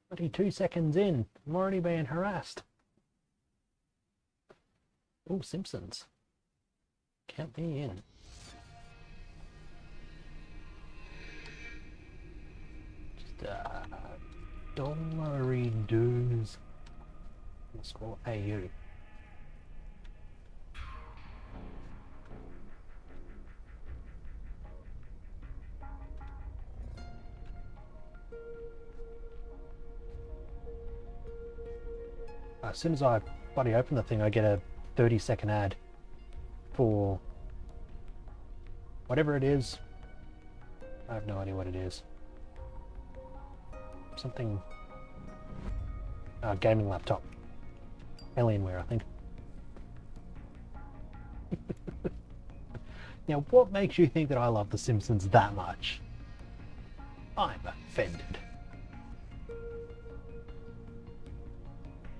Bloody 2 seconds in, I'm already being harassed. Oh, Simpsons. Count me in. Just dollary dues. Let's call AU. As soon as I bloody open the thing, I get a 30-second ad for whatever it is. I have no idea what it is. Something... gaming laptop. Alienware, I think. Now, what makes you think that I love The Simpsons that much? I'm offended.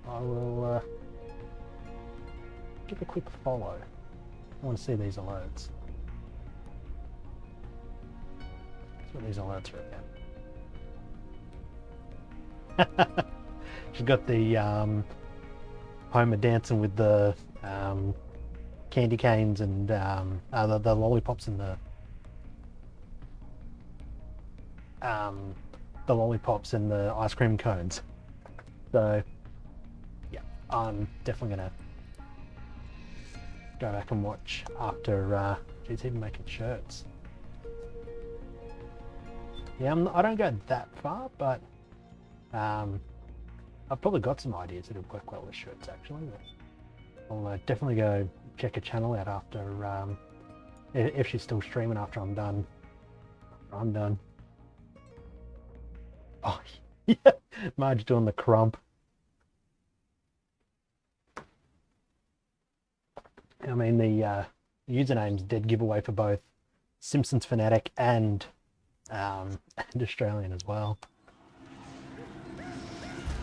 I will give a quick follow. I want to see these alerts. That's what these alerts are about. She's got the Homer dancing with the candy canes and the lollipops and the lollipops and the ice cream cones. So yeah, I'm definitely gonna go back and watch after. She's even making shirts. Yeah, I don't go that far, but I've probably got some ideas that would work well with shirts actually. I'll definitely go check her channel out after, if she's still streaming after I'm done. Oh, yeah, Marge doing the crump. I mean, the username's dead giveaway for both Simpsons Fanatic and Australian as well.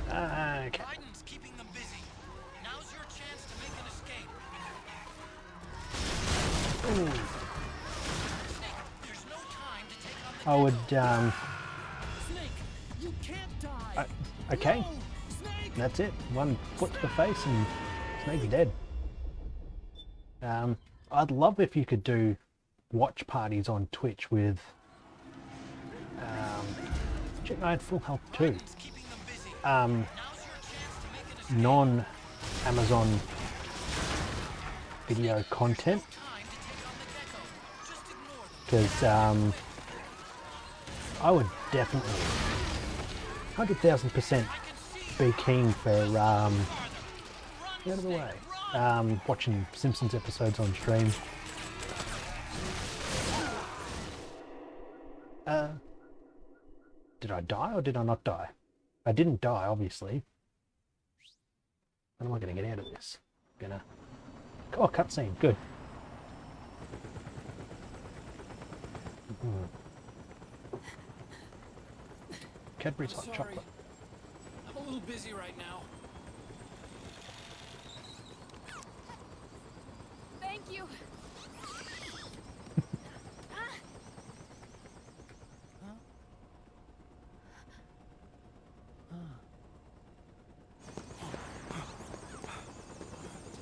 Okay. Biden's keeping them busy. Now's your chance to make an escape. Ooh. There's no time to take on the I would, Snake, you can't die. okay, No, Snake. that's it. One foot to the face and Snake's dead. I'd love if you could do watch parties on Twitch with, I had full health too. Biden's keeping them busy. Now's your chance to make an escape. Non-Amazon video content, Time to take on the gecko. Just ignore them. because I would definitely 100,000% be keen for get out of the way, watching Simpsons episodes on stream. Did I die or did I not die? I didn't die, obviously. When am I going to get out of this? Oh, cutscene, good. Cadbury's hot Sorry. chocolate. I'm a little busy right now. Thank you.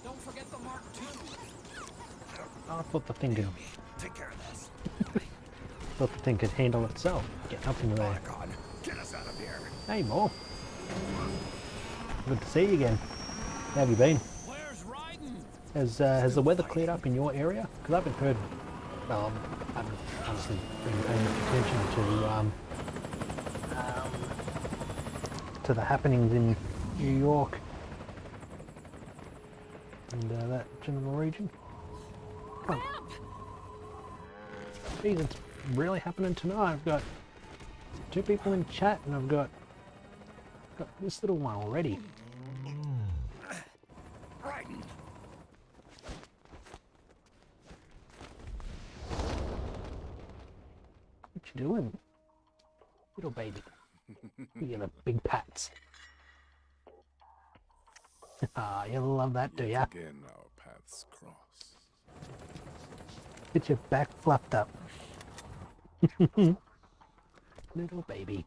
Don't forget the Mark II. I thought the thing could, Take care of this. thought the thing could handle itself. Get up in there. God, get us out of here. Hey, Mo. Good to see you again. How have you been? Where's Raiden? Has the weather cleared up in your area? Because I haven't heard. Well, I haven't honestly been paying much attention to the happenings in New York and that general region. Oh. Geez, it's really happening tonight. I've got 2 people in chat and I've got this little one already. Raiden. What you doing? Little baby. You get a big pats. Ah, you love that, do ya? Again, our paths cross. Get your back fluffed up. Little baby.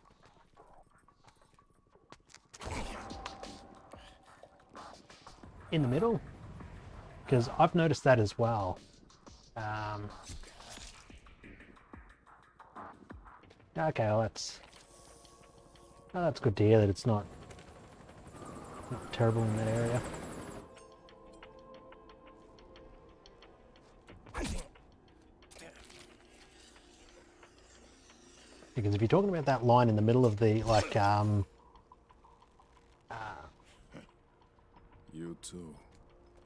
in the middle? Because I've noticed that as well. Okay, well that's good to hear that it's not terrible in that area. Because if you're talking about that line in the middle of the, like, You too,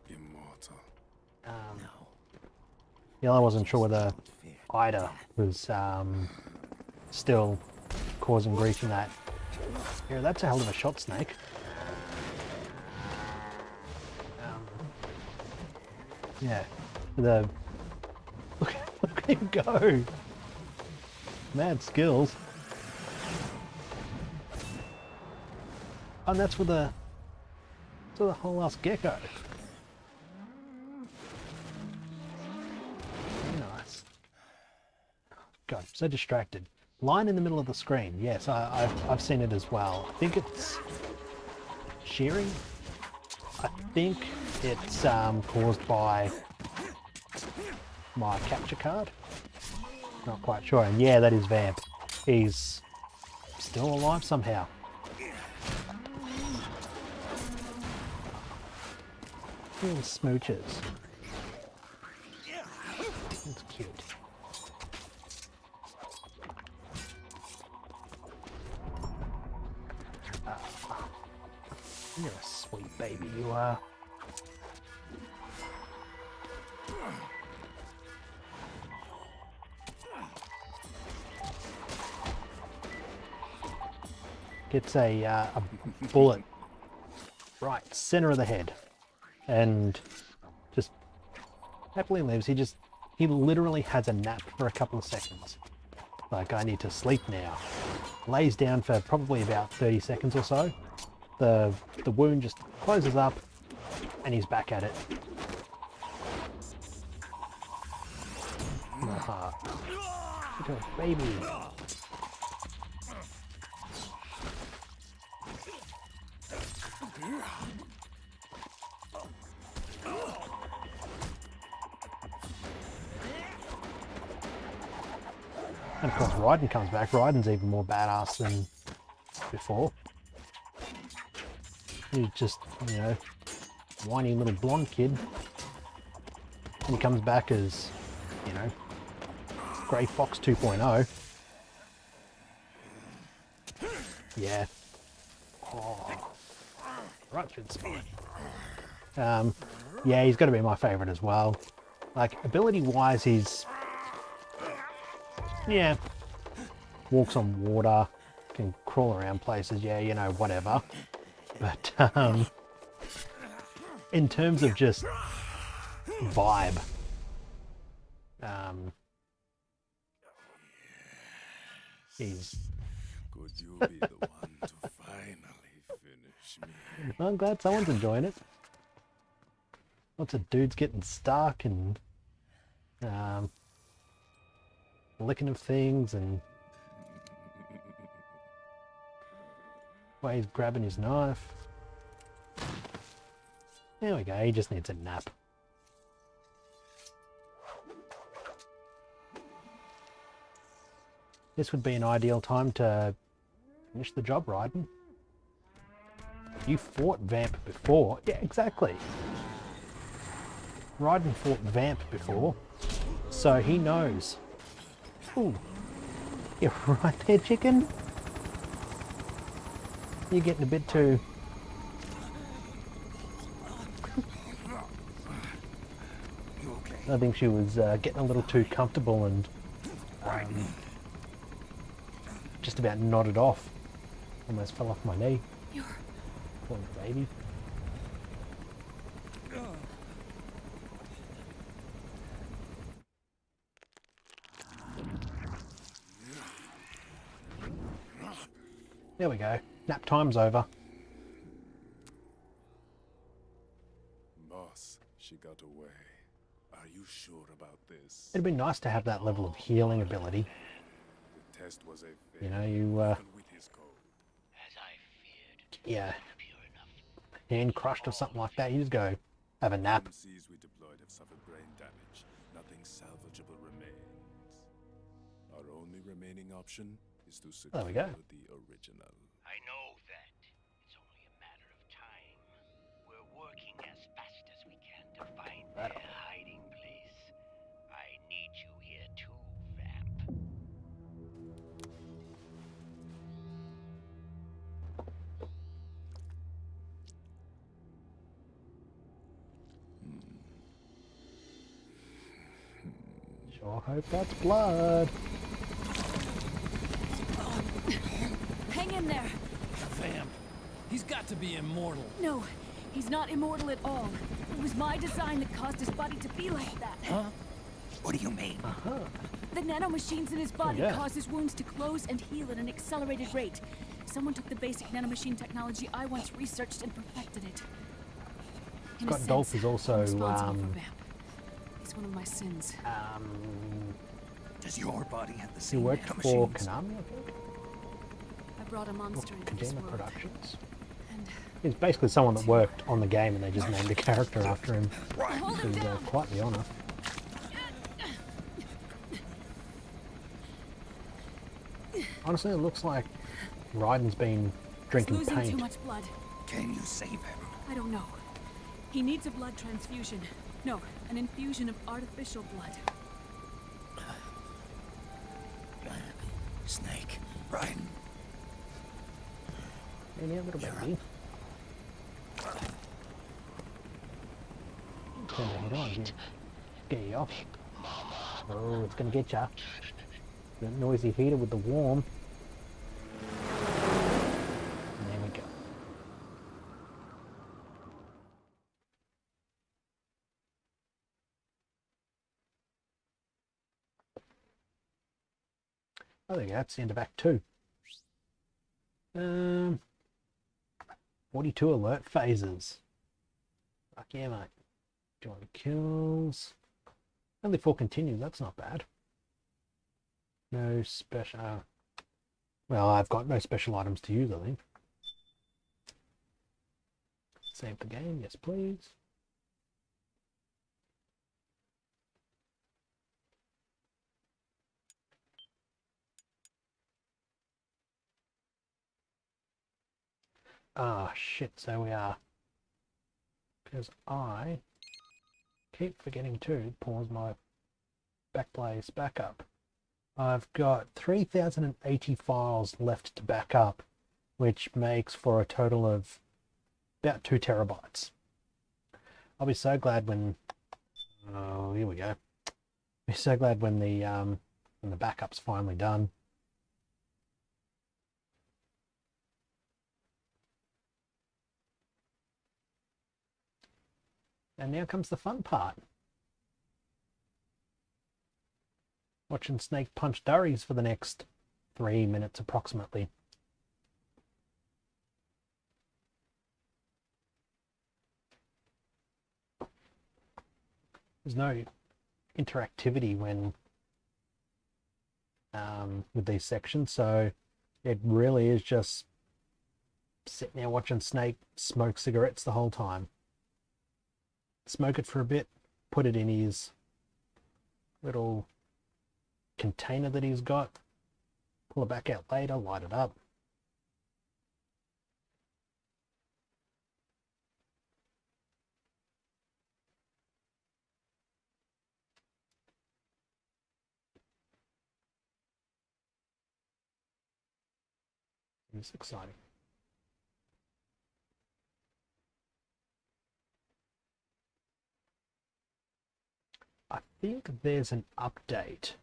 immortal. yeah, I wasn't sure whether Ida was still causing grief in that. Yeah, that's a hell of a shot, Snake. Yeah, look at him go. Mad skills. And that's with the whole ass gecko. Very nice. God, I'm so distracted. Line in the middle of the screen. Yes, I've seen it as well. I think it's shearing. I think it's caused by my capture card. Not quite sure. And yeah, that is Vamp. He's still alive somehow. Little smooches. That's cute. You're a sweet baby, you are. Gets a bullet right center of the head, and just happily lives. He literally has a nap for a couple of seconds. Like, I need to sleep now. Lays down for probably about 30 seconds or so. The wound just closes up, and he's back at it. In the heart. Look at a baby. And of course Raiden comes back. Raiden's even more badass than before. He's just, you know, whiny little blonde kid. And he comes back as, you know, Grey Fox 2.0. Yeah. Oh. Right through the spine. Yeah, he's got to be my favourite as well. Like, ability-wise, he's... yeah. Walks on water, can crawl around places, yeah, you know, whatever. But, in terms of just vibe, he's... Could you be the one to finally finish me? I'm glad someone's enjoying it. Lots of dudes getting stuck and licking of things, and while he's grabbing his knife. There we go, he just needs a nap. This would be an ideal time to finish the job, Raiden. You fought Vamp before. Yeah, exactly. Raiden fought Vamp before, so he knows. Ooh. You're right there, chicken. You're getting a bit too... I think she was getting a little too comfortable and just about nodded off. Almost fell off my knee. Poor baby. There we go. Nap time's over. Boss, she got away. Are you sure about this? It'd be nice to have that level of healing ability. The test was a failure. You know, you Even with his code. As I feared. yeah. Pure enough. hand crushed or something like that, you just go have a nap. MCs we deployed have suffered brain damage. Nothing salvageable remains. Our only remaining option is to secure There we go. the original. I know that. It's only a matter of time. We're working as fast as we can to find their hiding place. I need you here too, Vamp. Sure hope that's blood. Hang in there. Vamp. He's got to be immortal. No, he's not immortal at all. It was my design that caused his body to be like that. Huh? What do you mean? The nanomachines in his body yeah. cause his wounds to close and heal at an accelerated rate. Someone took the basic nanomachine technology I once researched and perfected it. In a Scott Dolph sense, is also, I'm responsible for Vamp. It's one of my sins. Does your body have the He same worked for Konami, I think, I brought a or monster into this Kojima world. Productions. And He's basically someone that worked on the game and they just named a character after him, hold which him is down! quite the honour. Honestly, it looks like Raiden's been He's drinking losing paint. too much blood. Can you save him? I don't know. He needs a blood transfusion. No, an infusion of artificial blood. Snake. Ryan. Maybe a little bit, me. Turn the head on here. Get you off. Oh, it's gonna get ya. The noisy heater with the warm. And there we go. Oh, there you go. That's the end of Act 2. 42 alert phases. Fuck yeah, mate. 200 kills. Only 4 continue. That's not bad. No special. Well, I've got no special items to use, I think. Save the game. Yes, please. Ah, shit, so we are. Because I keep forgetting to pause my backplace backup. I've got 3,080 files left to back up, which makes for a total of about 2 terabytes. I'll be so glad when, oh, here we go. Be so glad when the backup's finally done. And now comes the fun part. Watching Snake punch durries for the next 3 minutes approximately. There's no interactivity when with these sections, so it really is just sitting there watching Snake smoke cigarettes the whole time. Smoke it for a bit, put it in his little container that he's got, pull it back out later, light it up. It's exciting. I think there's an update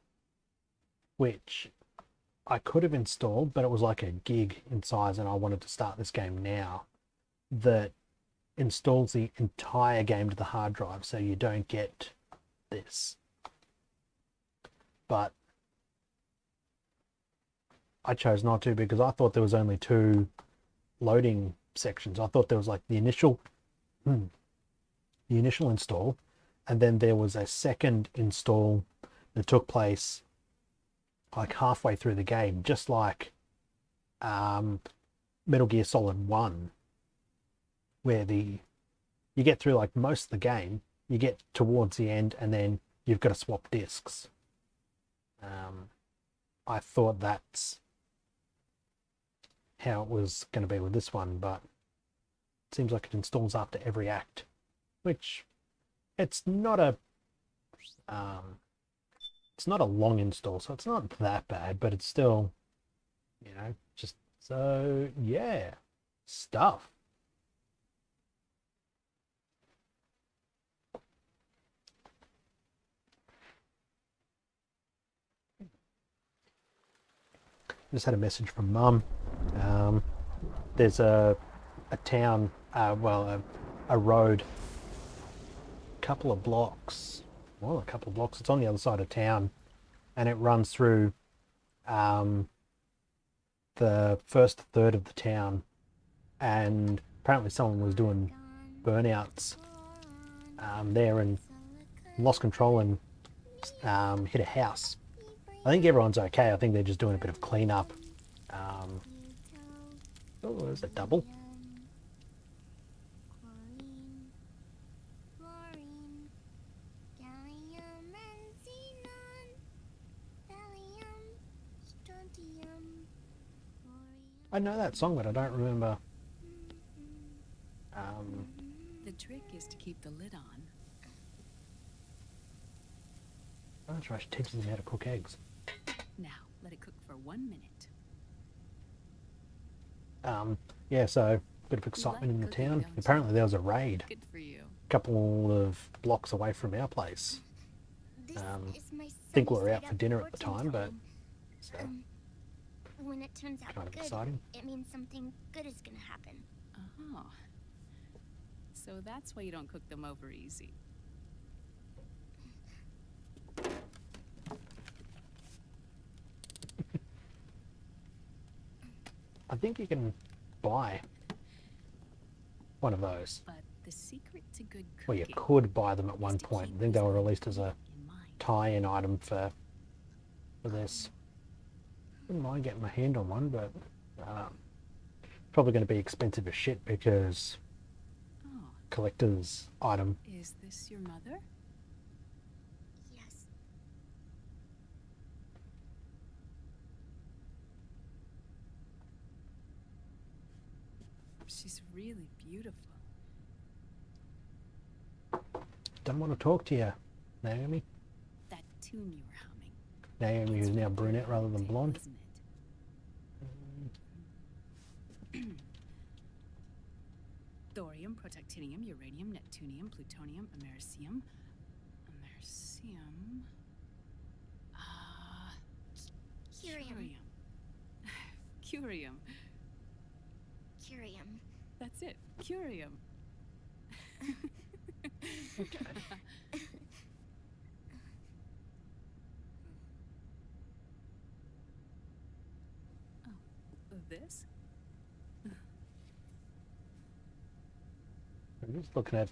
which I could have installed, but it was like a gig in size and I wanted to start this game now, that installs the entire game to the hard drive so you don't get this. But I chose not to because I thought there was only 2 loading sections. I thought there was like the initial install, and then there was a second install that took place like halfway through the game, just like Metal Gear Solid 1. where you get through like most of the game, you get towards the end, and then you've got to swap discs. I thought that's how it was going to be with this one, but it seems like it installs after every act, which it's not a long install, so it's not that bad, but it's still, just so yeah, stuff. Just had a message from Mum. There's a town, a road, a couple of blocks. It's on the other side of town, and it runs through the first third of the town. And apparently, someone was doing burnouts there and lost control and hit a house. I think everyone's okay. I think they're just doing a bit of cleanup. Oh, there's a double. I know that song, but I don't remember. The trick is to keep the lid on. Oh, that's right. She teaches them how to cook eggs. Now, let it cook for 1 minute. Yeah, so a bit of excitement in the town. Apparently there was a raid Good for you. a couple of blocks away from our place. I think we were out for dinner at the time, but so when it turns out kind of good, exciting. it means something good is gonna happen. Oh. So that's why you don't cook them over easy. I think you can buy one of those. But the secret to good cooking. Well, you could buy them at one is to point. keep I think they were this released as a in mind. tie-in item for this. Wouldn't mind getting my hand on one, but probably going to be expensive as shit because Oh, collector's item. is this your mother? Yes. She's really beautiful. Don't want to talk to you, Naomi. That tune you were humming. Naomi, who's It's now from brunette rather than Gearathon, blonde. isn't it? Thorium, protactinium, uranium, neptunium, plutonium, americium. Curium. Curium. Curium. That's it. Curium. Oh, this? I'm just looking at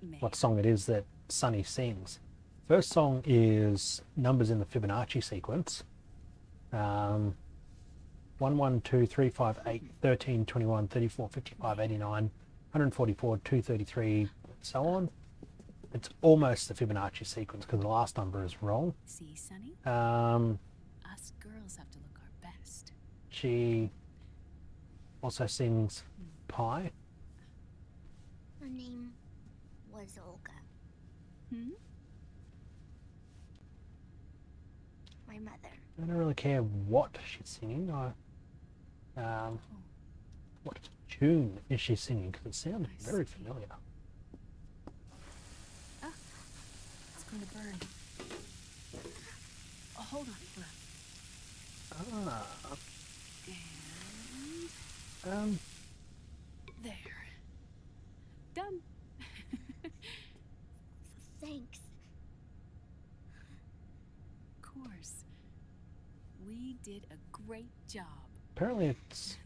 May. what song it is that Sunny sings. First song is numbers in the Fibonacci sequence. 1, 1, 2, 3, 5, 8, 13, 21, 34, 55, 89, 144, 233, and so on. It's almost the Fibonacci sequence because the last number is wrong. See, Sonny? Us girls have to look our best. She also sings Pi. Her name was Olga. Hmm? My mother. I don't really care what she's singing. What tune is she singing? Because it sounds I very see. familiar. Ah, it's going to burn. Oh, hold on. Ah, And there. Done. Thanks. Of course. We did a great job. apparently it's...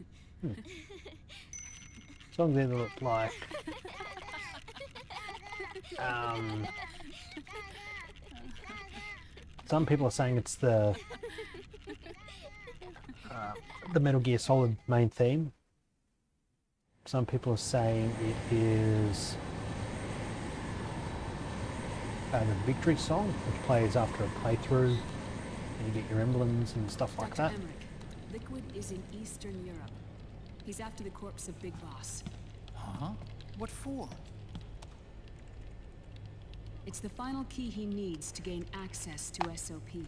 Songs either look like... some people are saying it's the Metal Gear Solid main theme. Some people are saying it is the victory song, which plays after a playthrough, and you get your emblems and stuff like Dr. that. Emmerich, Liquid is in Eastern Europe. He's after the corpse of Big Boss. Huh? What for? It's the final key he needs to gain access to SOP.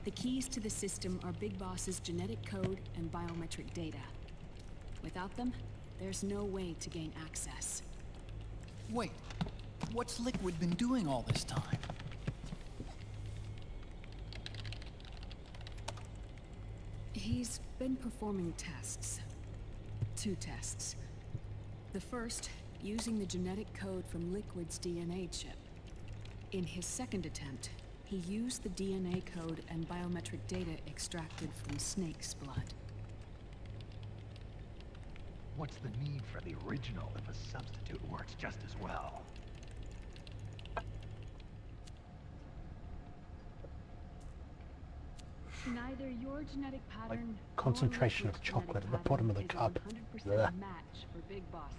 The keys to the system are Big Boss's genetic code and biometric data. Without them, there's no way to gain access. Wait, what's Liquid been doing all this time? He's been performing tests. 2 tests. The first, using the genetic code from Liquid's DNA chip. In his second attempt, he used the DNA code and biometric data extracted from Snake's blood. What's the need for the original if a substitute works just as well? Neither your genetic pattern concentration of chocolate at the bottom of the cup. Blech. match for Big Bosses.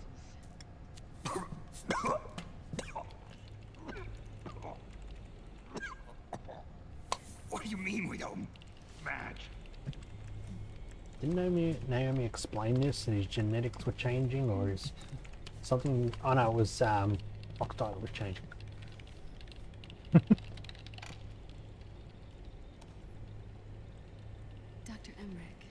What do you mean we don't match? Didn't Naomi explain this, that his genetics were changing, or is something... Oh no, it was Foxdie that was changing. Dr. Emmerich.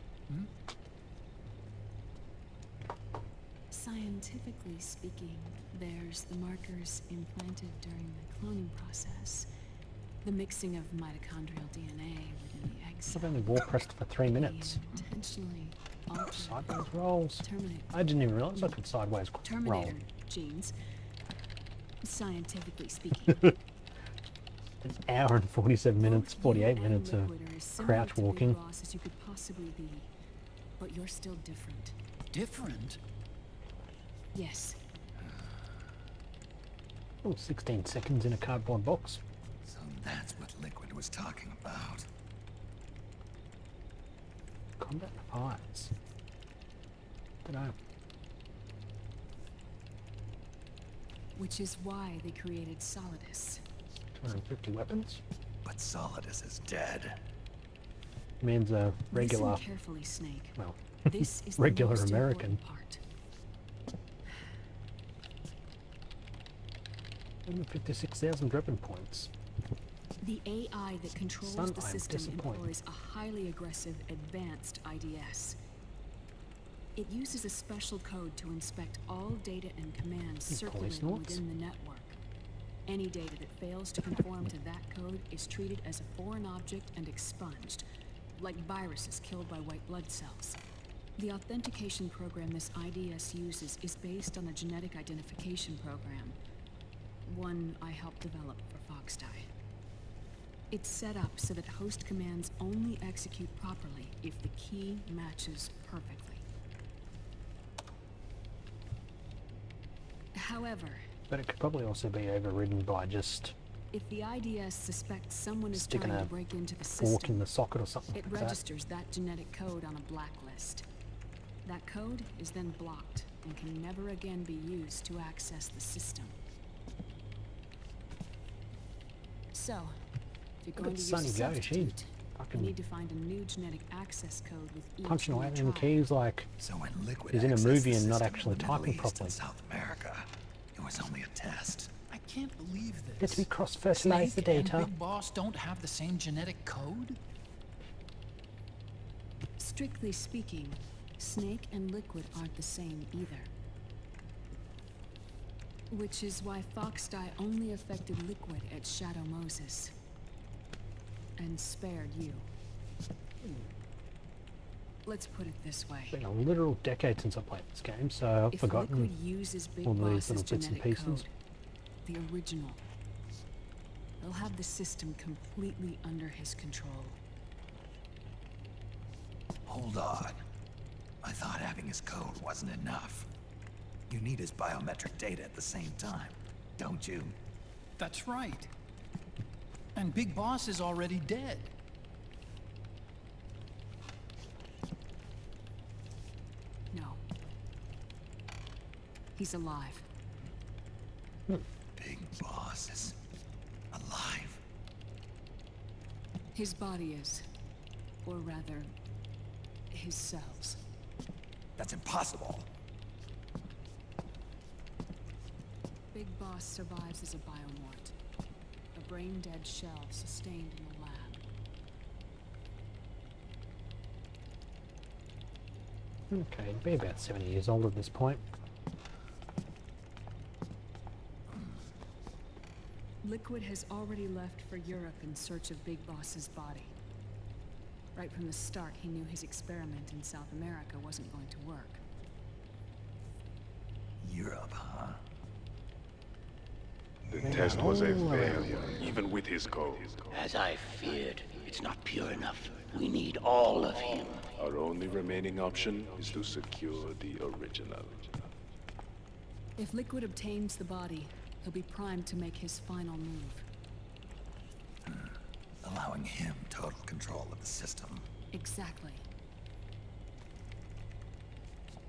Scientifically speaking, there's the markers implanted during the cloning process. The mixing of mitochondrial DNA within the egg cell. I've only wall pressed for 3 minutes. Intentionally altered Sideways rolls. Terminator. I didn't even realize I could sideways roll. Terminator genes. Scientifically speaking. An hour and 47 minutes, Both 48 you and minutes of Liquid are as similar crouch to Big walking. Boss as you could possibly be, but you're still different. Different? Yes. Oh, 16 seconds in a cardboard box. So that's what Liquid was talking about. Combat fights. Dunno. Which is why they created Solidus. 250 weapons. But Solidus is dead. Means a regular, Listen carefully, Snake. well, This is regular the most American. important part. 156,000 weapon points. The AI that controls Son, the I'm system disappointed. employs a highly aggressive, advanced IDS. It uses a special code to inspect all data and commands Police circulating notes? within the network. Any data that fails to conform to that code is treated as a foreign object and expunged, like viruses killed by white blood cells. The authentication program this IDS uses is based on a genetic identification program, one I helped develop for Foxdie. It's set up so that host commands only execute properly if the key matches perfectly. However, But it could probably also be overridden by just if the IDS suspects someone is sticking trying a to break into the fork in system, the socket or something it like that. registers that genetic code on a blacklist. That code is then blocked and can never again be used to access the system. So, if you're Look going at to use Sonny a go, she substitute, you fucking need to find a new genetic access code with each punching away new in the tribe. keys like So when Liquid he's in a accessed movie the and not system in actually the Middle typing East properly. and South America, it was only a test. I can't believe this. Let me cross-fertilize the Snake and data. Big Boss don't have the same genetic code? Strictly speaking, Snake and Liquid aren't the same either. Which is why Foxdie only affected Liquid at Shadow Moses. And spared you. Let's put it this way. It's been a literal decade since I played this game, so I've If forgotten Liquid uses Big all these Boss's little bits and genetic pieces. code, the original, they'll have the system completely under his control. Hold on. I thought having his code wasn't enough. You need his biometric data at the same time, don't you? That's right. And Big Boss is already dead. He's alive. Big Boss is alive. His body is. Or rather, his cells. That's impossible. Big Boss survives as a biomort. A brain-dead shell sustained in the lab. Okay, he'd be about 70 years old at this point. Liquid has already left for Europe in search of Big Boss's body. Right from the start, he knew his experiment in South America wasn't going to work. Europe, huh? The test was a failure, even with his code. As I feared, it's not pure enough. We need all of him. Our only remaining option is to secure the original. If Liquid obtains the body, he'll be primed to make his final move. Allowing him total control of the system. Exactly.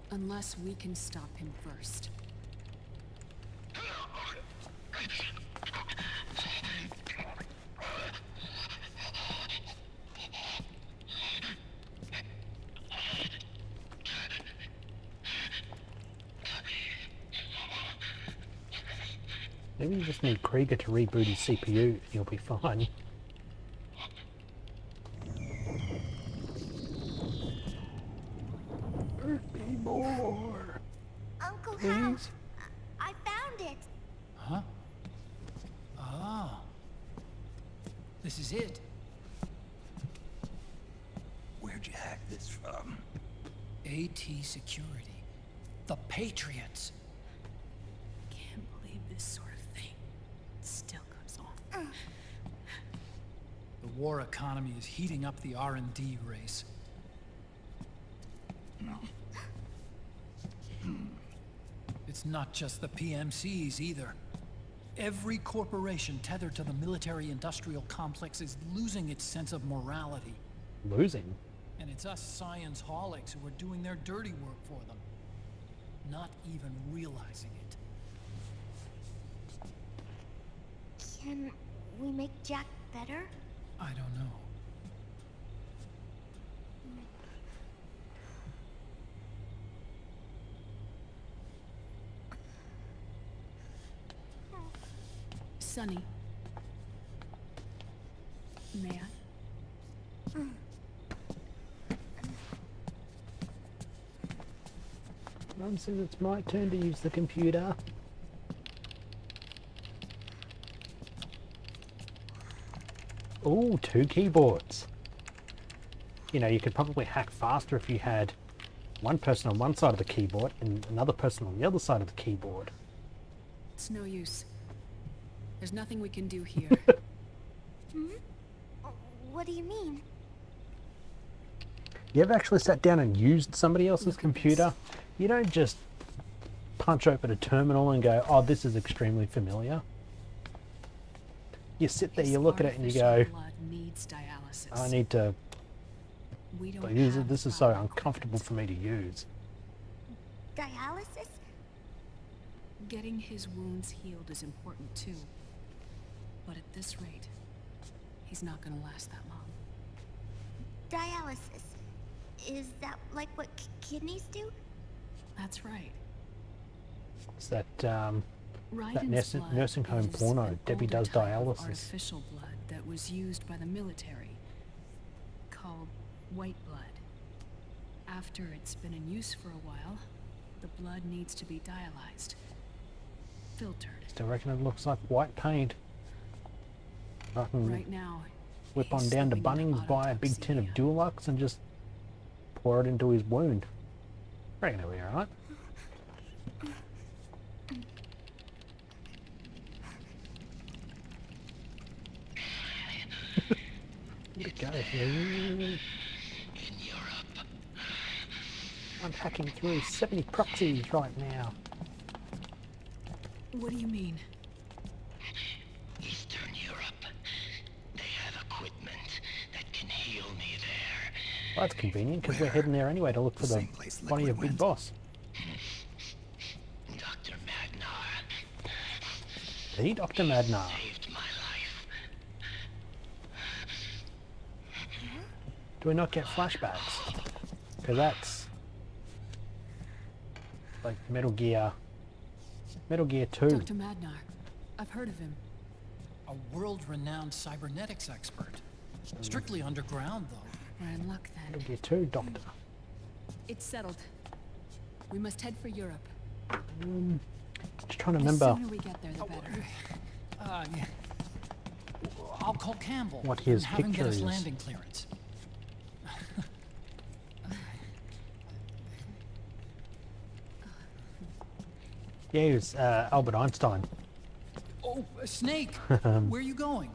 Unless we can stop him first. Maybe you just need Krieger to reboot his CPU and you'll be fine. Hurt me more. Uncle Hal, Please? I found it. Huh? Ah. This is it. Where'd you hack this from? AT Security. The Patriots. Can't believe this sort of thing still goes on. The war economy is heating up the R&D race. It's not just the PMCs either. Every corporation tethered to the military-industrial complex is losing its sense of morality. Losing? And it's us science-holics who are doing their dirty work for them. Not even realizing it. Can we make Jack better? I don't know. Sonny. May I? Mum says it's my turn to use the computer. Ooh, 2 keyboards. You know, you could probably hack faster if you had one person on one side of the keyboard and another person on the other side of the keyboard. It's no use. There's nothing we can do here. What do you mean? You ever actually sat down and used somebody else's computer? You don't just punch open a terminal and go, oh, this is extremely familiar. You sit there, you look at it and you go, Artificial blood needs dialysis. I need to, We don't like, have this the is so proper uncomfortable for me to use. Dialysis? Getting his wounds healed is important too. But at this rate, he's not gonna last that long. Dialysis. Is that like what kidneys do? That's right. It's that, Raiden's blood nursing home is porno, an Debbie older does type of dialysis. Artificial blood that was used by the military, called white blood. After it's been in use for a while, the blood needs to be dialyzed, filtered. Still reckon it looks like white paint. I can Right now, whip on he's down to slipping into Bunnings, buy a big tin of autotoxemia. Dulux and just pour it into his wound. Reckon it'll be alright. Where'd it go? In Europe. I'm hacking through 70 proxies right now. What do you mean? Eastern Europe. They have equipment that can heal me there. Well, that's convenient because we're heading there anyway to look for the Same place body of Liquid Big went. Boss. Dr. The Dr. Madnar. Saved my life. Do we not get flashbacks? Because that's like Metal Gear 2. Dr. Madnar. I've heard of him. A world-renowned cybernetics expert. Strictly underground, though. We're in luck then. Metal Gear 2 Doctor. It's settled. We must head for Europe. Just trying to The remember sooner we get there, the better. Yeah. I'll call Campbell. What his and have him picture get us is. landing clearance. Yeah, he was Albert Einstein. Oh, Snake! Where are you going?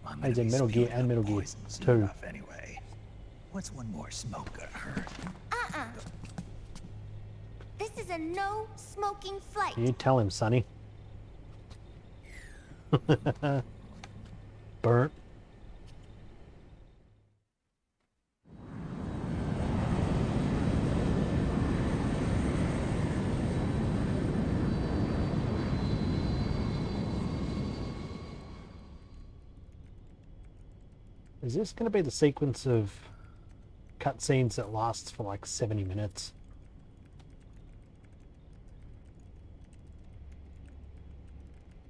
I'm He's gonna in be Metal Gear spewing and up Metal Gear poisons 2. enough anyway. What's one more smoke gonna hurt? This is a no smoking flight. You tell him, Sonny. Burnt. Is this going to be the sequence of cutscenes that lasts for like 70 minutes?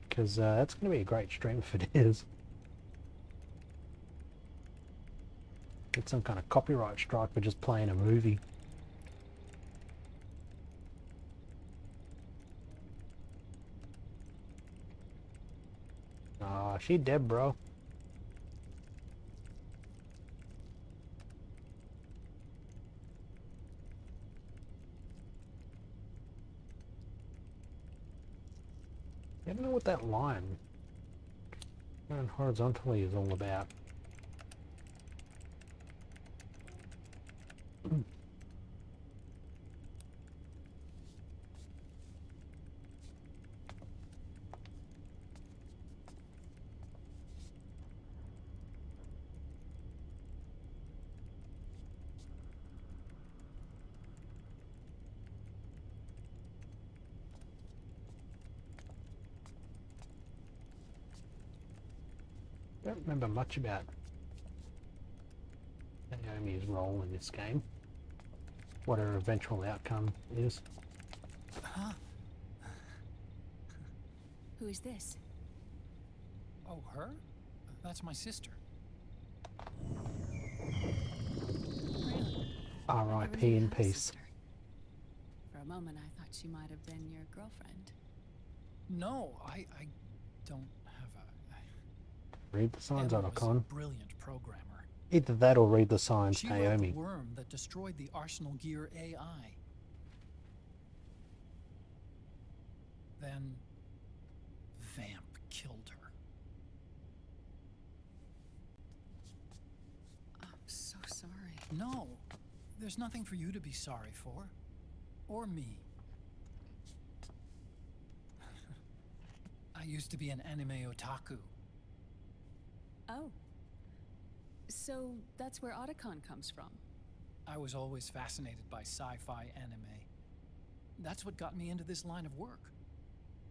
Because that's going to be a great stream if it is. Get some kind of copyright strike for just playing a movie. Aw, she dead, bro. I don't know what that line going horizontally is all about. I don't remember much about Naomi's role in this game. What her eventual outcome is. Huh? Who is this? Oh, her? That's my sister. Really? R.I.P. in peace. For a moment, I thought she might have been your girlfriend. No, I don't have a... Read the signs, Emma was a Otacon. brilliant programmer. Either that or read the signs, She wrote Naomi. the worm that destroyed the Arsenal Gear AI. Then Vamp killed her. I'm so sorry. No, there's nothing for you to be sorry for. Or me. I used to be an anime otaku. Oh. So that's where Otacon comes from. I was always fascinated by sci-fi anime. That's what got me into this line of work.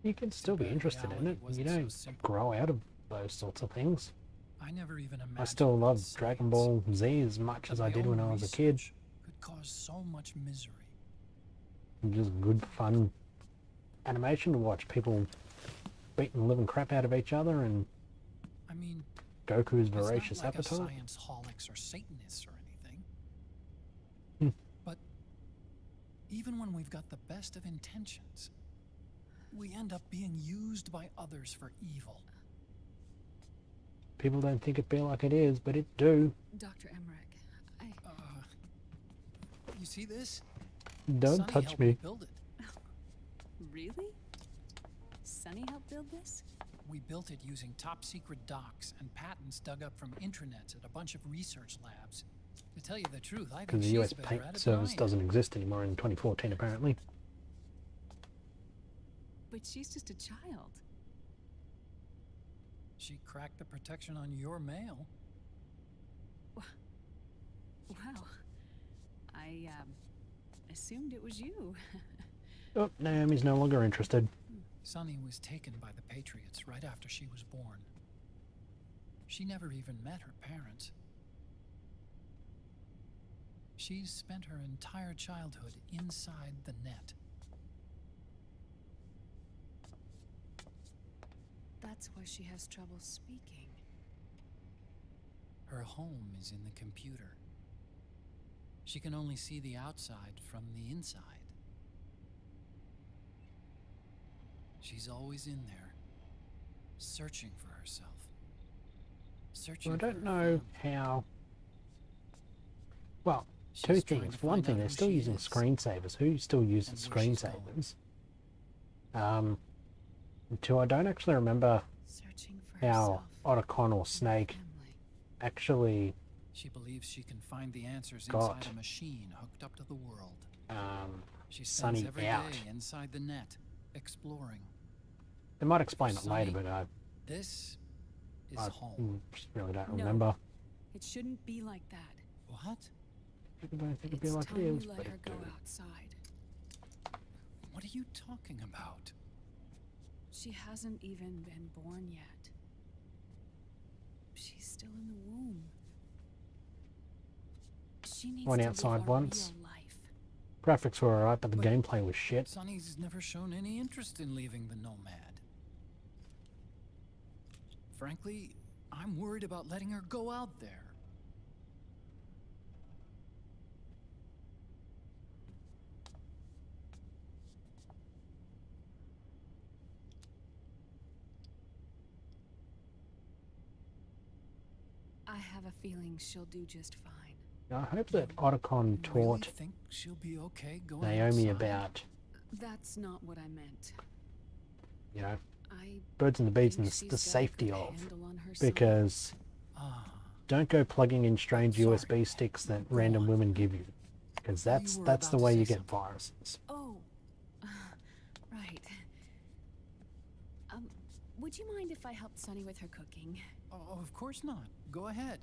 You can still be bad interested in reality it. You wasn't so don't simple. grow out of those sorts of things. I never even imagined I still love that Dragon science Ball Z as much and as I my did when own I was a kid. research could cause so much misery. Just good fun animation to watch people beating the living crap out of each other and I mean, Goku's it's not voracious like us appetite. science holics or Satanists or anything. Hmm. But even when we've got the best of intentions, we end up being used by others for evil. People don't think it be like it is, but it do. Dr. Emmerich, You see this? Don't Sonny touch helped me. build it. Really? Sonny helped build this? We built it using top secret docs and patents dug up from intranets at a bunch of research labs. To tell you the truth, I think Because the she's US better Paint at it than Service I am. doesn't exist anymore in 2014 apparently. But she's just a child. She cracked the protection on your mail. Wow. I assumed it was you. Oh, Naomi's no longer interested. Sunny was taken by the Patriots right after she was born. She never even met her parents. She's spent her entire childhood inside the net. That's why she has trouble speaking. Her home is in the computer. She can only see the outside from the inside. She's always in there, searching for herself. Searching I for don't her know family. how. Well, She's two trying things. to For one find thing, out they're who still she using is screensavers. Who still uses and where she's going. screensavers? Two, I don't actually remember Searching for how herself. Otacon or Snake Family. actually She believes she can find the answers got, inside a machine hooked up to the world. She spends Sunny every out. day inside the net, exploring. They might explain it Sunny, later, but This is I home. just really don't No. remember. It shouldn't be like that. What? I don't think it'd be It's like time it you is, let but her it go do. outside. What are you talking about? She hasn't even been born yet. She's still in the womb. She needs Went to outside live a once. real life. Graphics were alright, but the But- gameplay was shit. Sunny's never shown any interest in leaving the Nomad. Frankly, I'm worried about letting her go out there. I have a feeling she'll do just fine. I hope that Otacon You taught really think she'll be okay going Naomi outside? about, That's not what I meant. you know, I birds and the bees and think the she's got a safety good of. handle on herself. Because Ah, don't go plugging in strange Sorry. USB sticks that Go random on. women give you. Because You that's were the about to way say you get something. viruses. Oh, right. Would you mind if I helped Sunny with her cooking? oh, of course not. Go ahead.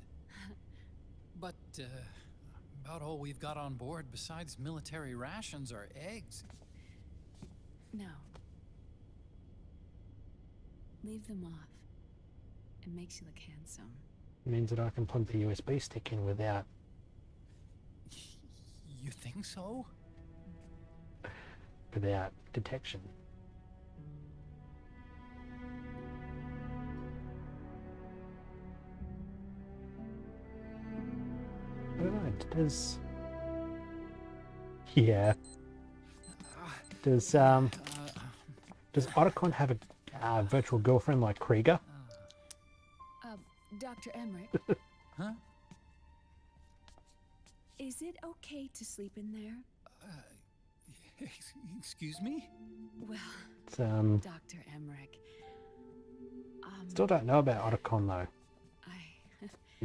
But, about all we've got on board besides military rations are eggs. No. Leave them off. It makes you look handsome. It means that I can plug the USB stick in without You think so? detection. I don't know, does... Yeah. Does Otacon have a virtual girlfriend like Krieger? Dr. Emmerich, Huh? is it okay to sleep in there? Excuse me? Well, It's, Dr. Emmerich, still don't know about Otacon though. I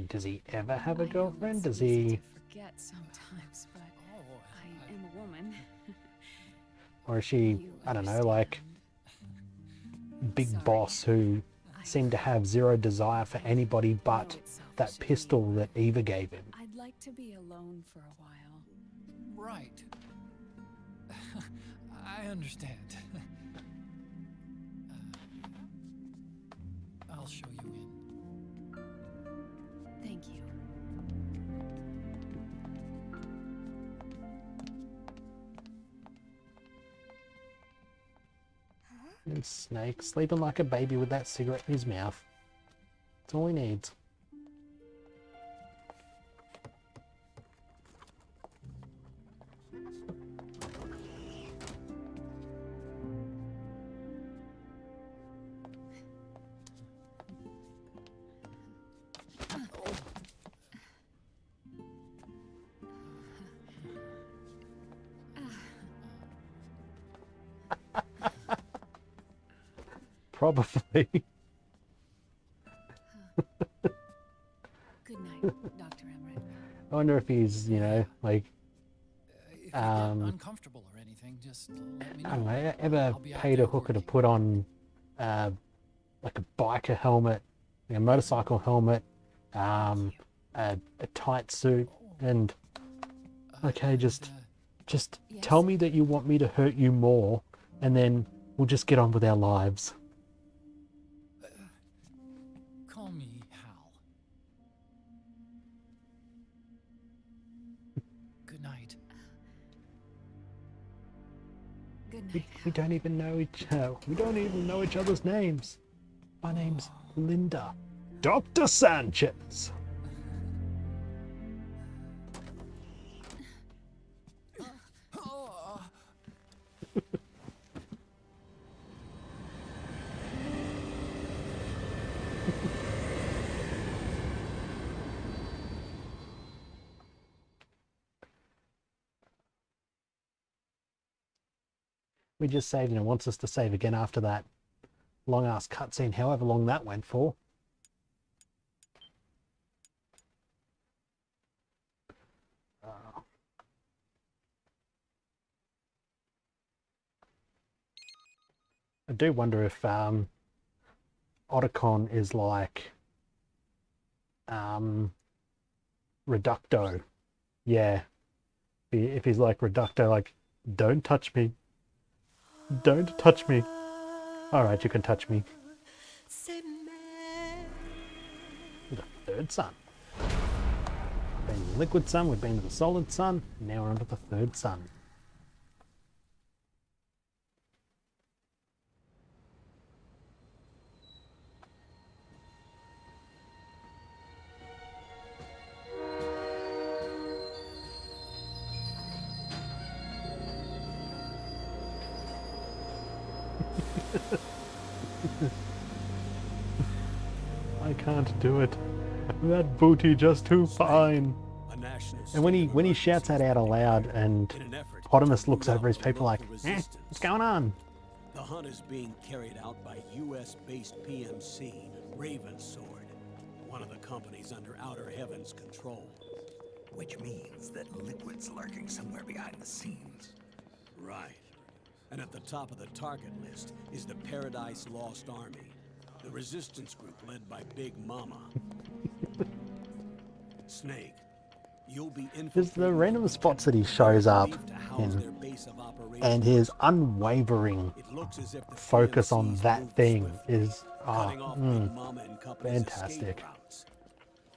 Does he ever have I a know girlfriend? it's Does easy he, to forget sometimes, but Oh, I am a woman. or is she, You I don't know, like understand. big Sorry. boss who I- seemed to have zero desire for anybody know but it's that selfish of me, pistol that Eva gave him? I'd like to be alone for a while. right. I understand. I'll show you in. Thank you. And Snake sleeping like a baby with that cigarette in his mouth. That's all he needs. Probably. Good night, Dr. Emmerich. I wonder if he's, you know, like, If you get uncomfortable or anything, just let me know. I don't know, ever I'll be out paid a there hooker to working. put on like a biker helmet, a motorcycle helmet, Thank you. a tight suit, and okay, just Yes? tell me that you want me to hurt you more, and then We'll just get on with our lives. Call me Hal. Good night. Good night. We don't even know each other's names. My name's Linda. Dr. Sanchez. We just saved and it wants us to save again after that long ass cutscene, however long that went for. I do wonder if Otacon is like Reducto. Yeah. If he's like Reducto, like, don't touch me. Don't touch me. Alright, you can touch me. The third sun. We've been to the liquid sun, we've been to the solid sun, now we're onto the third sun. I can't do it. That booty just too fine. And when he shouts that out aloud, and Potamus looks over his people like, what's going on? The hunt is being carried out by US-based PMC, Ravensword, one of the companies under Outer Heaven's control. Which means that Liquid's lurking somewhere behind the scenes. Right. And at the top of the target list is the Paradise Lost Army, the resistance group led by Big Mama. Snake, you'll be There's the random spots that he shows up in, and his unwavering focus on that thing is fantastic.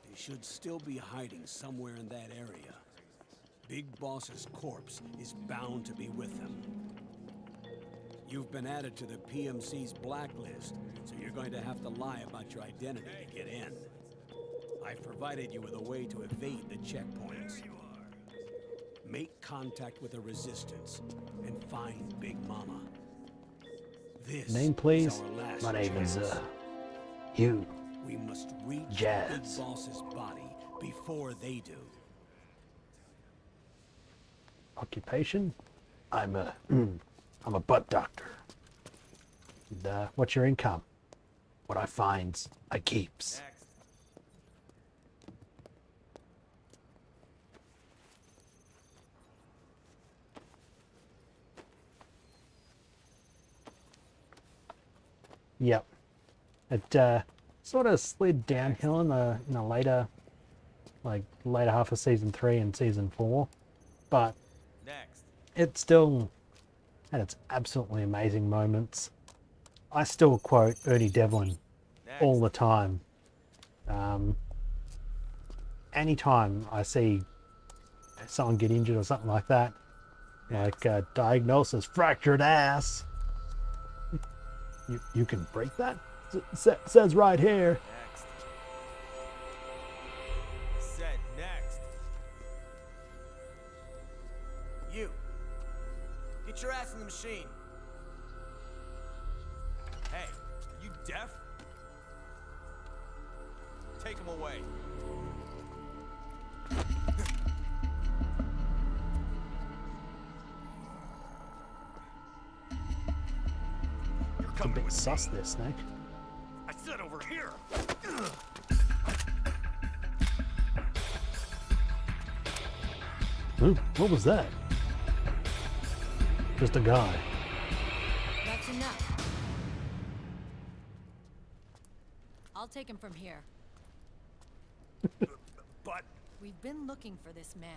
They should still be hiding somewhere in that area. Big Boss's corpse is bound to be with them. You've been added to the PMC's blacklist, so you're going to have to lie about your identity to get in. I've provided you with a way to evade the checkpoints. Make contact with the Resistance and find Big Mama. This Name, please. is our last My name is chance. Hugh. We must reach Jazz. Big Boss's body before they do. Occupation? I'm a butt doctor. And, what's your income? What I finds, I keeps. Yep. It sort of slid downhill in the later half of season 3 and season 4, but it still had its absolutely amazing moments. I still quote Ernie Devlin all the time. Anytime I see someone get injured or something like that, like diagnosis fractured ass. You can break that? Says right here. Next. Said next. You. Get your ass in the machine. Hey, are you deaf? Take him away. A bit sus there, Snake. I said over here. Ooh, what was that? Just a guy. That's enough. I'll take him from here. But We've been looking for this man.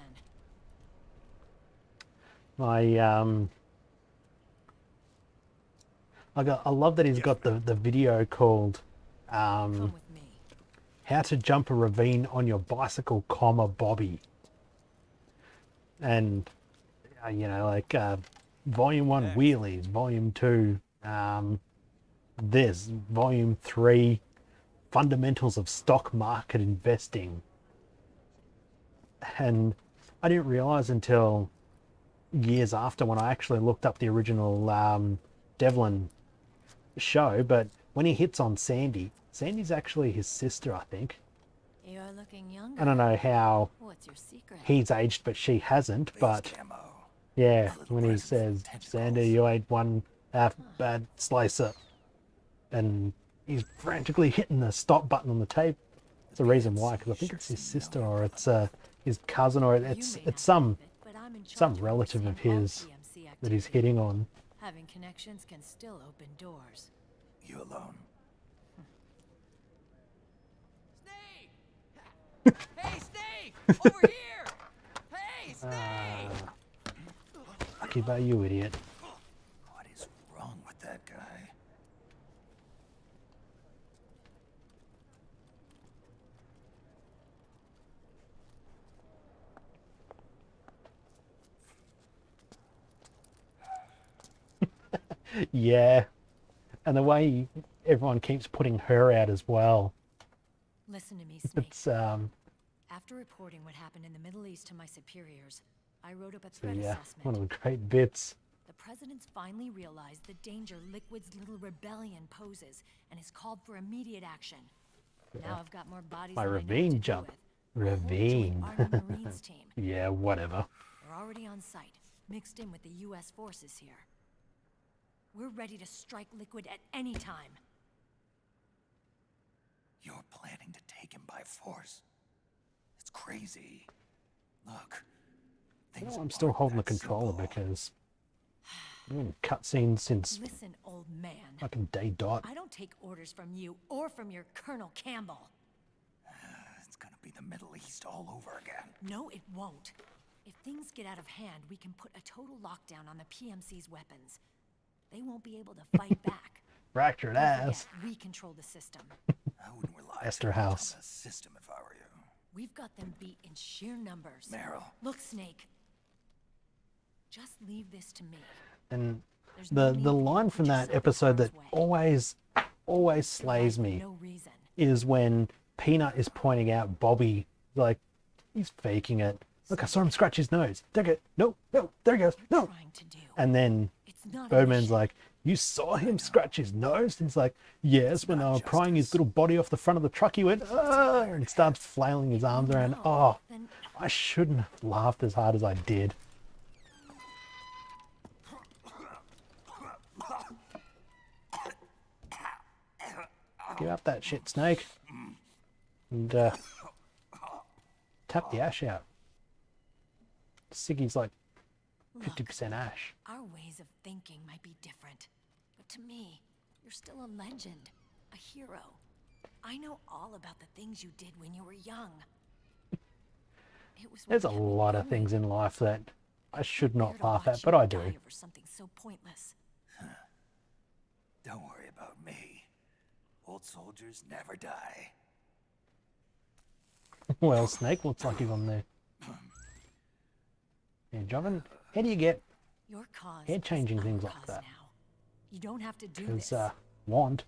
I love that he's got the video called Come with me. How to Jump a Ravine on Your Bicycle, Bobby. And, you know, like Volume 1 Wheelies, Volume 2 this, Volume 3 Fundamentals of Stock Market Investing. And I didn't realize until years after when I actually looked up the original Devlin show, but when he hits on Sandy, Sandy's actually his sister, I think. You're looking younger. I don't know how What's your secret? he's aged, but she hasn't. But yeah, when he says, Sandy, you ain't one half bad slicer, and he's frantically hitting the stop button on the tape. It's the reason why, because I think it's his sister or it's his cousin or it's some relative of his that he's hitting on. Having connections can still open doors. You alone? Snake! Hey, Snake! Over here! Hey, Snake! Lucky about you, idiot. What is wrong with that guy? Yeah, and the way everyone keeps putting her out as well. Listen to me, Snake. It's After reporting what happened in the Middle East to my superiors, I wrote up a so threat yeah, assessment. one of the great bits. The president's finally realized the danger Liquid's little rebellion poses and has called for immediate action. Now I've got more bodies My than I know what to ravine do jump. with. A whole joint Ravine. Army Marines team. Yeah, whatever. We're already on site, mixed in with the U.S. forces here. We're ready to strike Liquid at any time. You're planning to take him by force. It's crazy. Look, You know, things I'm still aren't holding the that controller simple. because I've been in cutscenes since Listen, old man. fucking day dot. I don't take orders from you or from your Colonel Campbell. It's gonna be the Middle East all over again. No, it won't. If things get out of hand, we can put a total lockdown on the PMC's weapons. They won't be able to fight back. Fractured Don't ass. forget, we control the system. I wouldn't rely Esther too much on House. the system if I were you. We've got them beat in sheer numbers. Meryl. Look, Snake. Just leave this to me. And There's no the need for you to line put from that yourself in episode that harm's way. always slays Survive me for no reason. is when Peanut is pointing out Bobby, like, he's faking it. Look, I saw him scratch his nose. Take it. No, there he goes. No. Trying to do. And then It's not a Birdman's mission. like, you saw him scratch his nose? And he's like, yes, when they were prying his little body off the front of the truck, he went, ah, and starts flailing his arms around. No, Oh, then I shouldn't have laughed as hard as I did. Give up that shit, Snake. And tap the ash out. Siggy's like 50% ash. our ways of thinking might be different, but to me, you're still a legend, a hero. I know all about the things you did when you were young. It was what There's a kept me lot of going. things in life that I should Fair not to laugh watch at, but you I die do. over something so pointless. Don't worry about me. Old soldiers never die. Well, Snake looks like he's on there. Yeah, Jovan, how do you get Your cause hair is changing our things like cause that? now. You don't have to do Because, this. wand.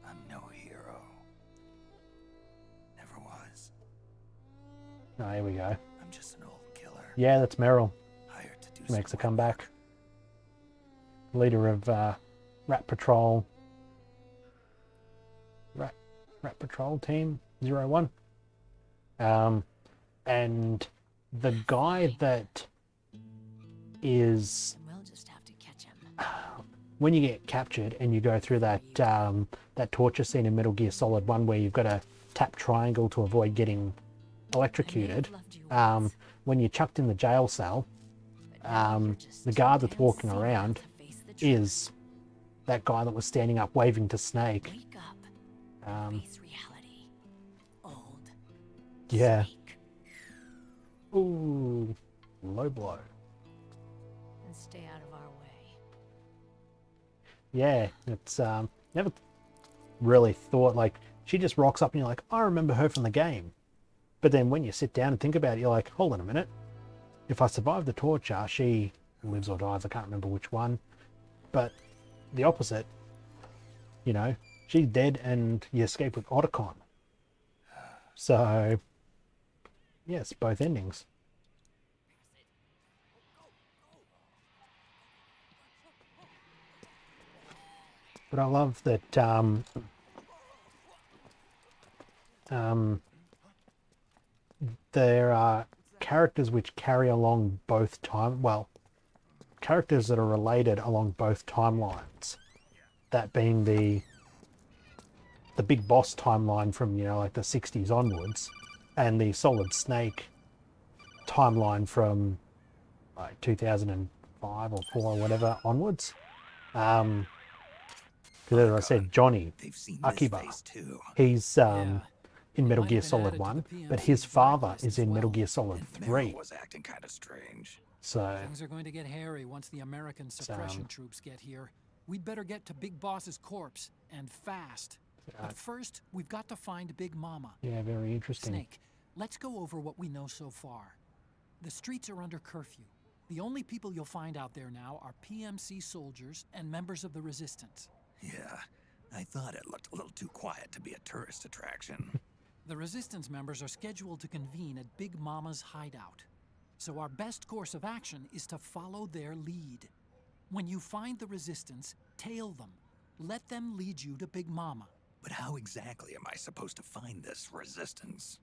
I'm no hero. Never was. Oh, here we go. I'm just an old killer. Yeah, that's Meryl. Hired to do She makes a some comeback. work. Leader of Rat Patrol. Rat Patrol Team 01. And the guy that is, And we'll just have to catch him. when you get captured and you go through that that torture scene in Metal Gear Solid 1 where you've got to tap triangle to avoid getting electrocuted, when you're chucked in the jail cell, the guard that's walking around is that guy that was standing up waving to Snake. Wake up. Face reality. Old. Yeah. Snake. Ooh, low blow. And stay out Yeah, it's never really thought, like, she just rocks up and you're like, I remember her from the game. But then when you sit down and think about it, you're like, hold on a minute. If I survive the torture, she lives or dies. I can't remember which one. But the opposite, you know, she's dead and you escape with Otacon. So, yes, both endings. But I love that there are characters which carry along both characters that are related along both timelines. That being the Big Boss timeline from, you know, like the 60s onwards, and the Solid Snake timeline from like 2005 or 4 or whatever onwards. Because as I said, Johnny Akiba, he's in Metal Gear Solid 1, but his father is in Metal Gear Solid 3. Was acting kind of strange. So Things are going to get hairy once the American suppression troops get here. We'd better get to Big Boss's corpse, and fast. But first, we've got to find Big Mama. yeah, very interesting. Snake, let's go over what we know so far. The streets are under curfew. The only people you'll find out there now are PMC soldiers and members of the Resistance. Yeah, I thought it looked a little too quiet to be a tourist attraction. The Resistance members are scheduled to convene at Big Mama's hideout. So our best course of action is to follow their lead. When you find the Resistance, tail them. Let them lead you to Big Mama. But how exactly am I supposed to find this Resistance?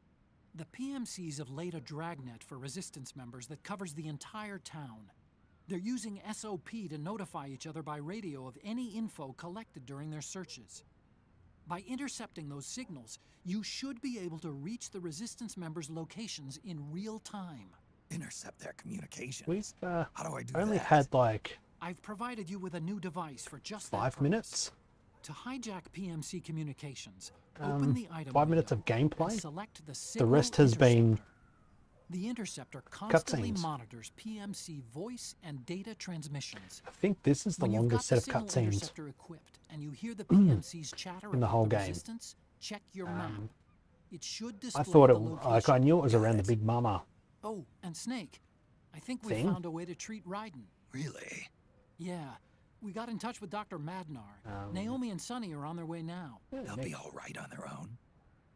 The PMCs have laid a dragnet for Resistance members that covers the entire town. They're using SOP to notify each other by radio of any info collected during their searches. By intercepting those signals, you should be able to reach the Resistance members' locations in real time. Intercept their communication. We've How do I do only that? had like I've provided you with a new device for just that 5 purpose. minutes. To hijack PMC communications, open the item 5 minutes window of gameplay. and select the The signal rest has been interceptor. The interceptor constantly cutscenes. monitors PMC voice and data transmissions. I think this is the When you've longest got set the of signal cutscenes. interceptor equipped and you hear the PMC's chatter in the about whole the game. Resistance, check your map. It should display I thought the it like location. I knew it was around the Big Mama. Oh, and Snake, I think we Thing? found a way to treat Raiden. Really? Yeah, we got in touch with Dr. Madnar. Naomi and Sonny are on their way now. They'll be all right on their own.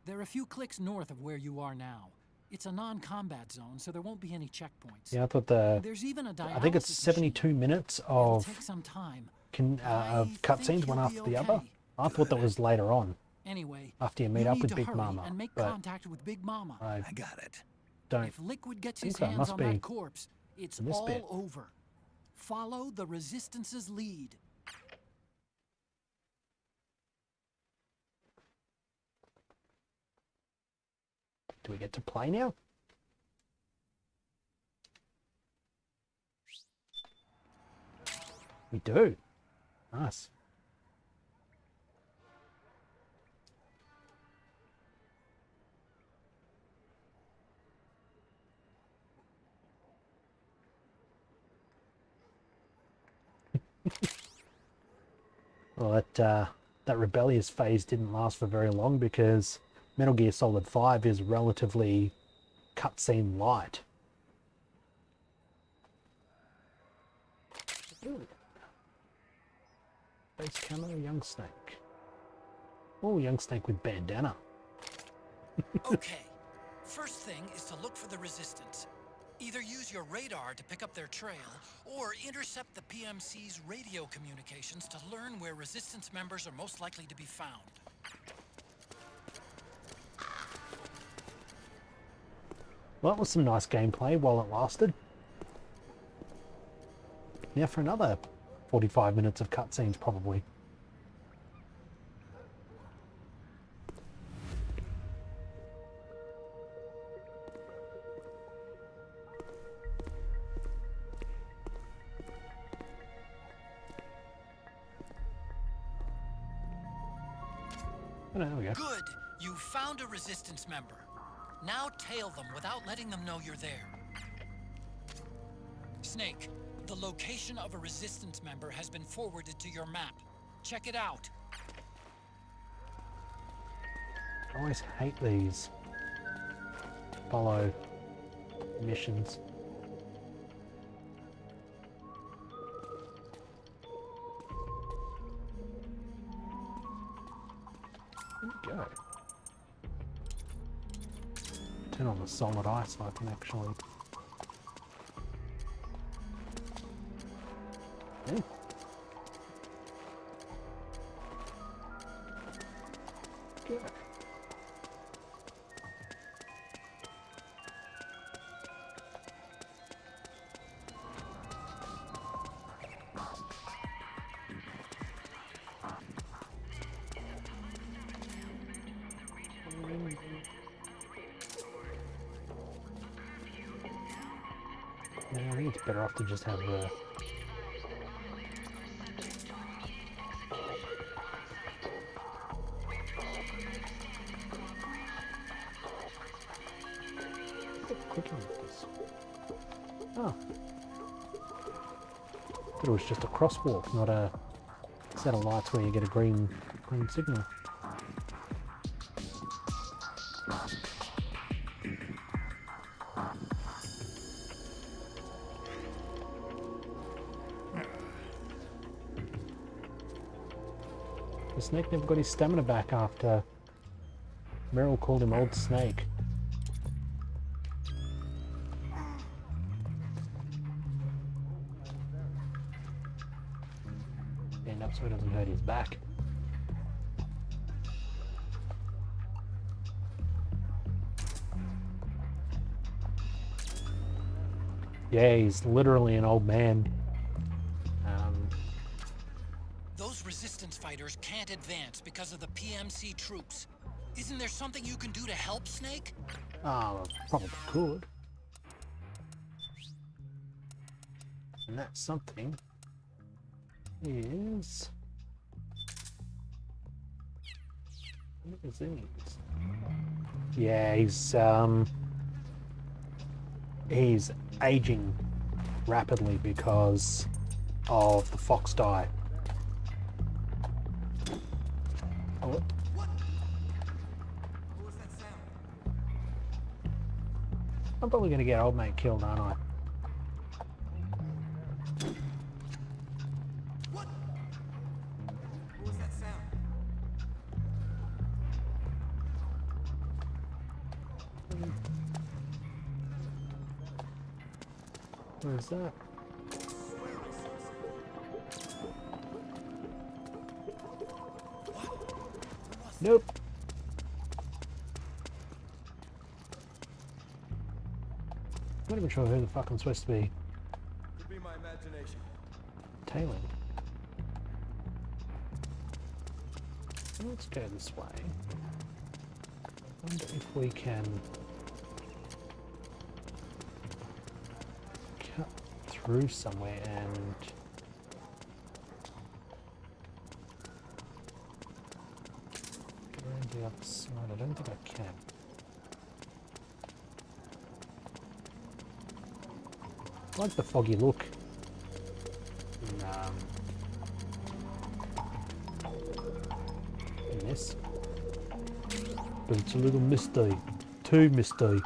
They're a few clicks north of where you are now. It's a non-combat zone, so there won't be any checkpoints. Yeah, I thought There's even a I think it's dialysis 72 machine. minutes It'll of take some time. of I cutscenes, think one you'll after be the other. okay. I thought that was later on, Anyway, after you meet you up need with to Big hurry Mama. and make But contact with Big Mama. I I got it. don't. If Liquid gets think his so. It hands must on be that corpse, it's this all bit. over. Follow the Resistance's lead. Do we get to play now? We do. Nice. Well, that rebellious phase didn't last for very long because Metal Gear Solid 5 is relatively cutscene light. Ooh. Base camo, Young Snake. Oh, Young Snake with bandana. Okay. First thing is to look for the Resistance. Either use your radar to pick up their trail, or intercept the PMC's radio communications to learn where Resistance members are most likely to be found. Well, that was some nice gameplay while it lasted. Now for another 45 minutes of cutscenes, probably. Oh, there we go. Good! You found a Resistance member. Now tail them without letting them know you're there. Snake, the location of a Resistance member has been forwarded to your map. Check it out. I always hate these follow missions. There we go. Turn on the solid ice so I can actually... Yeah. Go. Yeah, I think it's better off to just have the... Clicking with this. Oh. Thought it was just a crosswalk, not a set of lights where you get a green signal. The snake never got his stamina back after Meryl called him Old Snake. Stand up so he doesn't hurt his back. Yeah, he's literally an old man. Those resistance fighters can't advance because of the PMC troops. Isn't there something you can do to help, Snake? Oh, probably could. And that something is... What is these? Yeah, he's aging rapidly because of the fox dye. Oh, what? What was that sound? I'm probably going to get old mate killed, aren't I? What? What was that sound? Where's that? Nope. I'm not even sure who the fuck I'm supposed to be Could be my imagination. tailing. Let's go this way. Wonder if we can cut through somewhere and get around the other side. I don't think I can. I like the foggy look in this, but it's a little misty, too misty.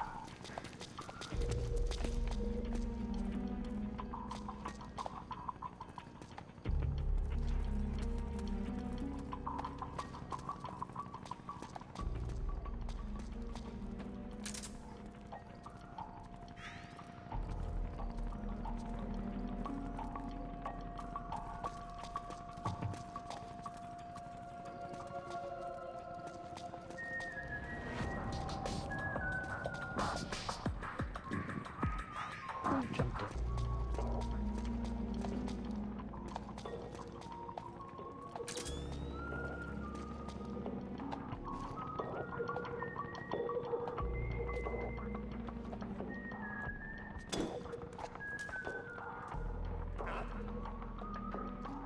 Jumped it.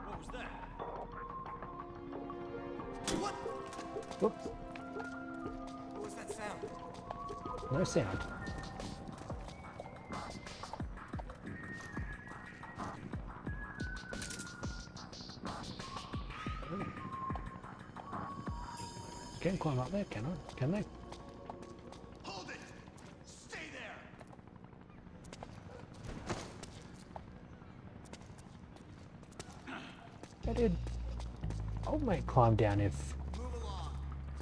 What was that? What? Whoops. What was that sound? No sound. Can't climb up there, can I? Can they? Hold it! Stay there! I did. Old mate climb down if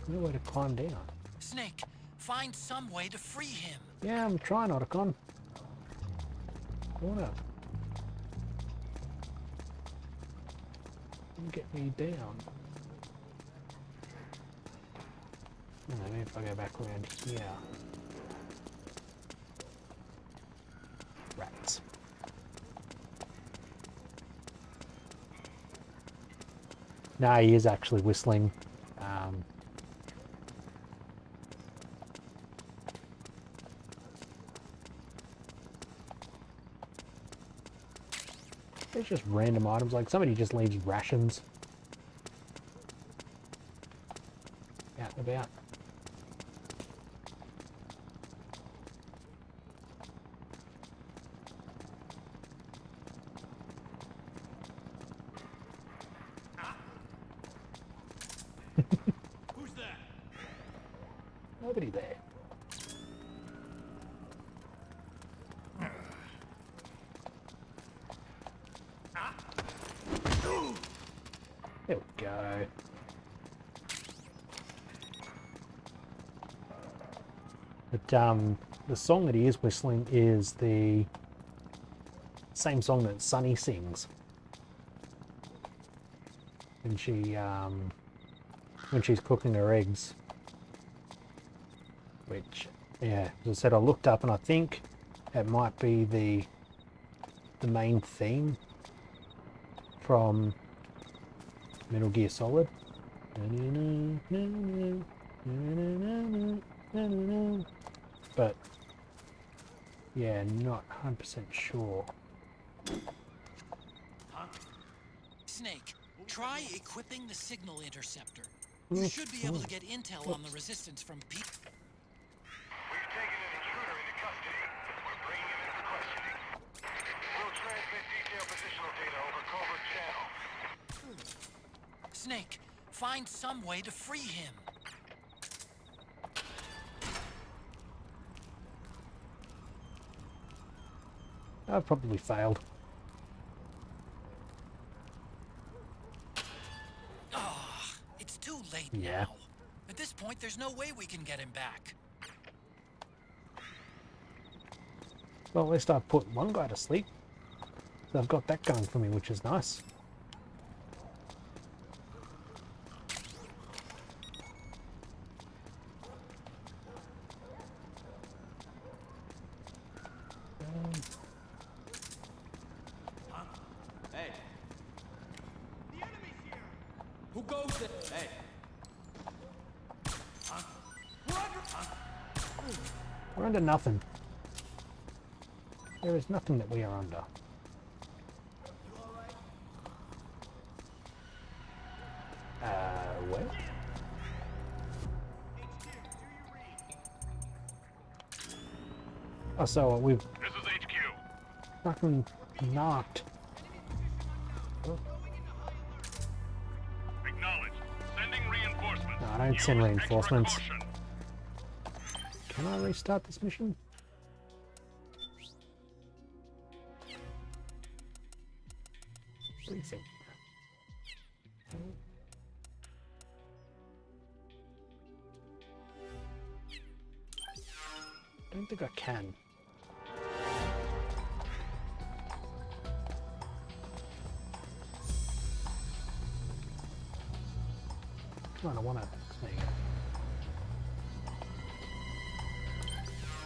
no way to climb down. Snake, find some way to free him. Yeah, I'm trying, Otacon. Corner. Get me down. Maybe if I go back around here. Rats. No, he is actually whistling. There's just random items, like somebody just leaves rations out and about. Who's that? Nobody there. There we go. But the song that he is whistling is the same song that Sunny sings when she's cooking her eggs. Which, yeah, as I said, I looked up and I think it might be the main theme from Metal Gear Solid. But yeah, not 100% sure. Snake, try equipping the signal interceptor. You should be able to get intel on the resistance from people. We've taken an intruder into custody. We're bringing him in for questioning. We'll transmit detailed positional data over covert channel. Snake, find some way to free him. I've probably failed. It's too late Yeah. now. At this point, there's no way we can get him back. Well, at least I've put one guy to sleep. So I've got that going for me, which is nice. Hey. The enemy's here. Who goes there? Hey. We're under nothing. There is nothing that we are under. Where? Oh, so we've This is HQ. fucking knocked. Oh, Acknowledged. Sending reinforcements. no, I don't send Use reinforcements. extra caution. Can I restart this mission? What do you think? I don't think I can. Come on, I want to. There you go.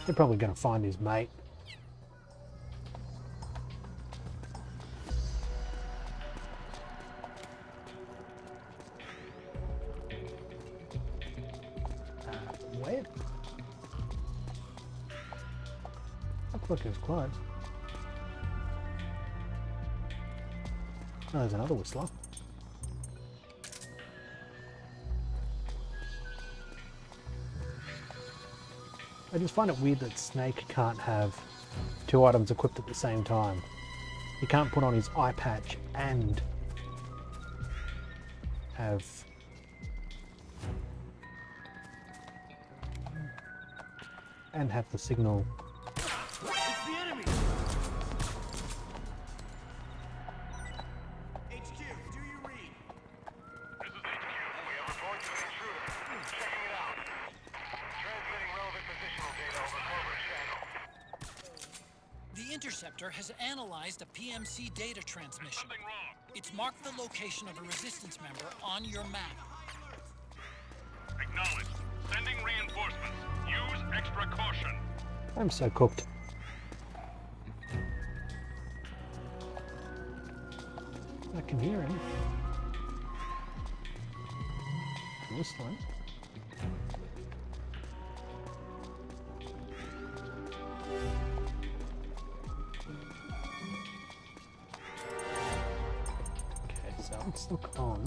They're probably going to find his mate. Where? Looks like it was close. Oh, there's another whistler. I just find it weird that Snake can't have two items equipped at the same time. He can't put on his eye patch and have and have the signal. It's the enemy! HQ, do you read? This is HQ. We have reports of an intruder. Checking it out. Transmitting relevant positional data over covert channel. The interceptor has analyzed a PMC data transmission. Something wrong. It's marked the location of a resistance member on your map. Acknowledged. Sending reinforcements. Use extra caution. I'm so cooked. I can hear him. This one. Okay, so let's look on.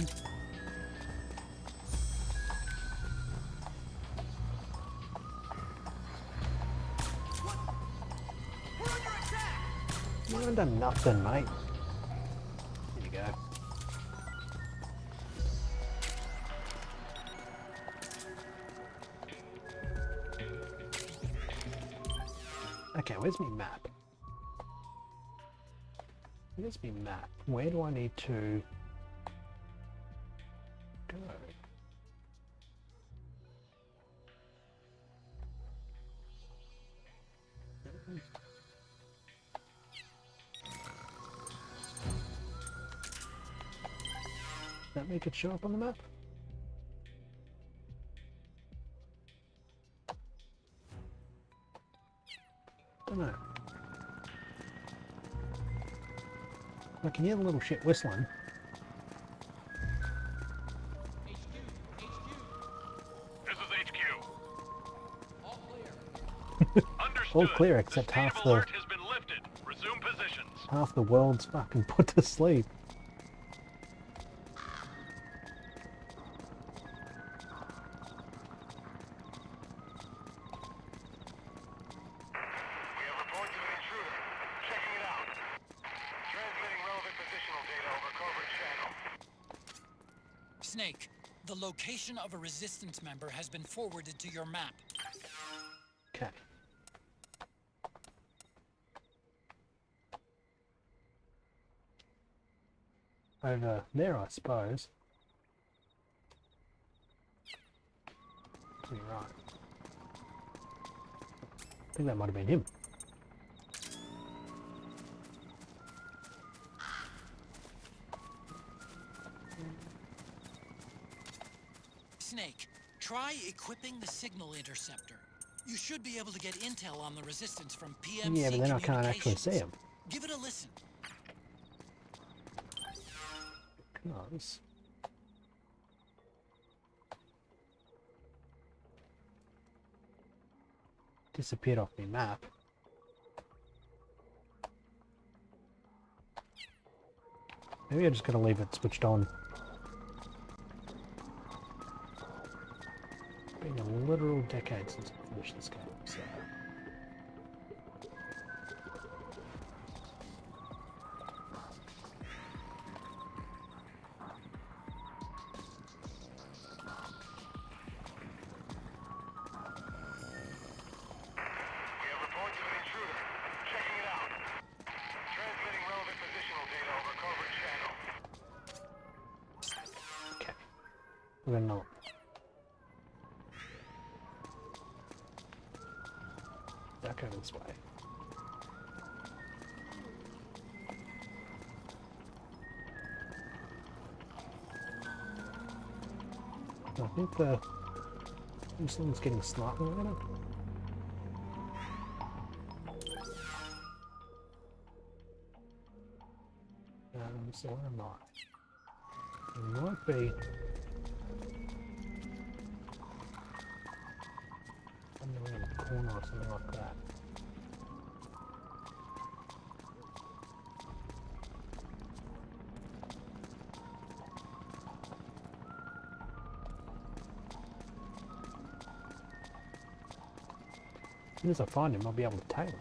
You haven't done nothing, mate. Here you go. Okay, where's my map? Where's my map? Where do I need to go? That make it show up on the map? Don't know. I can hear the little shit whistling. This is HQ. All clear. Understood. All clear except the state half of the alert has been lifted. Resume positions. half the world's fucking put to sleep. We have reports of an intruder. Checking it out. Transmitting relevant positional data over covert channel. Snake, the location of a resistance member has been forwarded to your map. Okay. Over there, I suppose. You're right. I think that might have been him. Snake, try equipping the signal interceptor. You should be able to get intel on the resistance from PMC Yeah, but then I can't actually see communications. him. Give it a listen. Because disappeared off the map. Maybe I'm just gonna leave it switched on. Been a literal decade since I finished this game, so. We have reports of an intruder. Checking it out. Transmitting relevant positional data over covert channel. Okay. We're gonna know. Back over this way. I think this one's getting slightly better. So where am I? It might be somewhere around the corner or something like that. As soon as I find him, I'll be able to tail it.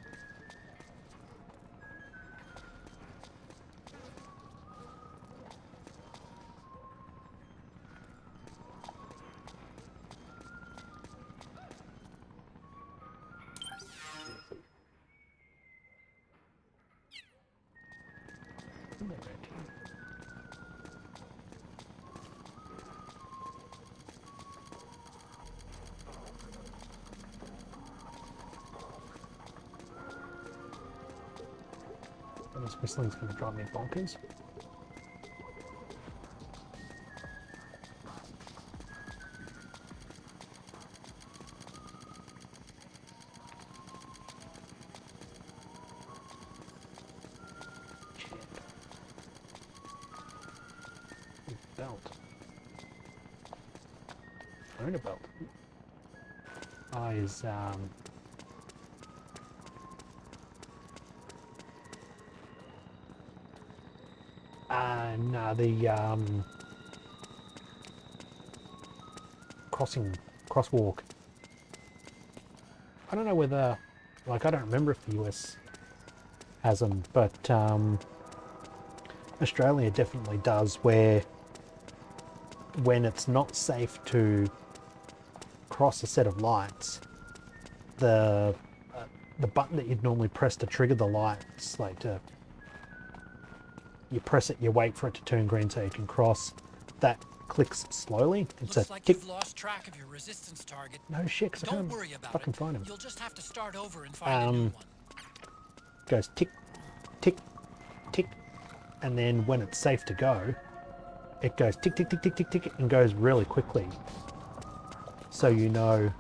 Somewhere around here. And this whistling's going to drive me bonkers. Belt. Own a belt. Oh, is no, the crosswalk. I don't know whether, like, I don't remember if the US has them, but Australia definitely does, where when it's not safe to cross a set of lights, the button that you'd normally press to trigger the lights, like you press it, you wait for it to turn green so you can cross, that clicks slowly. It's Looks a like tick. you've lost track of your resistance target. No shit, 'cause I Don't can't worry about fucking it. find him. You'll just have to start over and find a new one. Goes tick, tick, tick, and then when it's safe to go, it goes tick, tick, tick, tick, tick, tick, and goes really quickly. So you know.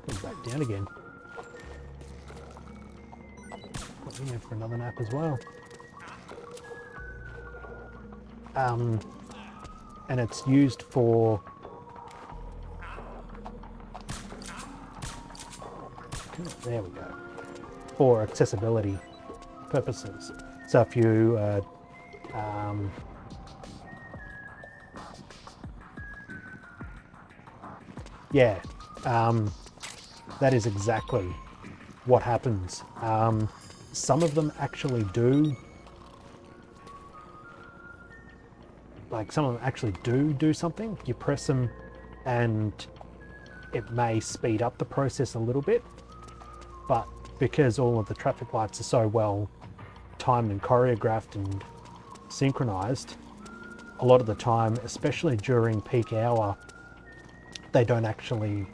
Goes back down again. Put me in for another nap as well. And it's used for there we go, for accessibility purposes. So if you yeah, that is exactly what happens. Some of them actually do, like some of them actually do something. You press them and it may speed up the process a little bit, but because all of the traffic lights are so well timed and choreographed and synchronized, a lot of the time, especially during peak hour, they don't actually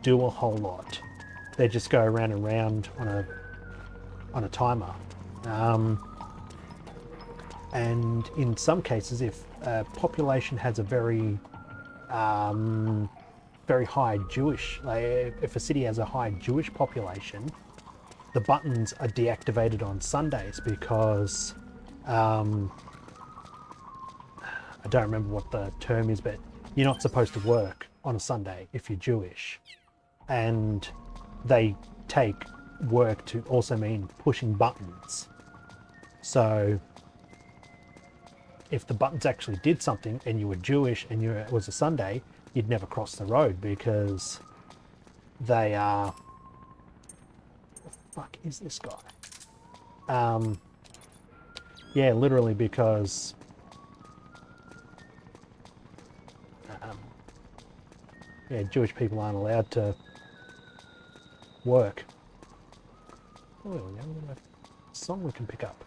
do a whole lot. They just go around and round on a timer. And in some cases, if a population has a very very high Jewish, like if a city has a high Jewish population, the buttons are deactivated on Sundays because I don't remember what the term is, but you're not supposed to work on a Sunday if you're Jewish. And they take work to also mean pushing buttons. So if the buttons actually did something and you were Jewish and it was a Sunday, you'd never cross the road because they are... What the fuck is this guy? Yeah, literally because yeah, Jewish people aren't allowed to work. Oh, there we go. We have a song we can pick up.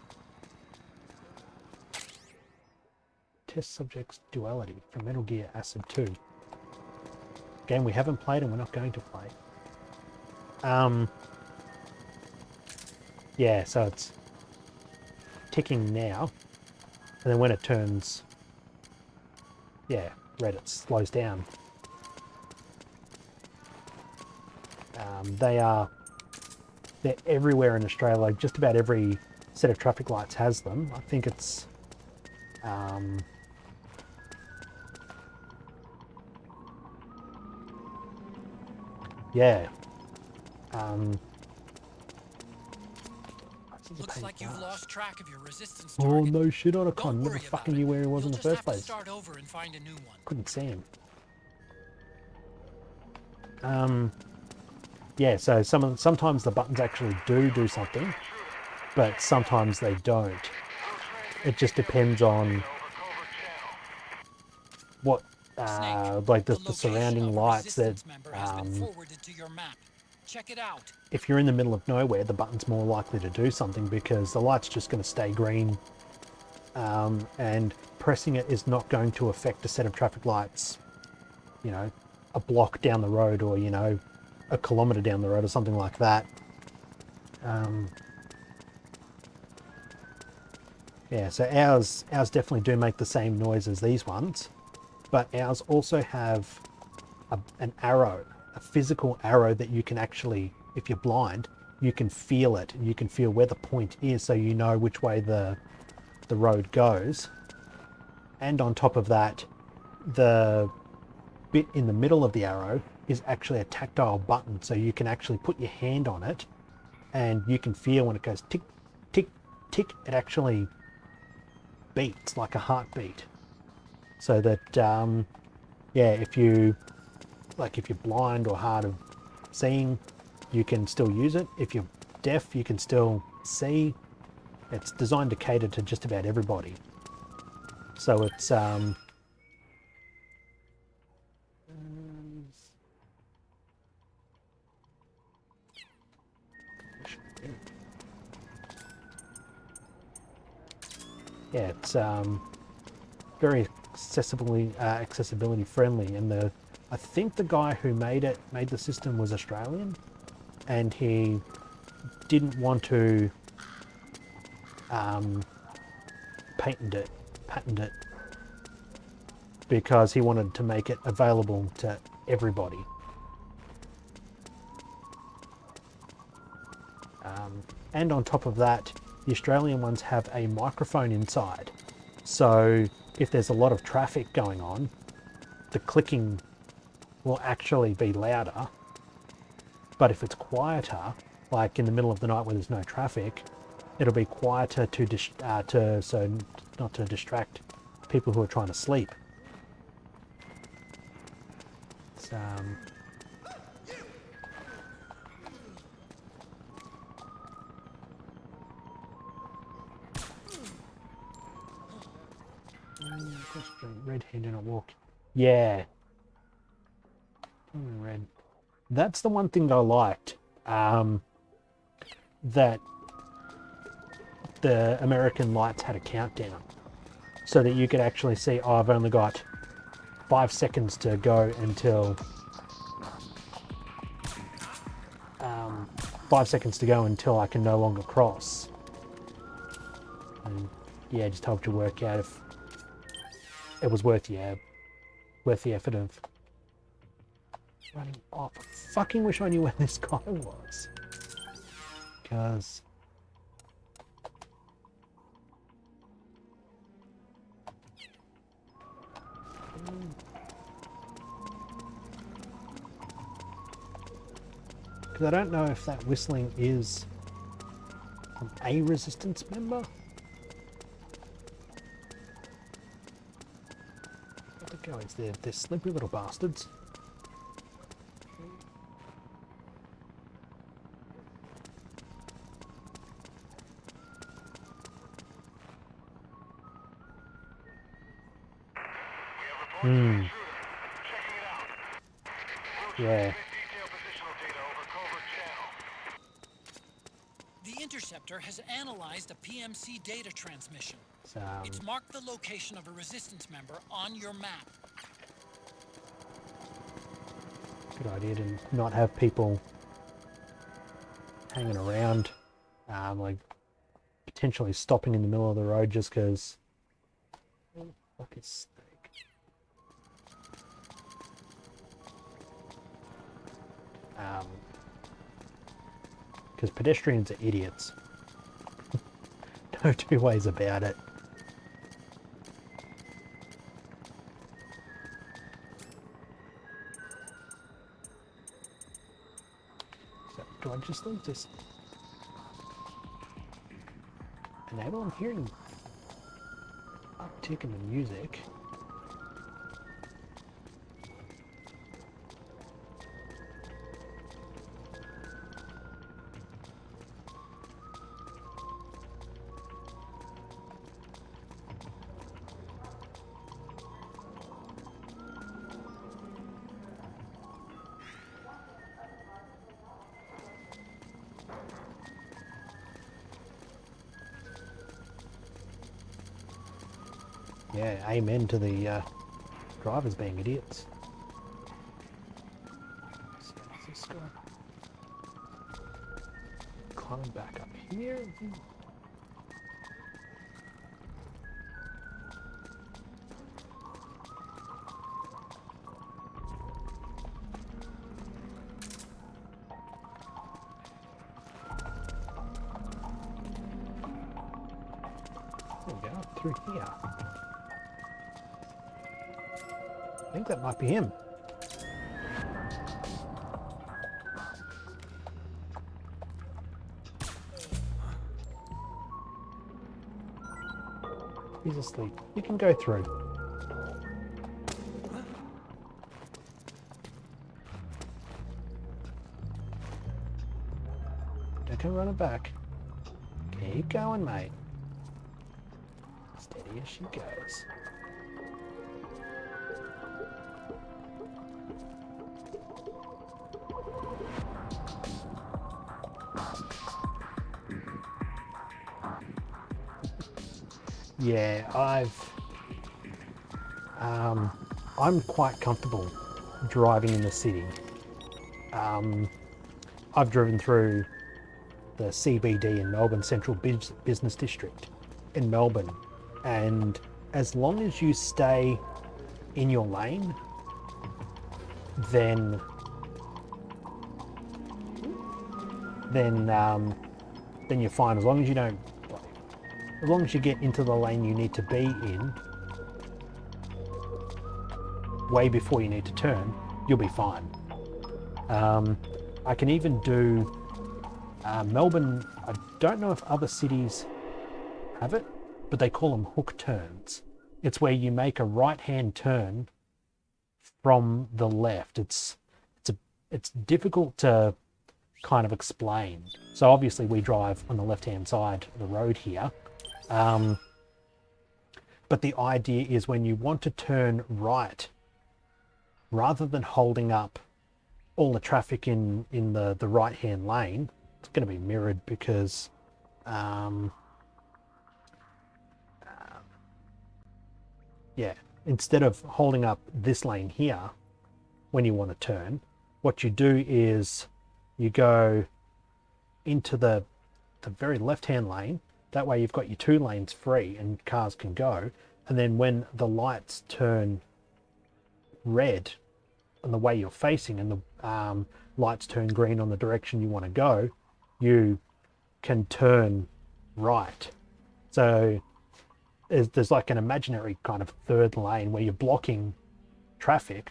Test Subjects Duality from Metal Gear Acid 2. Game we haven't played and we're not going to play. Yeah, so it's ticking now, and then when it turns, yeah, red, it slows down. They're everywhere in Australia. Like just about every set of traffic lights has them. I think it's yeah. Looks like you've lost track of your resistance Oh target. no shit, Otacon. Don't Never worry fucking about knew it. where he was You'll in the just first have to place. start over and find a new one. Couldn't see him. Yeah, so sometimes the buttons actually do something, but sometimes they don't. It just depends on what, like the location surrounding of a lights that, resistance member has been forwarded to your map. Check it out. if you're in the middle of nowhere, the button's more likely to do something because the light's just going to stay green, and pressing it is not going to affect a set of traffic lights, you know, a block down the road, or, you know, a kilometre down the road or something like that. Yeah, so ours definitely do make the same noise as these ones, but ours also have an arrow, a physical arrow that you can actually, if you're blind, you can feel it. You can feel where the point is, so you know which way the road goes. And on top of that, the bit in the middle of the arrow is actually a tactile button, so you can actually put your hand on it and you can feel when it goes tick, tick, tick. It actually beats like a heartbeat. So that, yeah, if you're blind or hard of seeing, you can still use it. If you're deaf, you can still see. It's designed to cater to just about everybody. So it's yeah, it's very accessibility friendly, and I think the guy who made the system was Australian, and he didn't want to patent it because he wanted to make it available to everybody. And on top of that, the Australian ones have a microphone inside. So if there's a lot of traffic going on, the clicking will actually be louder. But if it's quieter, like in the middle of the night where there's no traffic, it'll be quieter so not to distract people who are trying to sleep. It's, red hand in a walk. Yeah. Red. That's the one thing that I liked. That the American lights had a countdown, so that you could actually see, oh, I've only got 5 seconds to go until 5 seconds to go until I can no longer cross. And yeah, just helped you work out if it was worth the effort of running off. I fucking wish I knew where this guy was, because I don't know if that whistling is from a resistance member. What the go is there? They're slippery little bastards. Yeah. The interceptor has analyzed a PMC data transmission. So, It's marked the location of a resistance member on your map. good idea to not have people hanging around, like potentially stopping in the middle of the road just because. Fuck is snake? Because pedestrians are idiots. No two ways about it. So, do I just leave this? Enable? I'm hearing uptick in the music. Yeah, amen to the drivers being idiots. So what's this guy? Climbing back up here. There we go, through here. I think that might be him. He's asleep. You can go through. Don't come running back. Keep going, mate. Steady as she goes. Yeah, I'm quite comfortable driving in the city. I've driven through the CBD in Melbourne, Central Business District in Melbourne, and as long as you stay in your lane, then you're fine. As long as you don't, as long as you get into the lane you need to be in way before you need to turn, you'll be fine. I can even do Melbourne. I don't know if other cities have it, but they call them hook turns. It's where you make a right-hand turn from the left. It's difficult to kind of explain. So obviously we drive on the left-hand side of the road here. But the idea is when you want to turn right, rather than holding up all the traffic in the right-hand lane, it's going to be mirrored because yeah, instead of holding up this lane here when you want to turn, what you do is you go into the very left-hand lane. That way you've got your two lanes free and cars can go. And then when the lights turn red on the way you're facing and the lights turn green on the direction you want to go, you can turn right. So there's like an imaginary kind of third lane where you're blocking traffic,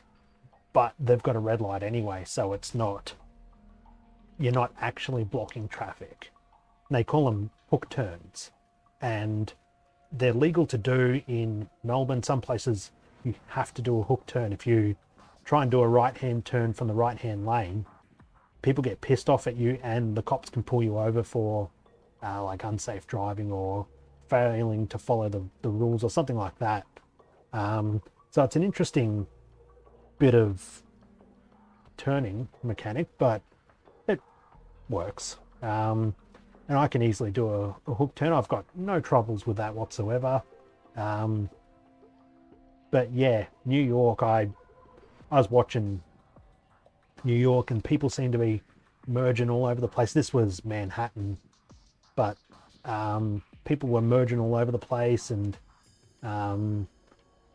but they've got a red light anyway, so it's not, you're not actually blocking traffic. They call them hook turns, and they're legal to do in Melbourne. Some places you have to do a hook turn. If you try and do a right-hand turn from the right-hand lane, people get pissed off at you and the cops can pull you over for like unsafe driving or failing to follow the rules or something like that. So it's an interesting bit of turning mechanic, but it works. And I can easily do a hook turn. I've got no troubles with that whatsoever. But yeah, New York, I was watching New York and people seem to be merging all over the place. This was Manhattan, but people were merging all over the place, and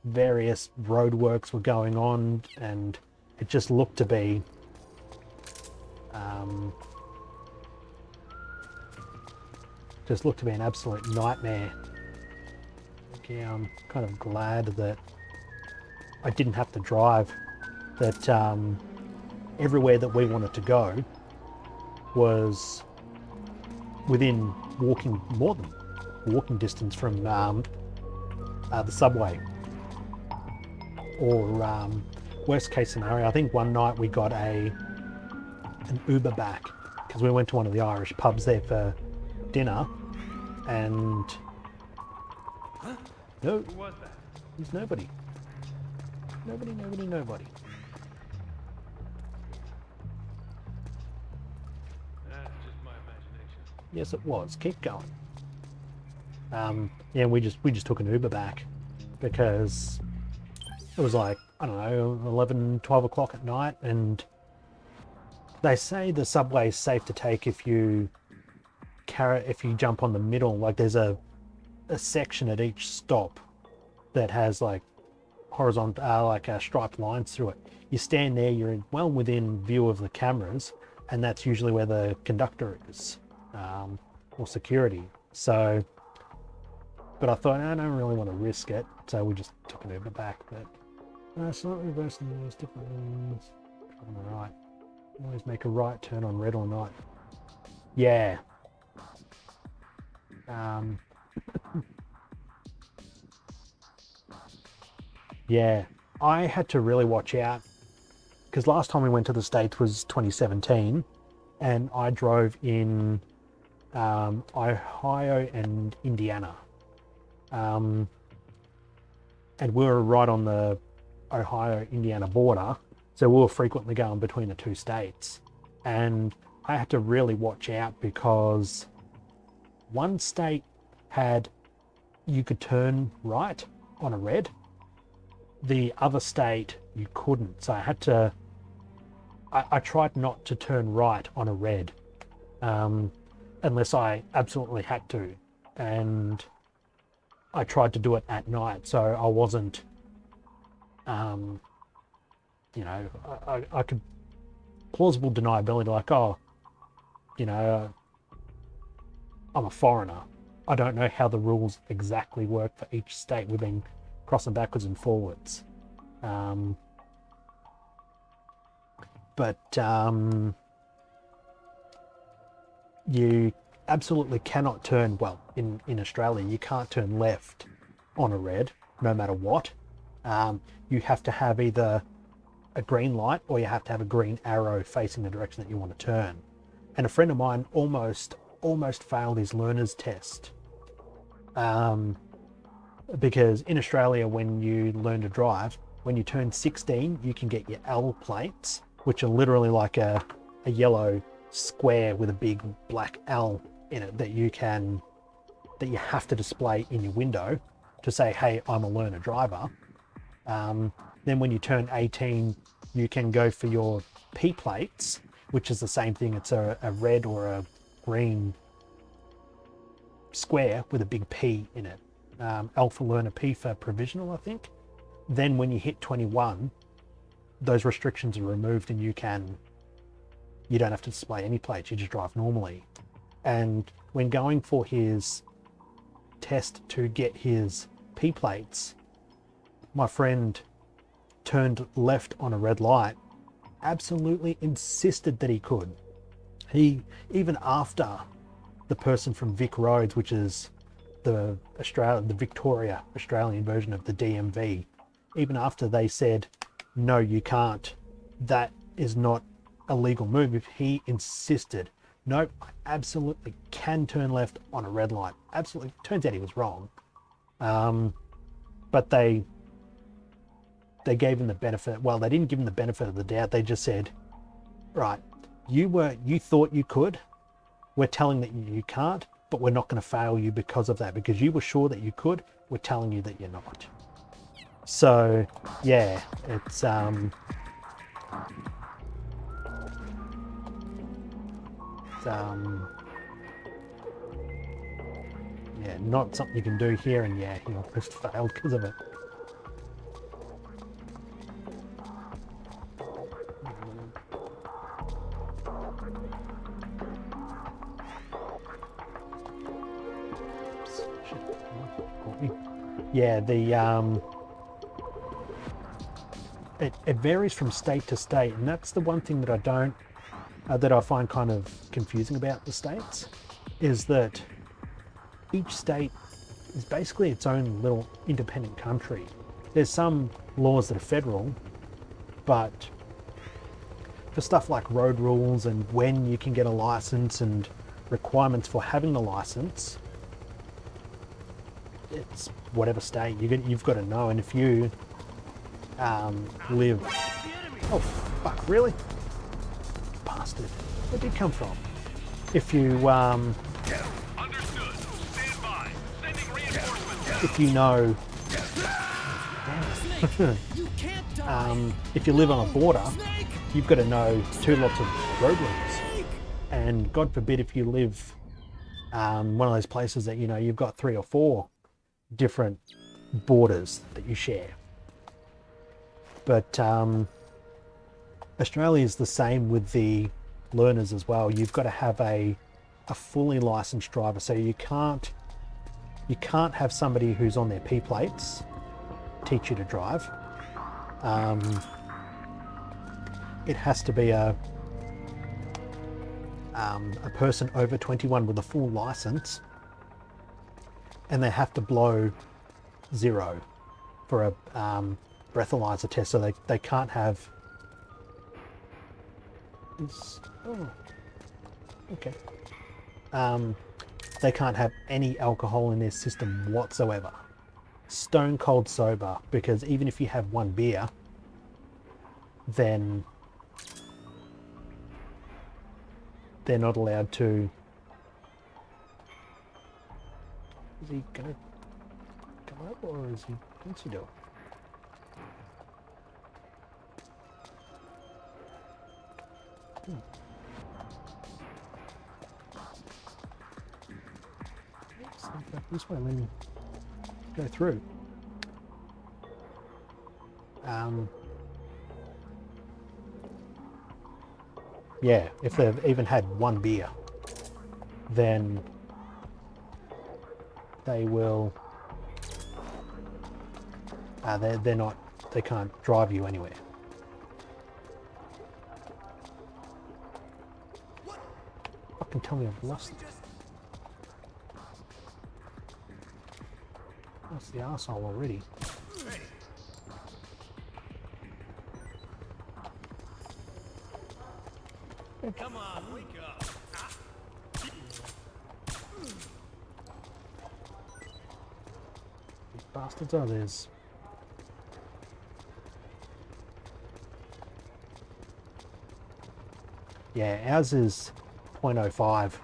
various roadworks were going on, and it just looked to be an absolute nightmare. Okay, I'm kind of glad that I didn't have to drive, that everywhere that we wanted to go was within more than walking distance from the subway. Or worst case scenario, I think one night we got an Uber back because we went to one of the Irish pubs there for dinner, and no, Who was that? there's nobody. Nobody. That's just my imagination. Yes, it was. Keep going. Yeah, we just took an Uber back, because it was like, I don't know, 11, 12 o'clock at night, and they say the subway is safe to take if you jump on the middle. Like there's a section at each stop that has like horizontal, striped lines through it. You stand there, you're well within view of the cameras, and that's usually where the conductor is, or security. So, but I thought, I don't really want to risk it, so we just took an Uber back. But it's not reversing the rules, different rules. On the right. Always make a right turn on red or not. Yeah. Yeah, I had to really watch out because last time we went to the States was 2017, and I drove in Ohio and Indiana. And we were right on the Ohio-Indiana border, so we were frequently going between the two states. And I had to really watch out because one state had, you could turn right on a red. The other state, you couldn't. So I had to, I tried not to turn right on a red, unless I absolutely had to. And I tried to do it at night, so I wasn't, you know, I could plausible deniability, like, oh, you know, I'm a foreigner. I don't know how the rules exactly work for each state. We've been crossing backwards and forwards. You absolutely cannot turn, well, in Australia, you can't turn left on a red, no matter what. You have to have either a green light or you have to have a green arrow facing the direction that you want to turn. And a friend of mine almost failed his learner's test. Because in Australia, when you learn to drive, when you turn 16, you can get your L plates, which are literally like a yellow square with a big black L in it that you have to display in your window to say, hey, I'm a learner driver. Then when you turn 18, you can go for your P plates, which is the same thing. It's a red or a green square with a big P in it. L for learner, P for provisional, I think. Then when you hit 21, those restrictions are removed and you don't have to display any plates, you just drive normally. And when going for his test to get his P plates, my friend turned left on a red light, absolutely insisted that he could. He, even after the person from Vic Roads, which is the Victoria Australian version of the DMV, even after they said, no, you can't, that is not a legal move, he insisted, nope, I absolutely can turn left on a red light. Absolutely. Turns out he was wrong. But they gave him the benefit, well, they didn't give him the benefit of the doubt. They just said, right, you thought you could, we're telling that you can't, but we're not going to fail you because of that, because you were sure that you could, we're telling you that you're not. So yeah, it's yeah, not something you can do here, and yeah, he almost failed because of it. Yeah, it varies from state to state, and that's the one thing that I find kind of confusing about the states, is that each state is basically its own little independent country. There's some laws that are federal, but for stuff like road rules and when you can get a license and requirements for having the license, it's whatever state you've got to know. And if you live, oh fuck, really, bastard, where did it come from? If you Understood. Stand by. Sending reinforcements. if you know You can't die. if you live on a border, you've got to know two lots of road rules. And God forbid if you live one of those places that, you know, you've got 3 or 4 different borders that you share. But Australia is the same with the learners as well. You've got to have a fully licensed driver, so you can't have somebody who's on their P plates teach you to drive. It has to be a person over 21 with a full license, and they have to blow 0 for a breathalyzer test, so they can't have this. Oh, okay. They can't have any alcohol in their system whatsoever. Stone cold sober, because even if you have 1 beer, then they're not allowed to. Is he gonna come up, or is he? What's he doing? This way, let me go through. Yeah, if they've even had 1 beer, then they will. They're not. They can't drive you anywhere. Fucking tell me I've lost it. That's the arsehole already. Come on, wake up. These bastards are theirs. Yeah, ours is 0.05.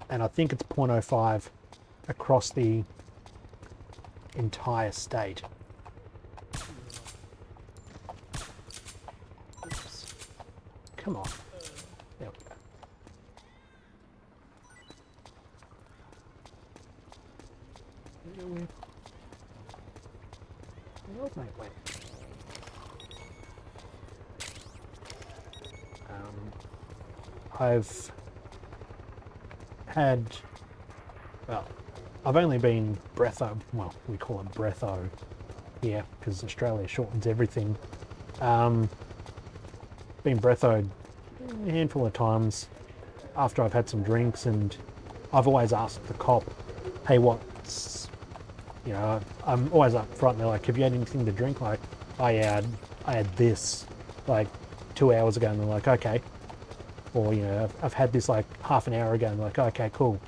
And I think it's 0.05 across the entire state. Oops. Come on. There we go. Where old mate went? I've had, well, I've only been breatho, well, we call it breatho here because Australia shortens everything. Been breathoed a handful of times after I've had some drinks, and I've always asked the cop, hey, what's, you know, I'm always up front, and they're like, have you had anything to drink? Like, I had this like 2 hours ago, and they're like, okay. Or, you know, I've had this like half an hour ago, and they're like, okay, cool.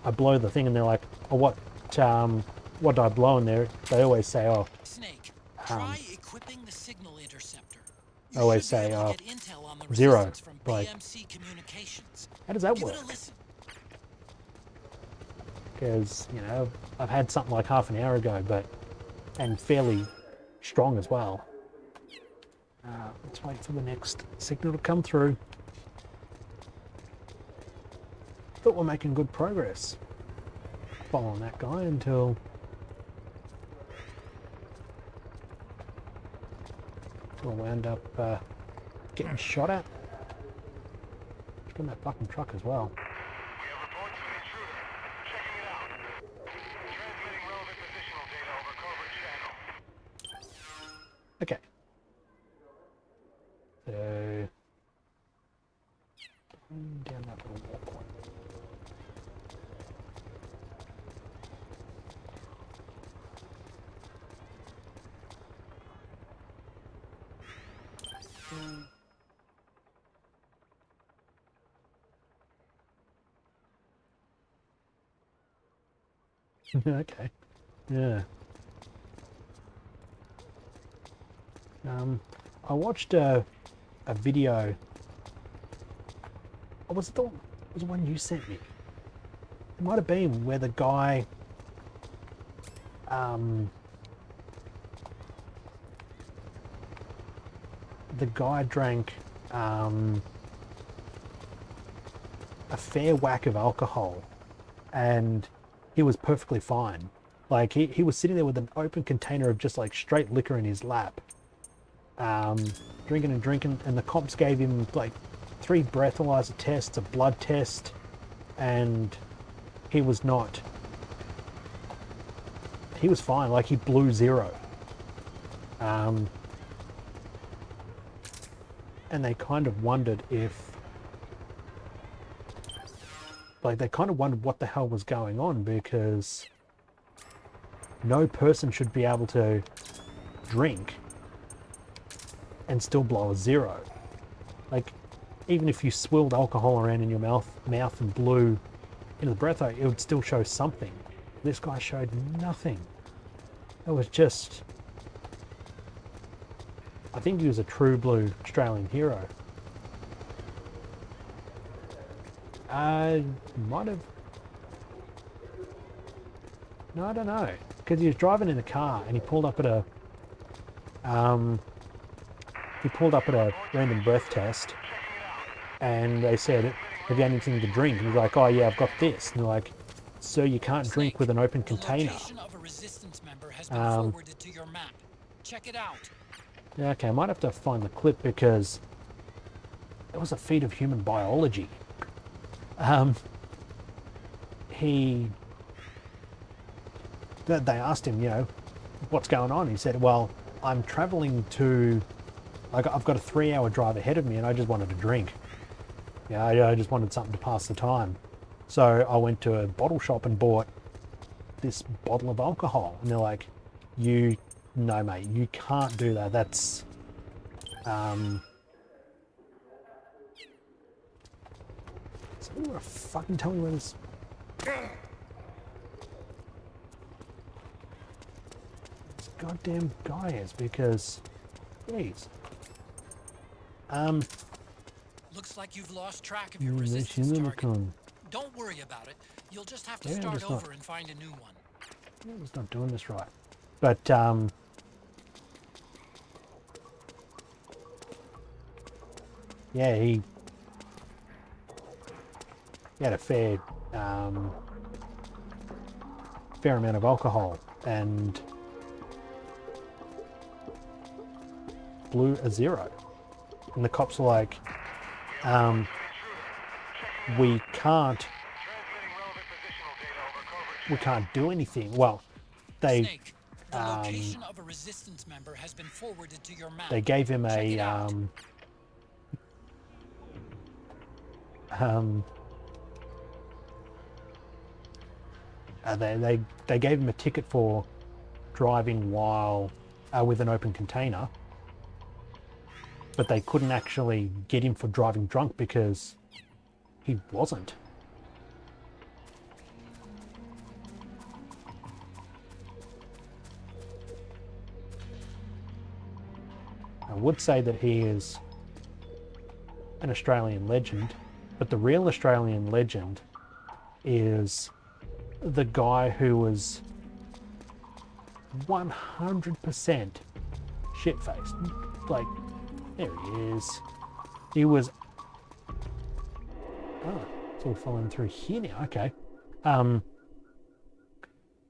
I blow the thing, and they're like, oh, what do I blow in there? They always say, oh, Snake, try equipping the signal interceptor. I always say, oh, 0. Like, how does that work? Because, you know, I've had something like half an hour ago, and fairly strong as well. Let's wait for the next signal to come through. Thought we're making good progress following that guy until I wound up getting shot at. It's in that fucking truck as well. We have reports of an intruder. Checking it out. Transmitting relevant positional data over covert channel. Okay. So down that little walkway. Okay. Yeah. I watched a video. Oh, was it the one you sent me? It might have been where the guy the guy drank a fair whack of alcohol, and he was perfectly fine. Like he was sitting there with an open container of just like straight liquor in his lap, drinking and drinking, and the cops gave him like 3 breathalyzer tests, a blood test, and he was fine. Like he blew 0. And they kind of wondered what the hell was going on, because no person should be able to drink and still blow a 0. Like, even if you swilled alcohol around in your mouth and blew into the breath, it would still show something. This guy showed nothing. It was just... I think he was a true blue Australian hero. Might have... No, I don't know. Because he was driving in a car and he pulled up at a... random breath test, and they said, "Have you had anything to drink?" And he's like, "Oh yeah, I've got this." And they're like, "Sir, you can't drink with an open container." Of a resistance member has been forwarded to your map. Check it out. Yeah, okay, I might have to find the clip because it was a feat of human biology. They asked him, what's going on? He said, "Well, I'm traveling to, I've got a 3-hour drive ahead of me and I just wanted to drink. Yeah, I just wanted something to pass the time. So I went to a bottle shop and bought this bottle of alcohol." And they're like, no mate, you can't do that. That's, somebody wanna fucking tell me where this... goddamn guy is, because jeez. Looks like you've lost track of your resistance target. Don't worry about it. You'll just have to start over and find a new one. I was not doing this right. But yeah, he had a fair amount of alcohol and blew a 0. And the cops were like, we can't do anything. Well, they Snake, the location of a resistance member has been forwarded to your map. They gave him a they gave him a ticket for driving while with an open container, but they couldn't actually get him for driving drunk because he wasn't. I would say that he is an Australian legend, but the real Australian legend is the guy who was 100% shit-faced. Like, there he is. He was... Oh, it's all following through here now, okay.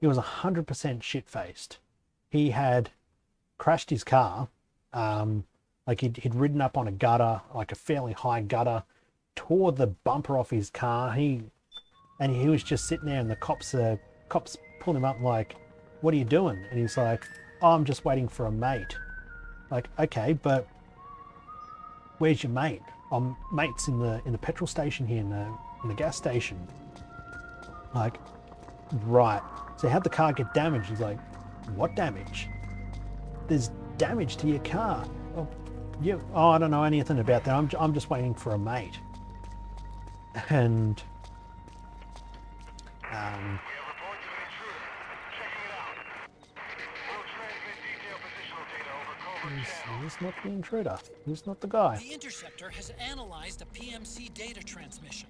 He was 100% shit-faced. He had crashed his car, like he'd ridden up on a gutter, like a fairly high gutter, tore the bumper off his car. He was just sitting there, and the cops pulled him up and like, "What are you doing?" And he's like, "Oh, I'm just waiting for a mate." Like, okay, but where's your mate? Mate's in the petrol station here, in the gas station. Like, right. So how'd the car get damaged? He's like, "What damage?" "There's damage to your car." "Oh, yeah. Oh, I don't know anything about that. I'm just waiting for a mate." And We have reports of an intruder. Checking it out. We'll transmit detailed positional data over covert channels. he's not the intruder. He's not the guy. The Interceptor has analyzed a PMC data transmission.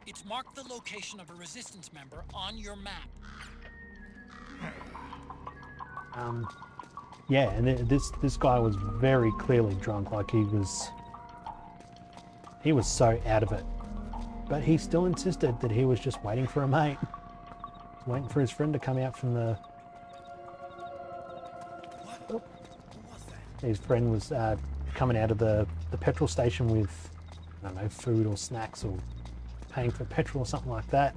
It's marked the location of a resistance member on your map. Yeah, and this guy was very clearly drunk. Like he was so out of it, but he still insisted that he was just waiting for a mate, waiting for his friend to come out from the. Oh. His friend was coming out of the petrol station with, I don't know, food or snacks or paying for petrol or something like that.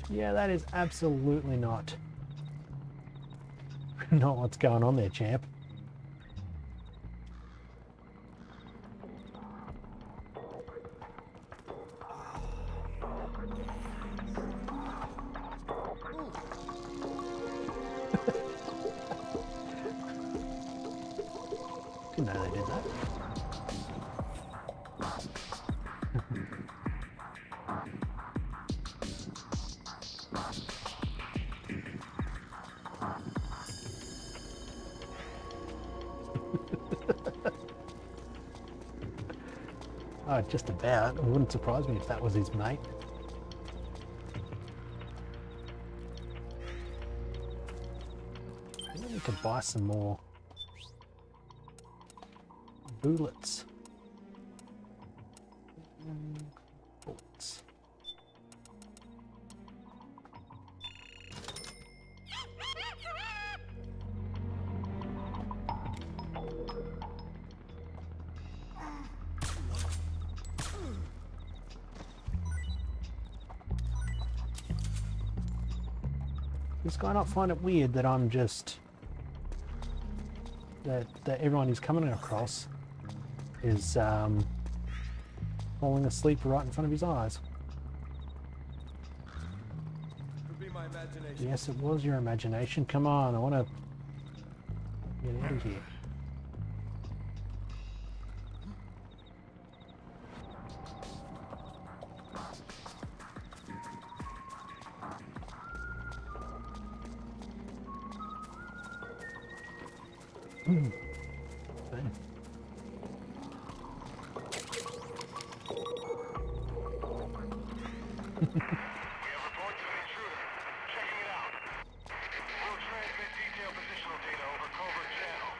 Yeah, that is absolutely not what's going on there, champ. Didn't know they did that. Oh, just about. It wouldn't surprise me if that was his mate. I think we could buy some more bullets. Bullets. Does this guy not find it weird that I'm just that everyone he's coming across is falling asleep right in front of his eyes? Could be my imagination. Yes, it was your imagination. Come on, I want to get out of here. Fine. We have reports of an intruder. Checking it out. We'll transmit detailed positional data over covert channel.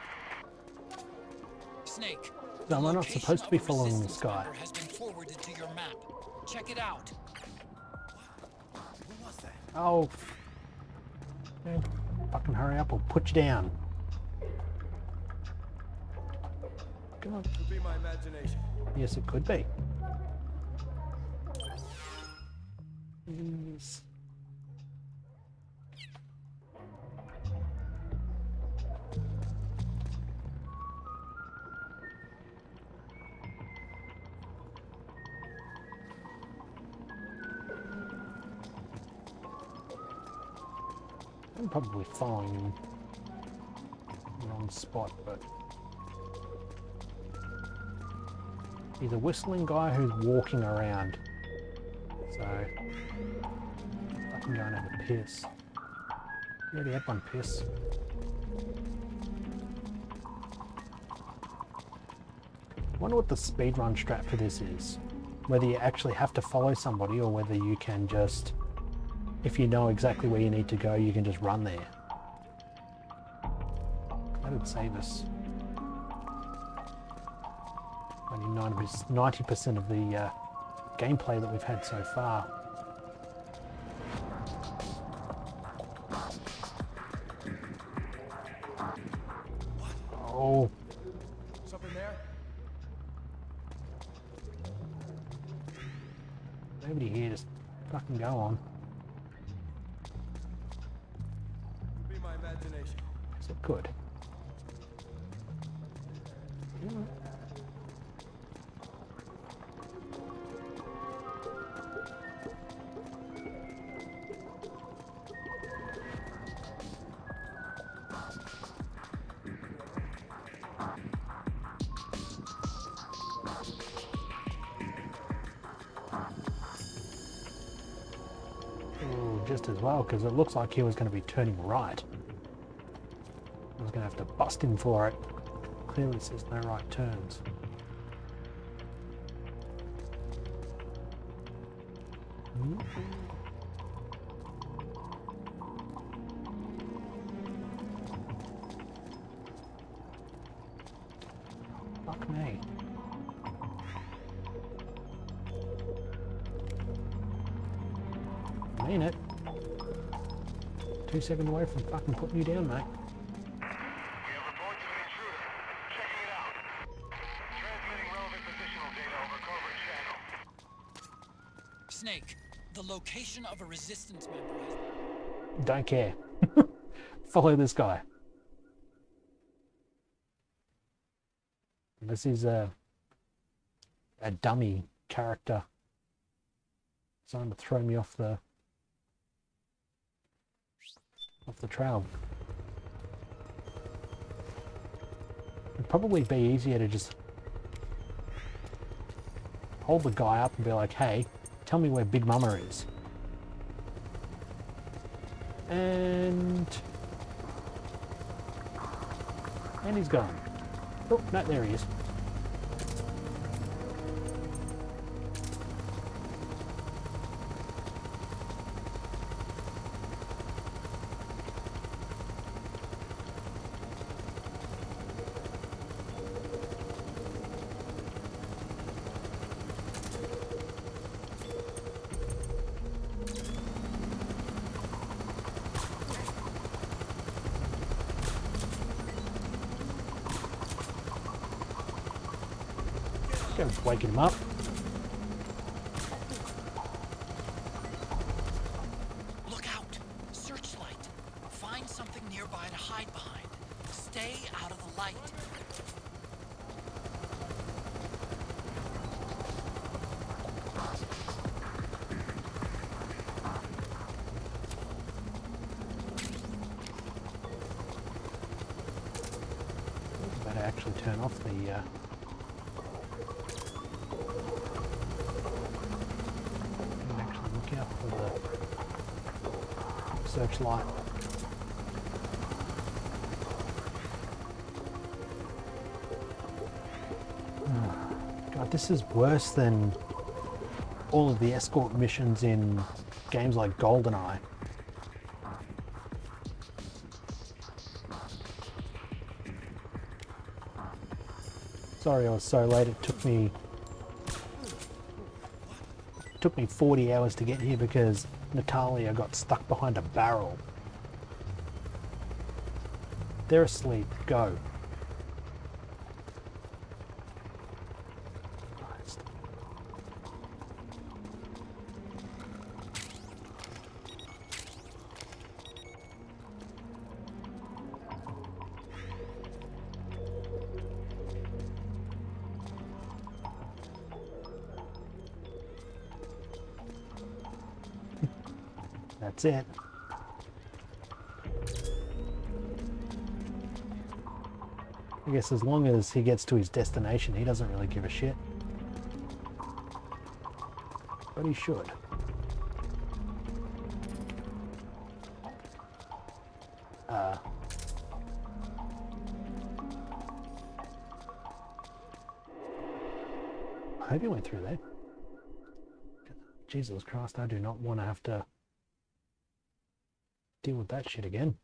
Snake. No, we're not location supposed to be of a following this resistance guy. member has been forwarded to your map. Check it out. Who was that? Oh, yeah, fucking hurry up or put you down. Come on. Could be my imagination. Yes, it could be. Yes. I'm probably following him the wrong spot, but he's a whistling guy who's walking around. So I can go and have a piss. You already had one piss. I wonder what the speedrun strat for this is. Whether you actually have to follow somebody or whether you can just, if you know exactly where you need to go, you can just run there. That would save us only 90% of the gameplay that we've had so far. Oh. Something there? Nobody here, just fucking go on. Could be my imagination. Is it good? Yeah. Just as well, because it looks like he was going to be turning right. I was going to have to bust him for it. Clearly says no right turns. Seen it. 2 seconds away from fucking putting you down, mate. We have reports of an intruder. Checking it out. Transmitting relevant positional data over covert channel. Snake, the location of a resistance member has... Don't care. Follow this guy. This is a dummy character. Trying to throw me off the trail. It'd probably be easier to just hold the guy up and be like, hey, tell me where Big Mama is. And he's gone. Oh, no, there he is. Go waking him up. Look out! Searchlight! Find something nearby to hide behind. Stay out of the light. Better actually turn off the for the searchlight. God, this is worse than all of the escort missions in games like GoldenEye. Sorry I was so late, it took me 40 hours to get here because Natalia got stuck behind a barrel. They're asleep. Go. That's it. I guess as long as he gets to his destination, he doesn't really give a shit. But he should. I hope he went through there. Jesus Christ, I do not want to have to deal with that shit again.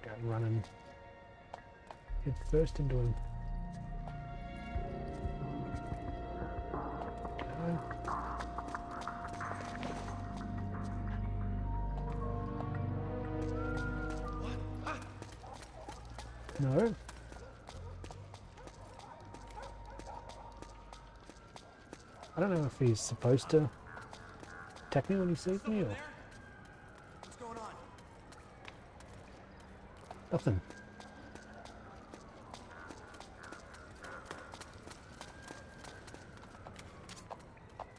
Go running head first into him. Go. No. I don't know if he's supposed to attack me when he sees me or... What's going on? Nothing.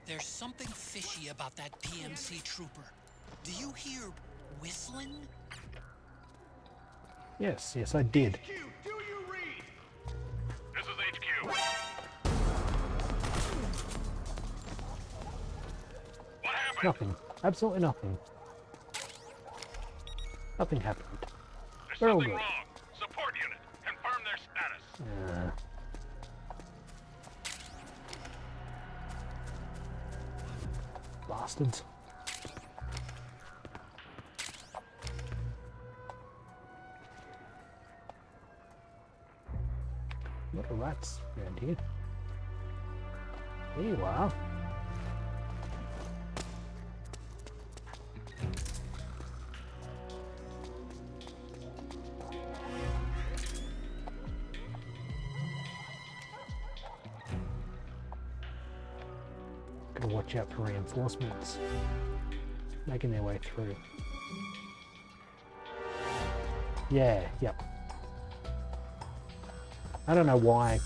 There's something fishy about that PMC trooper. Do you hear whistling? Yes, yes, I did. HQ, do you read? This is HQ. What happened? Nothing. Absolutely nothing. Nothing happened. There's We're all something good. wrong. Support unit, confirm their status. Bastards. around here. There you are. Gotta watch out for reinforcements making their way through. Yeah, yep. I don't know why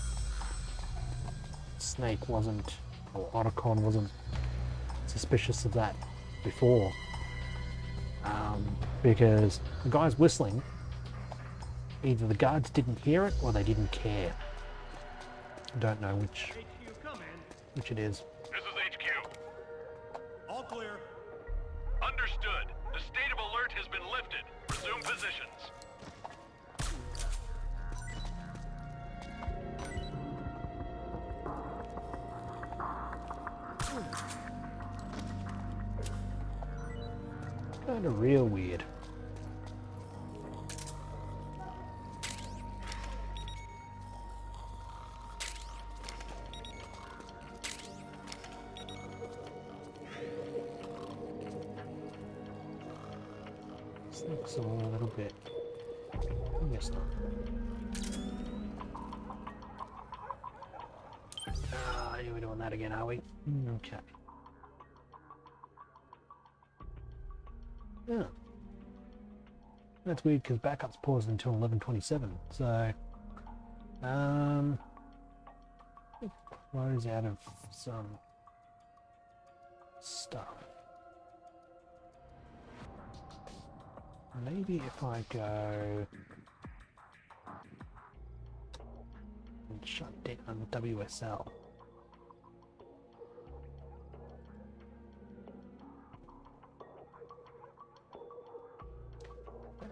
Snake wasn't, or Otacon wasn't suspicious of that before. Because the guy's whistling, either the guards didn't hear it or they didn't care. I don't know which it is. This is HQ. All clear. Understood. The state of alert has been lifted. Resume positions. Kinda real weird. Snake's all a little bit. I guess not. Here we're doing that again, are we? Okay. Yeah. That's weird because backup's paused until 11:27. So, close out of some stuff. Maybe if I go and shut down WSL.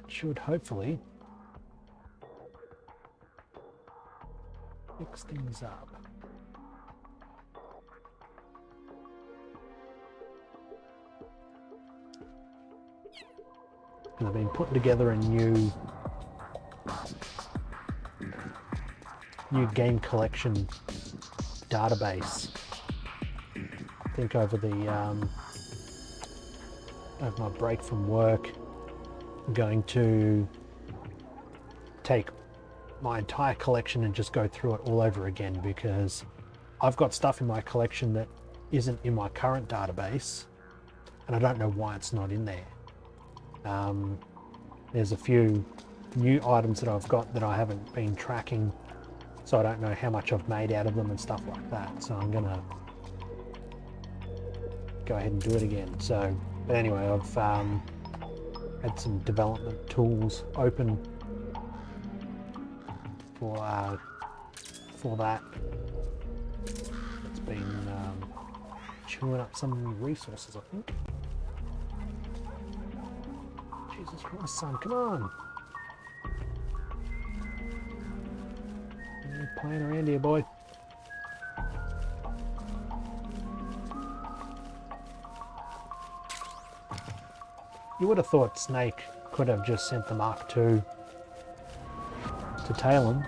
Should hopefully fix things up. I've been putting together a new game collection database. I think over my break from work, I'm going to take my entire collection and just go through it all over again, because I've got stuff in my collection that isn't in my current database and I don't know why it's not in there. There's a few new items that I've got that I haven't been tracking, so I don't know how much I've made out of them and stuff like that, so I'm gonna go ahead and do it again. So, but anyway, I've had some development tools open for that. It's been chewing up some resources, I think. Jesus Christ, son, come on! You're playing around here, boy. You would have thought Snake could have just sent the Mark II to Talon.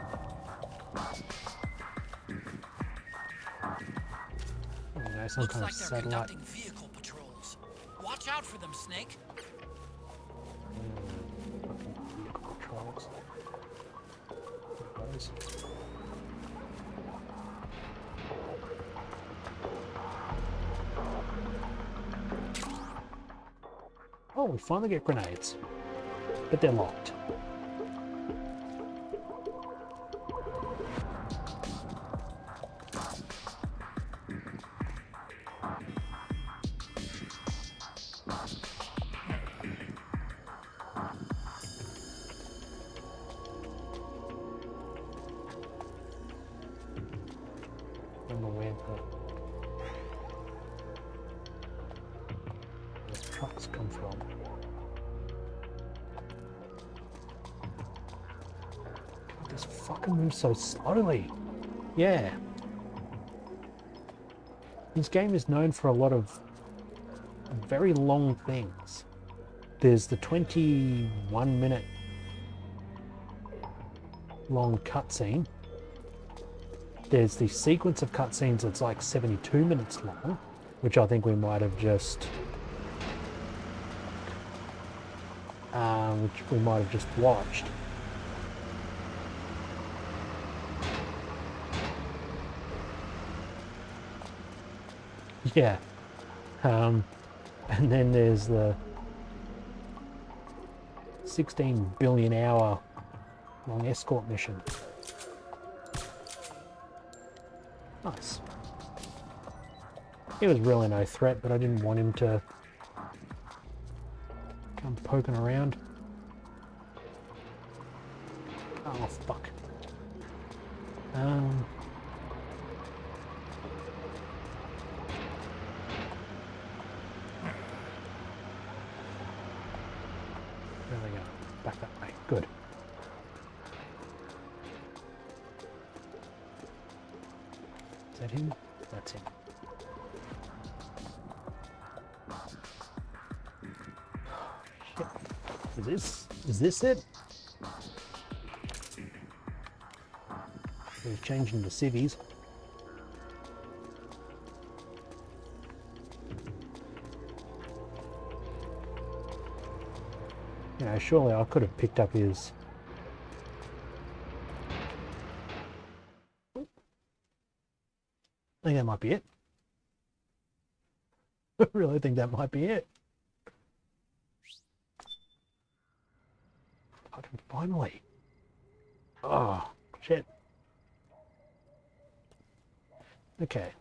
You know, some Looks kind like of they're satellite. conducting vehicle patrols. Watch out for them, Snake. Fucking vehicle patrols. Those. Oh, we finally get grenades, but they're locked. Remember where the trucks come from. God, this fucking moves so slowly. Yeah. This game is known for a lot of very long things. There's the 21-minute long cutscene, there's the sequence of cutscenes that's like 72 minutes long, which I think we might have just watched. Yeah. And then there's the 16 billion hour long escort mission. Nice. He was really no threat, but I didn't want him to come poking around. Oh, fuck. There we go. Back that way. Good. Is that him? That's him. Is this it? He's changing to civvies. You know, surely I could have picked up his... I think that might be it. I really think that might be it. Fucking finally. Oh, shit. Okay.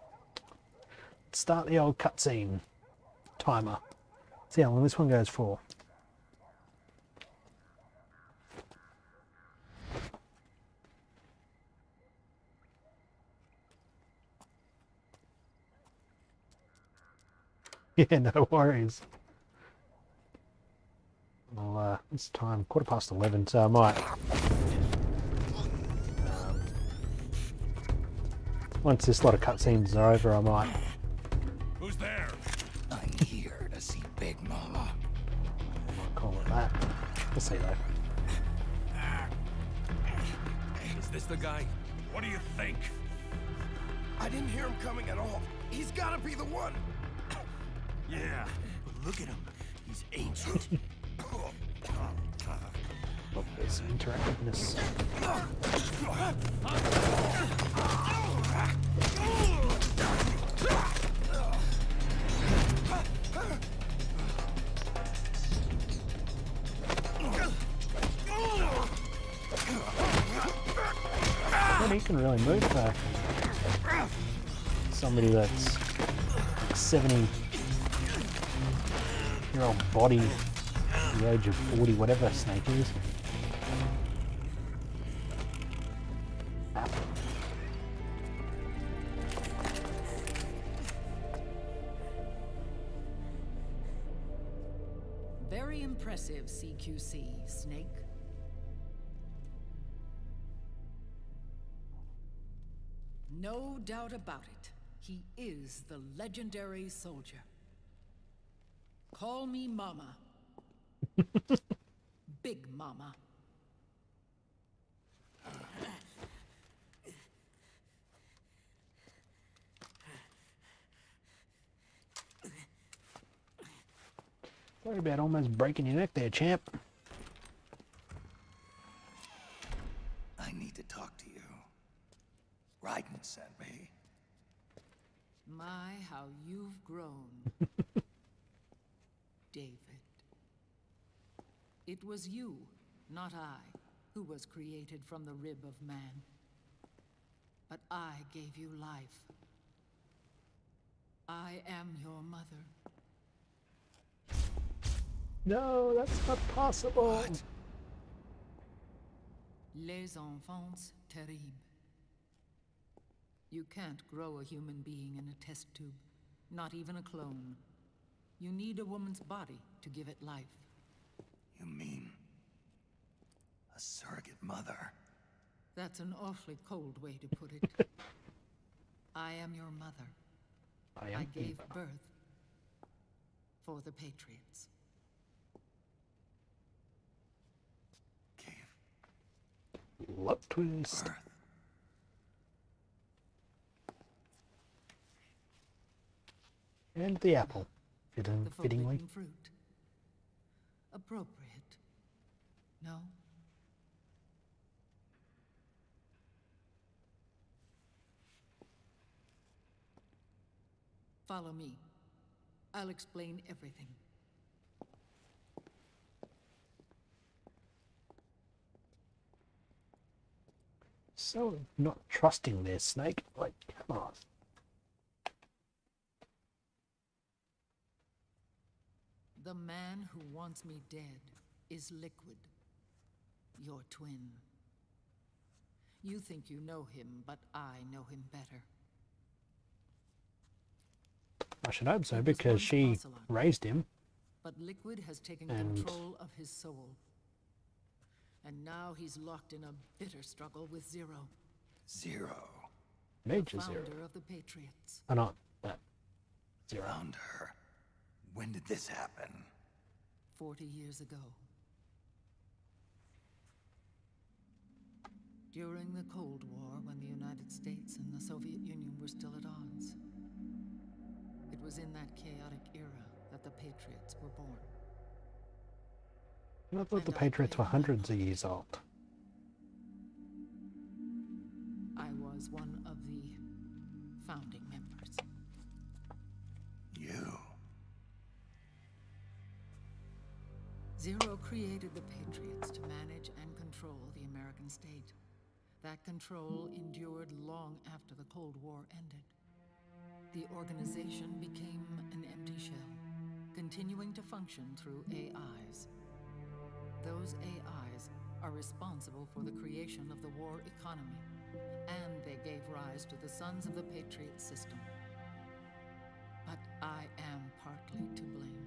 Let's start the old cutscene timer. See how long this one goes for. Yeah, no worries. Well, it's time, 11:15, so I might... once this lot of cutscenes are over, I might... Who's there? I'm here to see Big Mama. I might call it that. We'll see though. Is this the guy? What do you think? I didn't hear him coming at all. He's gotta be the one. Yeah, but look at him. He's ancient. Oh, there's some interactiveness. Well, he can really move for somebody that's 70-year-old body at the age of 40, whatever Snake is. Very impressive, CQC, Snake. No doubt about it. He is the legendary soldier. Call me Mama. Big Mama. Sorry about almost breaking your neck there, champ. I need to talk to you. Raiden sent me. My, how you've grown. David. It was you, not I, who was created from the rib of man. But I gave you life. I am your mother. No, that's not possible. What? Les enfants terribles. You can't grow a human being in a test tube, not even a clone. You need a woman's body to give it life. You mean a surrogate mother? That's an awfully cold way to put it. I am your mother. I gave birth for the Patriots. Plot twist. Birth. And the apple, The fittingly. forbidden fruit. Appropriate. No? Follow me. I'll explain everything. So not trusting their snake. Like, come on. The man who wants me dead is Liquid, your twin. You think you know him, but I know him better. I should hope so, He was because once she Ocelot, raised him. but Liquid has taken And- control of his soul. And now he's locked in a bitter struggle with Zero, Zero. Major the Zero. founder of the Patriots. Oh, not that. Zero. Found her. When did this happen? 40 years ago. During the Cold War, when the United States and the Soviet Union were still at odds. It was in that chaotic era that the Patriots were born. I thought the And I Patriots were paid my hundreds of part. years old. I was one of the founding members. You. Zero created the Patriots to manage and control the American state. That control endured long after the Cold War ended. The organization became an empty shell, continuing to function through AIs. Those AIs are responsible for the creation of the war economy, and they gave rise to the Sons of the Patriot system. But I am partly to blame.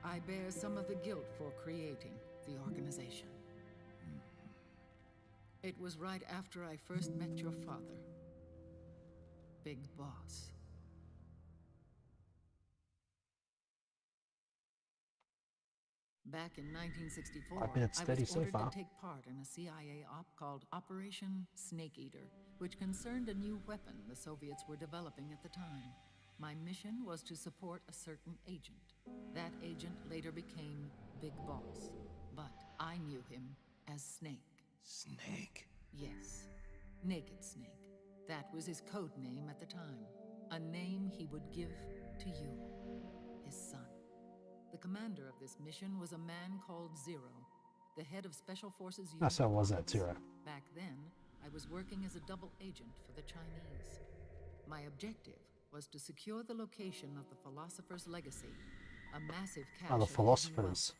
I bear some of the guilt for creating the organization. It was right after I first met your father, Big Boss. Back in 1964, 5 minutes I 30 was so ordered far. to take part in a CIA op called Operation Snake Eater, which concerned a new weapon the Soviets were developing at the time. My mission was to support a certain agent. That agent later became Big Boss, but I knew him as Snake. Snake? Yes, Naked Snake. That was his code name at the time. A name he would give to you, his son. The commander of this mission was a man called Zero, the head of Special Forces Unit. Ah, so was that 5. Zero? Back then, I was working as a double agent for the Chinese. My objective was to secure the location of the Philosopher's Legacy, a massive cache Oh, the of hidden Philosophers. wealth,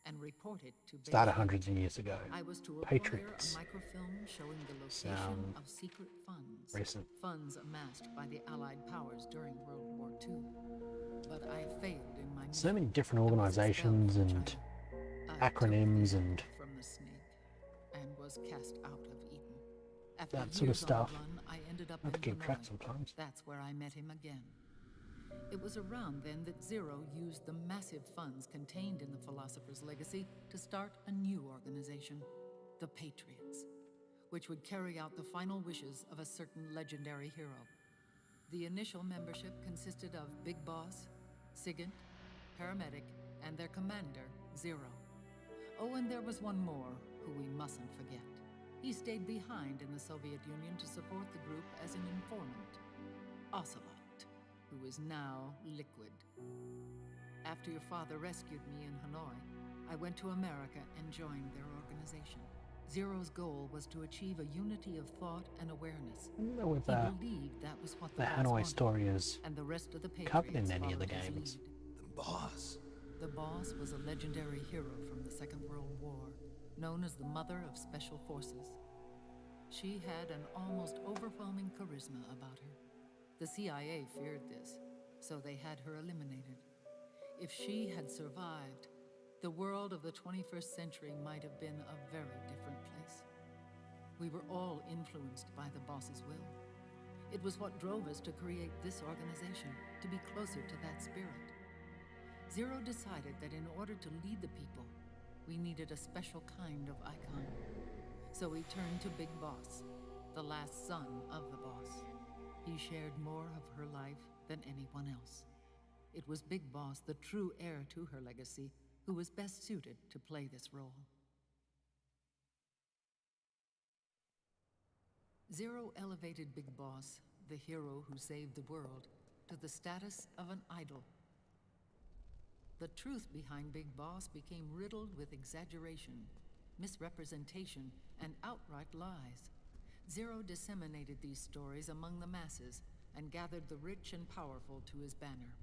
and report it to Started Beijing. hundreds of years ago. I was to acquire Patriots. a microfilm showing the location Sound of secret funds. recent. Funds amassed by the Allied powers during World War II. But I failed in my mission. So many different I was organizations expelled from and China. I took acronyms the and egg from the snake and was cast out of Eden. After that sort of years on the stuff. run, I ended up I have to in keep track Hanoi. sometimes. That's where I met him again. It was around then that Zero used the massive funds contained in the Philosopher's Legacy to start a new organization, the Patriots, which would carry out the final wishes of a certain legendary hero. The initial membership consisted of Big Boss, Sigint, Paramedic, and their commander, Zero. Oh, and there was one more who we mustn't forget. He stayed behind in the Soviet Union to support the group as an informant, Ocelot, who is now Liquid. After your father rescued me in Hanoi, I went to America and joined their organization. Zero's goal was to achieve a unity of thought and awareness. I don't know if He believed that was what the boss Hanoi wanted, story is and the rest of the covered in Patriots any of the followed his games. lead. The boss. The boss was a legendary hero from the Second World War, known as the Mother of Special Forces. She had an almost overwhelming charisma about her. The CIA feared this, so they had her eliminated. If she had survived, the world of the 21st century might have been a very different place. We were all influenced by the boss's will. It was what drove us to create this organization, to be closer to that spirit. Zero decided that in order to lead the people, we needed a special kind of icon. So we turned to Big Boss, the last son of the boss. He shared more of her life than anyone else. it was Big Boss, the true heir to her legacy, who was best suited to play this role. Zero elevated Big Boss, the hero who saved the world, to the status of an idol. The truth behind Big Boss became riddled with exaggeration, misrepresentation, and outright lies. Zero disseminated these stories among the masses and gathered the rich and powerful to his banner.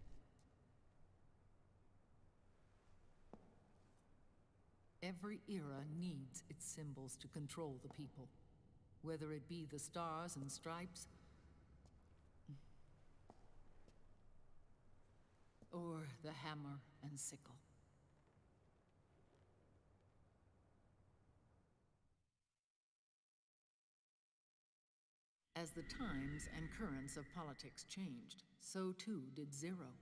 Every era needs its symbols to control the people, whether it be the stars and stripes, or the hammer and sickle. As the times and currents of politics changed, so too did Zero.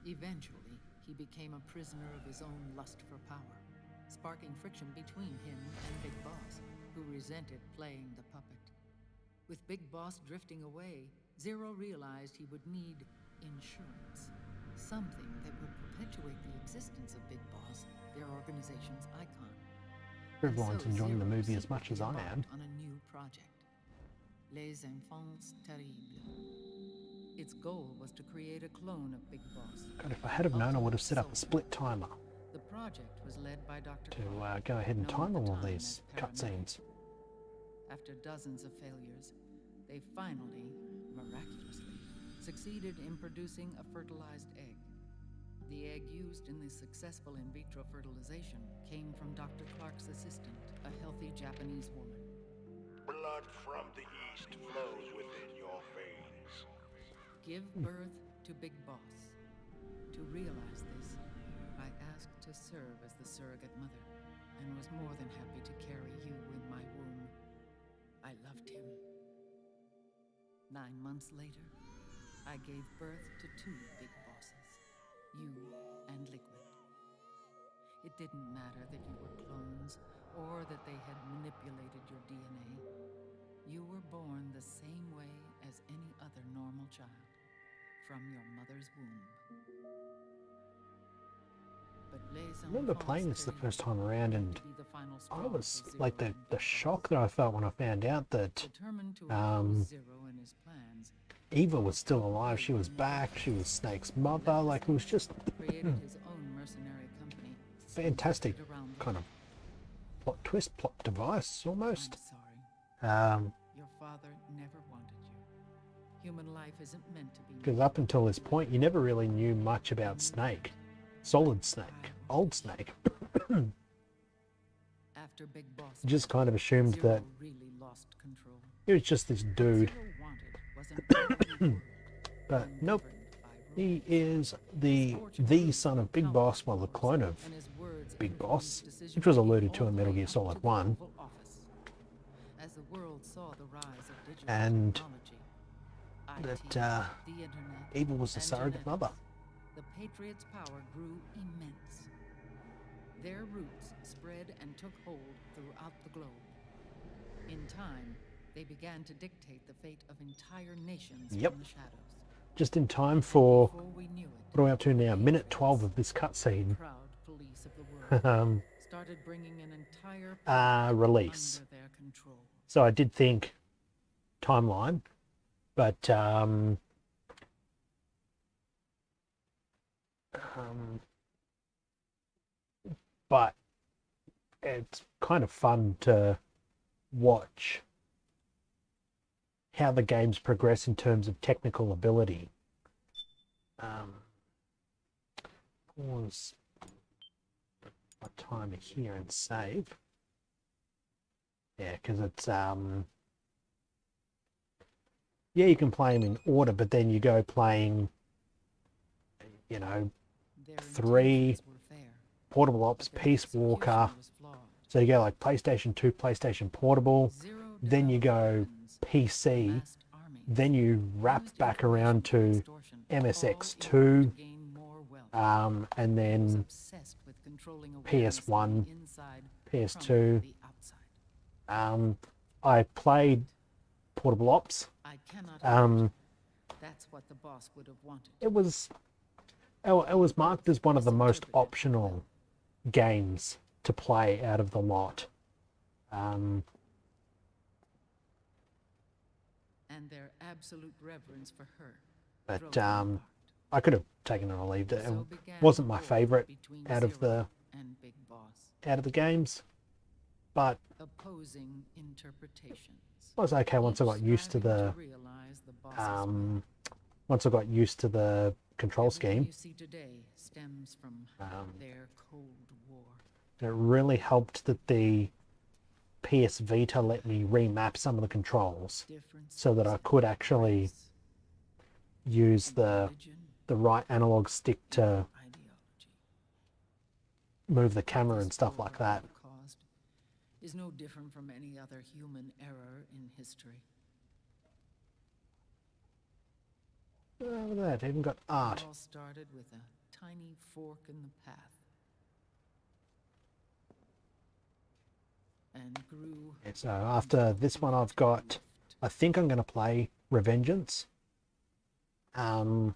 Eventually, he became a prisoner of his own lust for power, sparking friction between him and Big Boss, who resented playing the puppet. With Big Boss drifting away, Zero realized he would need insurance. Something that would perpetuate the existence of Big Boss, their organization's icon. Everyone's enjoying the movie as much as I am. On a new project, Les Enfants Terribles. Its goal was to create a clone of Big Boss. God, if I had have known, I would have set up a split timer The project was led by Dr. to go ahead and time all of these cutscenes. After dozens of failures, they finally, miraculously, succeeded in producing a fertilized egg. The egg used in the successful in vitro fertilization came from Dr. Clark's assistant, a healthy Japanese woman. Blood from the east flows within your veins. Give birth to Big Boss. To realize this, I asked to serve as the surrogate mother, and was more than happy to carry you in my womb. I loved him. 9 months later, I gave birth to 2 Big Bosses, you and Liquid. It didn't matter that you were clones, or that they had manipulated your DNA. You were born the same way as any other normal child, from your mother's womb. I remember playing this the first time around, and I was like the shock that I felt when I found out that Eva was still alive. She was back. She was Snake's mother. Like, it was just fantastic kind of plot twist, plot device almost. Your father never wanted you. Human life isn't meant to be. Because up until this point, you never really knew much about Snake. Solid Snake, old Snake. After Big Boss, Just kind of assumed that really lost control. he was just this dude. But nope, he is the son of Big Boss, well, the clone of Big Boss, which was alluded to in Metal Gear Solid 1. As the world saw the rise of digital And technology, that the internet, Eva was the and surrogate genetics, mother. the Patriots' power grew immense. Their roots spread and took hold throughout the globe. In time, they began to dictate the fate of entire nations Yep. from the shadows. Just in time for, Before we knew it, what are we up to now? Minute 12 of this cutscene. proud police of the world started bringing an entire Release. under their control. So I did think timeline, but but it's kind of fun to watch how the games progress in terms of technical ability. Pause my timer here and save. Yeah, because it's yeah, you can play them in order, but then you go playing, you know, 3 Portable Ops, Peace Walker. So you go like PlayStation 2, PlayStation Portable, then you go PC, then you wrap back around to MSX2, and then PS1, PS2. I played Portable Ops. That's what the boss would have wanted. It was it was marked as one of the most optional games to play out of the lot. And their absolute reverence for her. But I could have taken it or leaved it. It wasn't my favorite out of the games, but opposing interpretations. it was okay once I got used to the control scheme. You see today stems from their Cold War. It really helped that the PS Vita let me remap some of the controls so that I could actually use the right analog stick to move the camera and stuff like that. Is no different from any other human error in history. Look at that, even got art. It all started with a tiny fork in the path. And grew. So after this one I've got, I think I'm going to play Revengeance. I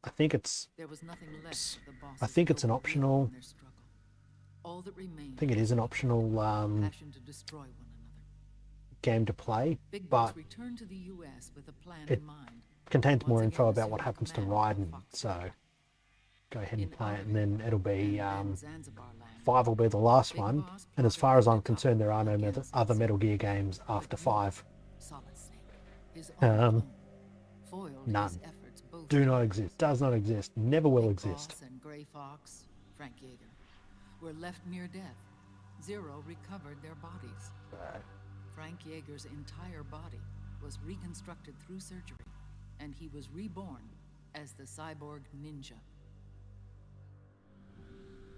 think it's an optional. I think it is an optional game to play, but it contains more info about what happens to Raiden. So go ahead and play it, and then it'll be 5 will be the last one. And as far as I'm concerned, there are no other Metal Gear games after 5. None. Do not exist. Does not exist. Never will exist. And Gray Fox, Frank Yeager, were left near death. Zero recovered their bodies. Frank Yeager's entire body was reconstructed through surgery, and he was reborn as the cyborg ninja.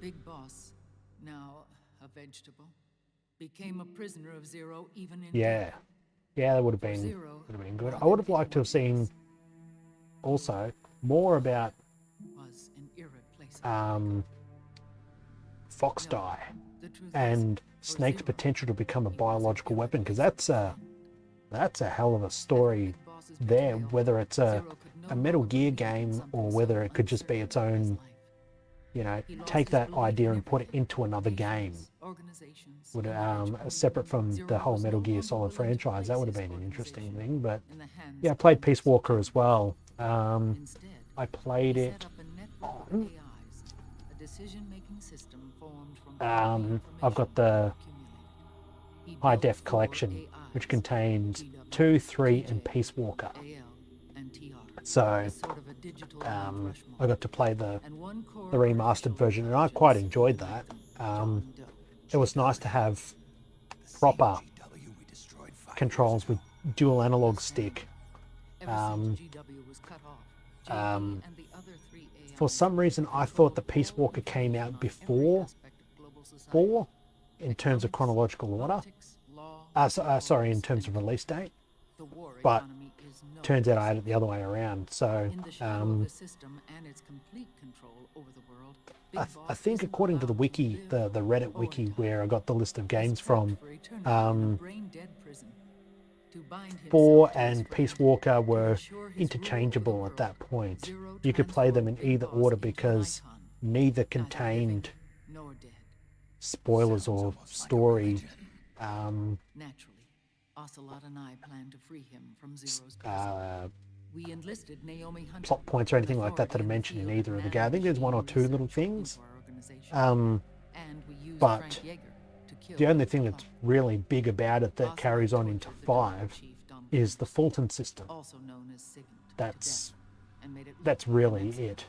Big Boss, now a vegetable, became a prisoner of Zero even in death. Yeah, that would have been good. I would have liked to have seen also more about Fox Die and Snake's potential to become a biological weapon, because that's a hell of a story there, whether it's a Metal Gear game or whether it could just be its own, take that idea and put it into another game. Would separate from the whole Metal Gear Solid franchise, that would have been an interesting thing. But yeah, I played Peace Walker as well. I played it on. I've got the high def collection, which contains 2, 3, and Peace Walker. So I got to play the remastered version, and I quite enjoyed that. It was nice to have proper controls with dual analog stick. For some reason, I thought the Peace Walker came out before 4 in terms of chronological order. Sorry, in terms of release date. But turns out I had it the other way around. So I think according to the wiki, the Reddit wiki where I got the list of games from, 4 and Peace Walker were interchangeable at that point. You could play them in either order because neither contained spoilers or story plot points or anything like that that are mentioned in either of the games. I think there's 1 or 2 little things. But the only thing that's really big about it that carries on into 5 is the Fulton system. That's really it.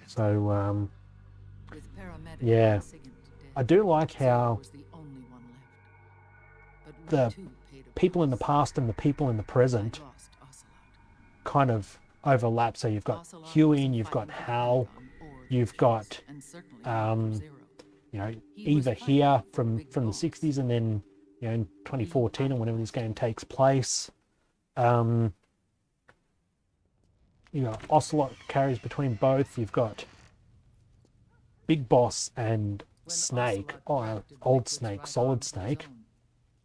So yeah, I do like how the people in the past and the people in the present kind of overlap. So you've got Huey and you've got Hal, you've got Eva here from the 60s, and then in 2014 or whenever this game takes place, Ocelot carries between both. You've got Big Boss and Snake, old Snake, Solid Snake,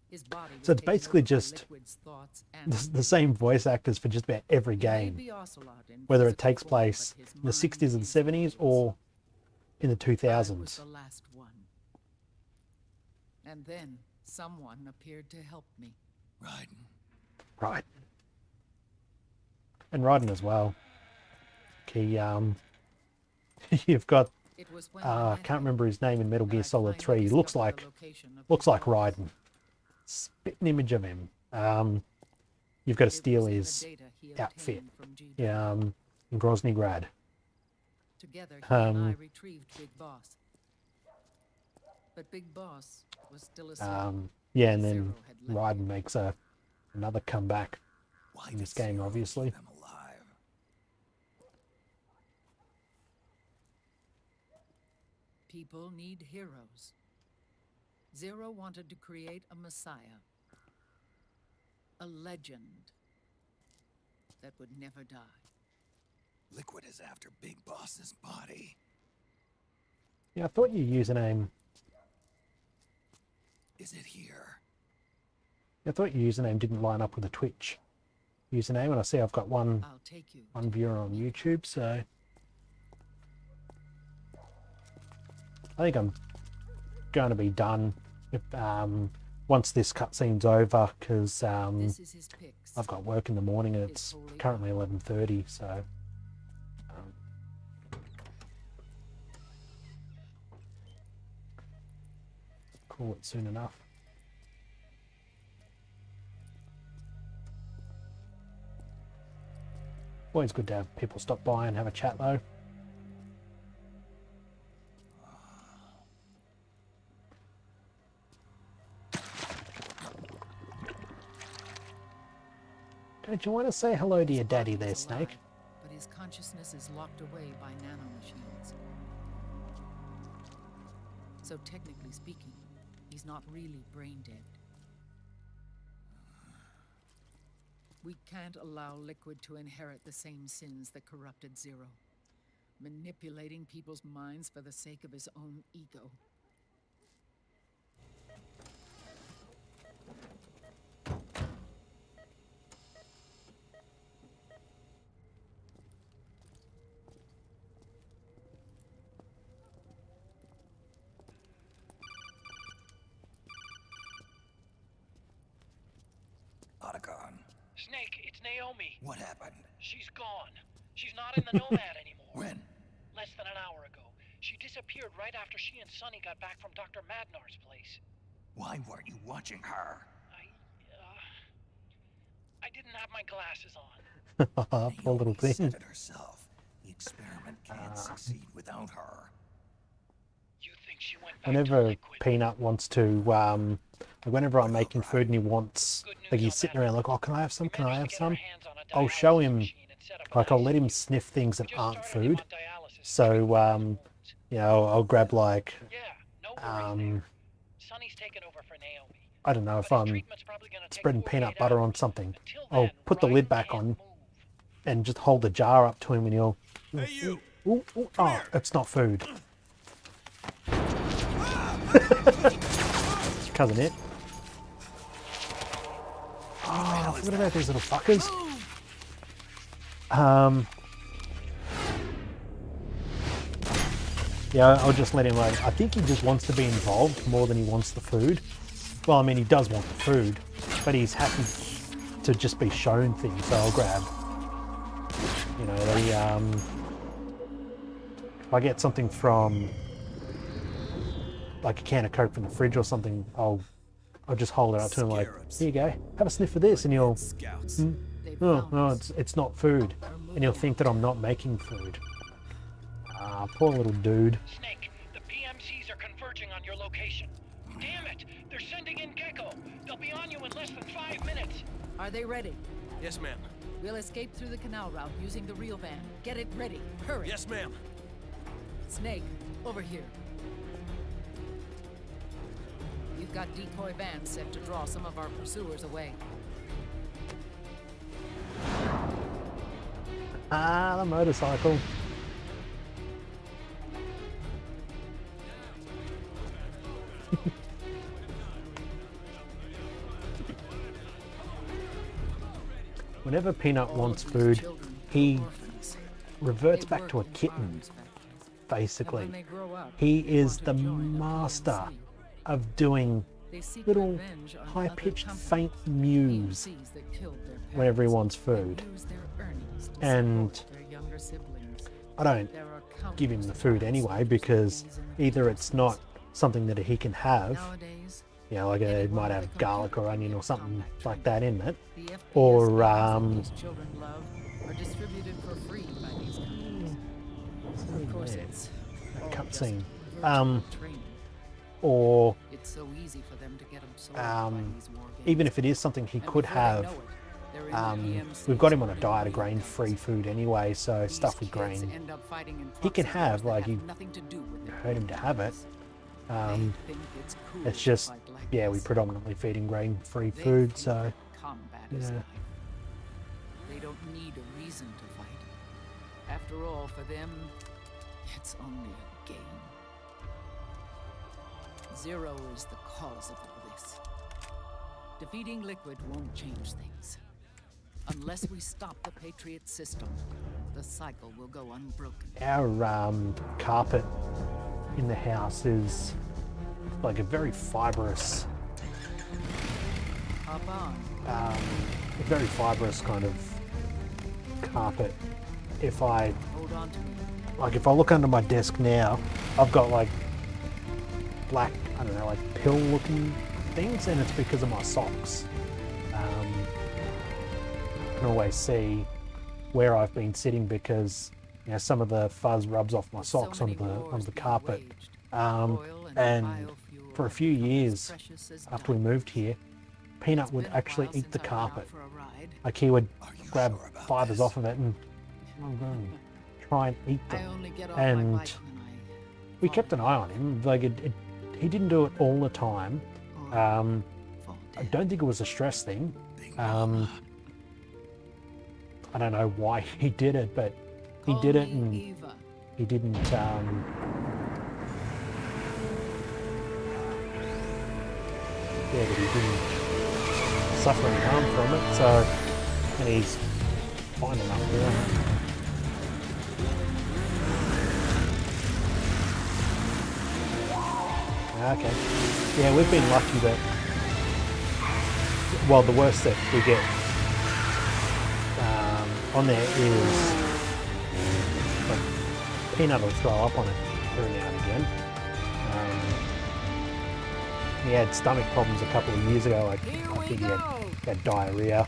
His body was So it's taken basically over by just Liquid's thoughts and the same voice actors for just about every He may game, be Ocelot in whether it physical takes form, place but his in the 60s mind and is 70s Liquid's. or in the I was 2000s. the last one. And then someone appeared to help me. Raiden. Right. And Raiden as well. He, you've got, It was when I met can't him remember his name in Metal that Gear I Solid finally 3. He looks discovered the like, location of looks Big like Boss. Raiden. Spitting image of him. You've got to It steal was in the his data he outfit. obtained from G. In Grozny Grad. Together, he and I Um, retrieved Big Boss. But Big Boss was still asleep. Yeah, and then Zero had left Raiden him. makes another comeback Why in this did game, Zero obviously. keep them alive? People need heroes. Zero wanted to create a messiah. A legend that would never die. Liquid is after Big Boss's body. Yeah, I thought your username. Is it here? I thought your username didn't line up with the Twitch username, and I see I've got one I'll take you. one viewer on YouTube, so I think I'm going to be done if, once this cutscene's over, because This is his picks. I've got work in the morning and His it's holy currently 11:30, so call it soon enough. Always good to have people stop by and have a chat though. Don't you want to say hello to your His daddy body there, is alive, Snake? but his consciousness is locked away by nanomachines. So technically speaking, he's not really brain dead. We can't allow Liquid to inherit the same sins that corrupted Zero. Manipulating people's minds for the sake of his own ego. Otacon. Snake, it's Naomi. What happened? She's gone. She's not in the Nomad anymore. When? Less than an hour ago. She disappeared right after she and Sonny got back from Dr. Madnar's place. Why weren't you watching her? I didn't have my glasses on. Poor little Naomi thing. said it herself. The experiment can't succeed without her. You think she went back to Whenever Liquid? Peanut wants to, like whenever I'm making food and he wants, Good news like he's on sitting that. around like, oh, can I have some? We Can I have managed to get our some? hands on a I'll show dialysis him, machine and set up an like I'll let him ICU. sniff things that Just aren't started him food. on dialysis, So, treating his wounds. you know, I'll grab like, Yeah, no worries there. Sonny's taken over for Naomi. I don't know, if But his I'm treatment's probably gonna take spreading 48 peanut butter on hours. something, Until I'll then, put the lid Raiden back can't on move. and just hold the jar up to him and he'll, Hey, you! ooh, ooh, oh, it's not food. Cousin it. Oh, I forgot about these little fuckers. Yeah, I'll just let him, like, I think he just wants to be involved more than he wants the food. Well, I mean, he does want the food, but he's happy to just be shown things, so I'll grab, you know, if I get something from, like a can of Coke from the fridge or something, I'll just hold it up to him like, here you go, have a sniff of this, and he'll, Scouts. oh, no, it's not food, and he'll think that I'm not making food. Ah, poor little dude. Snake, the PMCs are converging on your location. Damn it! They're sending in Gecko. They'll be on you in less than 5 minutes. Are they ready? Yes, ma'am. We'll escape through the canal route using the real van. Get it ready. Hurry. Yes, ma'am. Snake, over here. You've got decoy vans set to draw some of our pursuers away. Ah, the motorcycle. whenever Peanut All wants of these food, children he are orphans. reverts They back work to a in kitten, farms factories. And basically. when they grow up, He they is want to the join the master PMC. of doing They seek little revenge on high-pitched, other faint companies, mews PMCs that killed their whenever he parents wants food. and use their earnings to And support their younger siblings. I don't There are give him countless the food child anyway soldiers because like these in the either it's PMCs. not something that he can have, Nowadays, you know, like it anyone might with have a garlic computer or can onion get or something combat like training. that in it, The FPS or games that these children love are distributed for free by these companies. Of course, yeah, it's that all just cutscene. virtual training. Or It's so easy for them to get absorbed by these war games. even if it is something he And could before they have, know it, they're in the PMCs we've got him on a holding diet of real grain-free guns. food anyway, so These stuff with kids grain end up fighting in he can proxy have, wars that like have you nothing to do with their heard him to have it. parents. They think it's cool It's to just, fight like yeah, we this. predominantly feed him grain-free They food, think so that combat is yeah. life. They don't need a reason to fight. After all, for them, it's only a game. Zero is the cause of all this. Defeating Liquid won't change things. Unless we stop the Patriot system, the cycle will go unbroken. Our carpet in the house is like a very fibrous, Hop on. a very fibrous kind of carpet. If I Hold on to me. like, if I look under my desk now, I've got like black, I don't know, like pill-looking things, and it's because of my socks. I can always see where I've been sitting because, you know, some of the fuzz rubs off my socks onto the carpet. And for a few years after we moved here, Peanut would actually eat the carpet. Like, he would grab fibers off of it and try and eat them. And we kept an eye on him. Like, he didn't do it all the time. I don't think it was a stress thing. I don't know why he did it, but he did it, and he didn't yeah, but he didn't suffer any harm from it, so, and he's fine enough now. Okay. Yeah, we've been lucky that, well, the worst that we get on there is, like, Peanut will throw up on it every now and again. He had stomach problems a couple of years ago, like, I think he had diarrhea,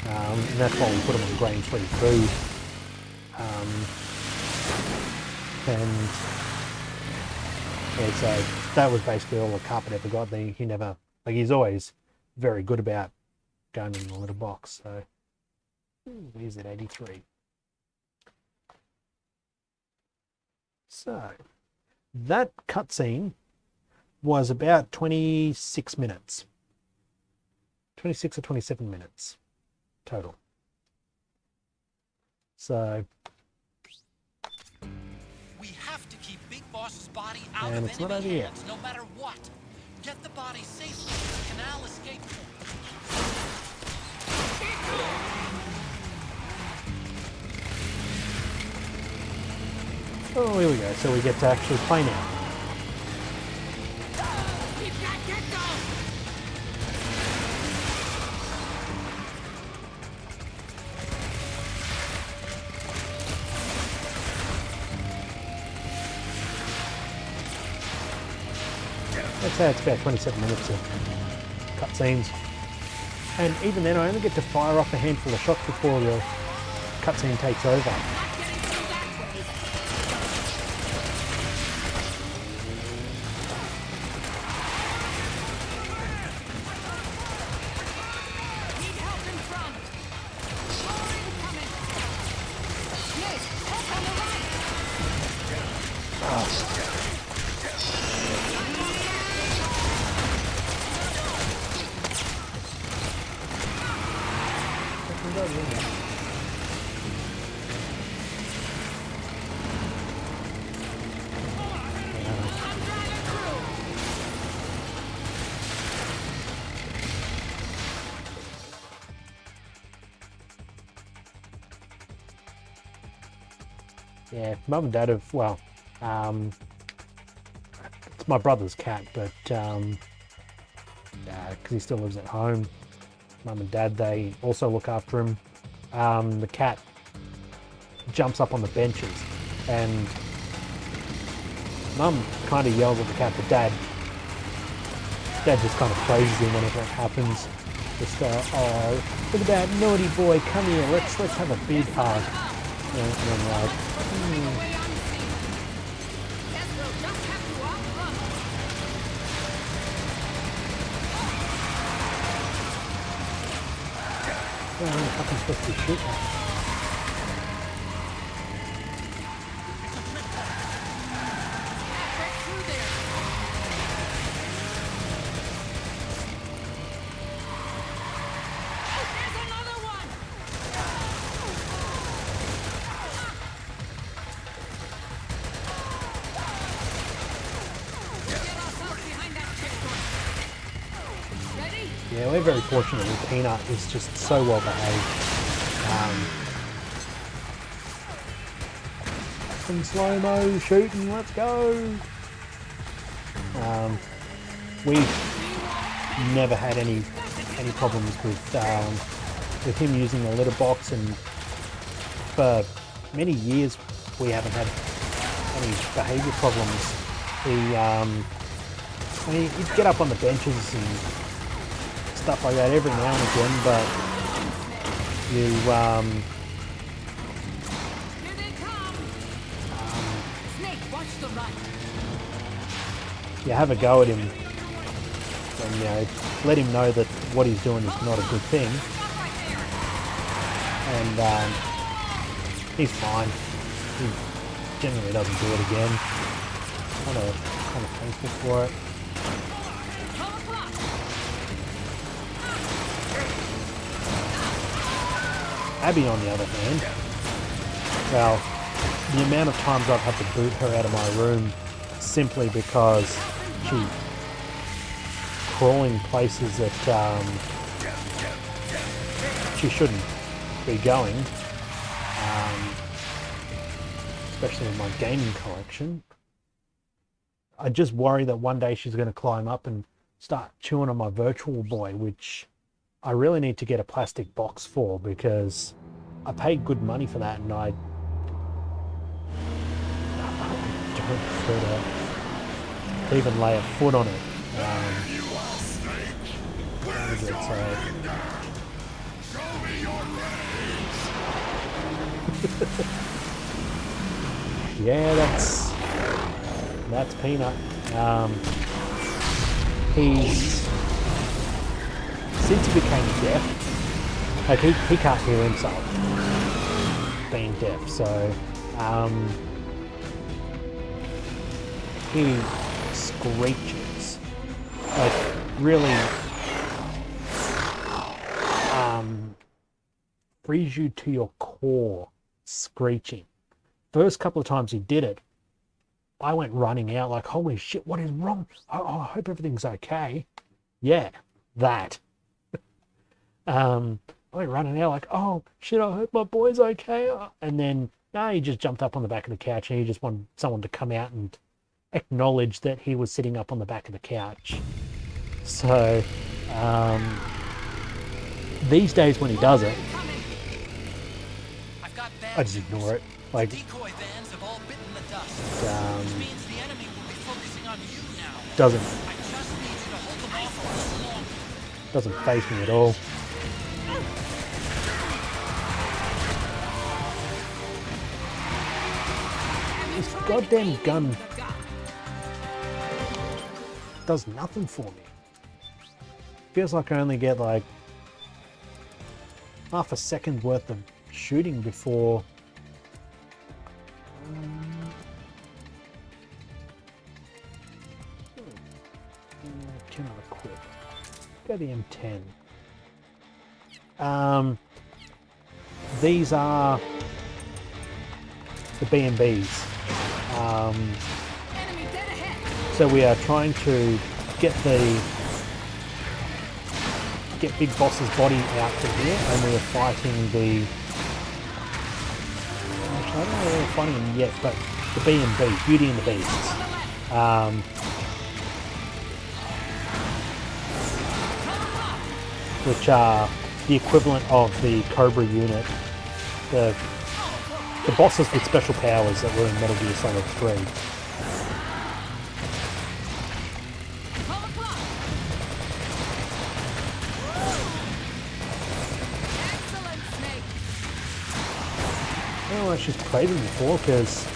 and that's why we put him on grain-free food. And yeah, so that was basically all the carpet ever got. He never, like, he's always very good about going in the litter box. So, where's it, 83? So, that cutscene was about 26 minutes. 26 or 27 minutes total. So, we have to keep Big Boss's body out and of it's not enemy over yet. hands, no matter what. Get the body safely to the canal escape point. Oh, here we go. So we get to actually play now. Let's say it's about 27 minutes of cutscenes. And even then, I only get to fire off a handful of shots before the cutscene takes over. Yeah, Mum and Dad have, well, it's my brother's cat, but because he still lives at home, Mum and Dad, they also look after him. The cat jumps up on the benches, and Mum kind of yells at the cat, but Dad just kind of praises him whenever it happens. Just oh, look at that naughty boy, come here, let's have a big hug. And I'm like, Well, I'm fucking supposed to shoot that. Yeah, we're very fortunate with Peanut. He's just so well behaved. Some slow-mo shooting, let's go! We've never had any problems with him using the litter box, and for many years we haven't had any behaviour problems. He'd get up on the benches and stuff like that every now and again, but you have a go at him and let him know that what he's doing is not a good thing, and he's fine. He generally doesn't do it again. Kind of thankful for it. Abby, on the other hand, well, the amount of times I've had to boot her out of my room simply because she's crawling places that she shouldn't be going, especially in my gaming collection. I just worry that one day she's going to climb up and start chewing on my Virtual Boy, which I really need to get a plastic box for, because I paid good money for that, and I don't prefer to even lay a foot on it. Yeah, that's Peanut. Since he became deaf, like he can't hear himself being deaf, so he screeches, like really frees you to your core, screeching. First couple of times he did it, I went running out like, holy shit, what is wrong? I hope everything's okay. Yeah, that. I went running out like, oh shit, I hope my boy's okay. And then, no, he just jumped up on the back of the couch, and he just wanted someone to come out and acknowledge that he was sitting up on the back of the couch. So, these days when he does it, I just ignore it. Like, decoy vans have all bitten the dust. Which means the enemy will be focusing on you now. Doesn't I just need you to hold them off a little longer. doesn't faze me at all. This goddamn gun does nothing for me. Feels like I only get like half a second worth of shooting before turn on a quick. Go the M10. These are the B&Bs. So we are trying to get Big Boss's body out to here, and we are fighting the. Actually, I don't know if funny and yet, but the B&B, Beauty and the Beasts, which are the equivalent of the Cobra unit, the bosses with special powers that were in Metal Gear Solid 3. I don't know why she's played them before, because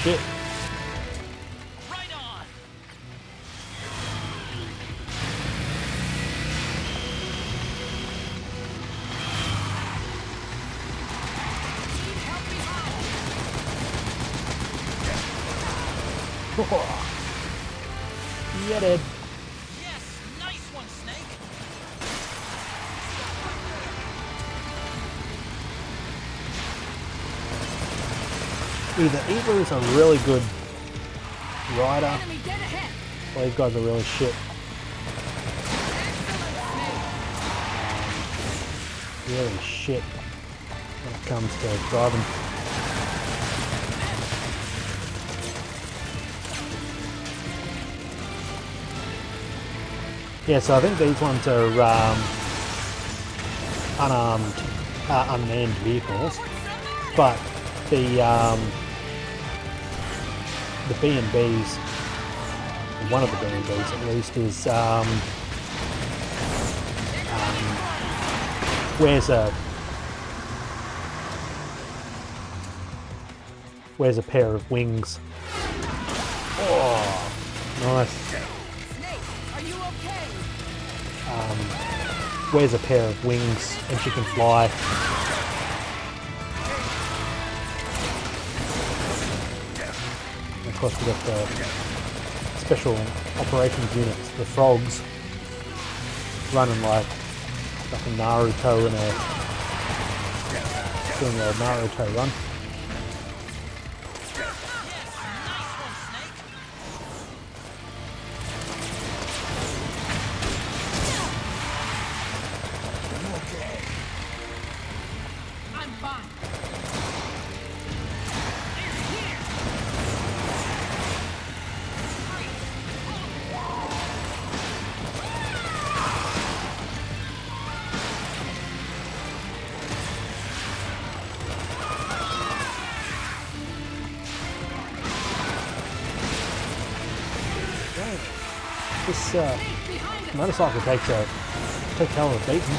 shit. Right on. Get it. Yes, nice one, Snake. Either Eva is a really good rider, or these guys are really shit. Really shit when it comes to driving. Yeah, so I think these ones are unarmed, unmanned vehicles, but the B&Bs, one of the B&Bs at least, is wears a pair of wings. Oh, nice. Wears a pair of wings and she can fly. And of course we got the special operations units, the frogs, running like a Naruto in a doing the old Naruto run. This motorcycle takes hell of a beating.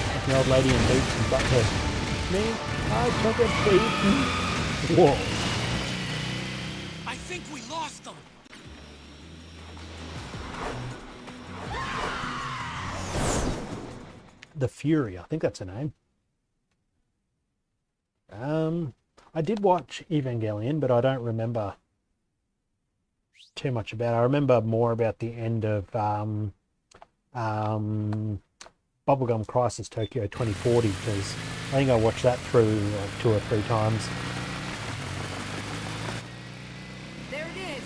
Like the old lady in boots and butthead. Me, I took a beating. Whoa. I think we lost them. The Fury, I think that's her name. I did watch Evangelion, but I don't remember too much about it. I remember more about the end of Bubblegum Crisis Tokyo 2040, because I think I watched that through like 2 or 3 times. There it is.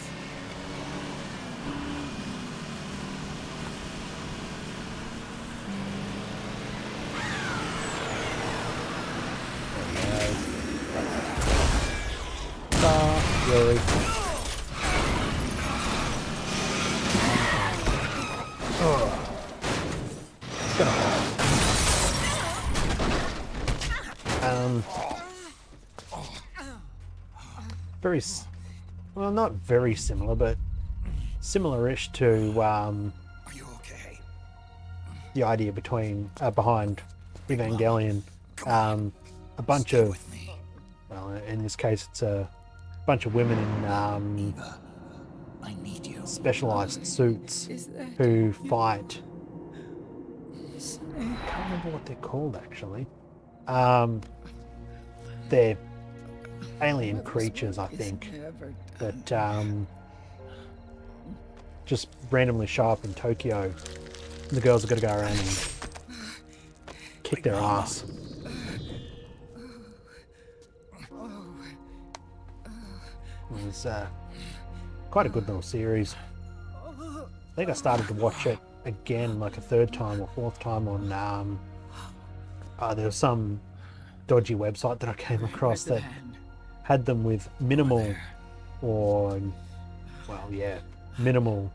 Fury. Very, well, not very similar, but similar-ish to the idea behind Evangelion. A bunch of, well, in this case, it's a bunch of women in specialized suits who fight. I can't remember what they're called actually. They're alien creatures, I think, that just randomly show up in Tokyo. The girls are going to go around and kick their ass. There's quite a good little series. I think I started to watch it again like a third time or fourth time on there was some dodgy website that I came across that had them with minimal or, well, yeah, minimal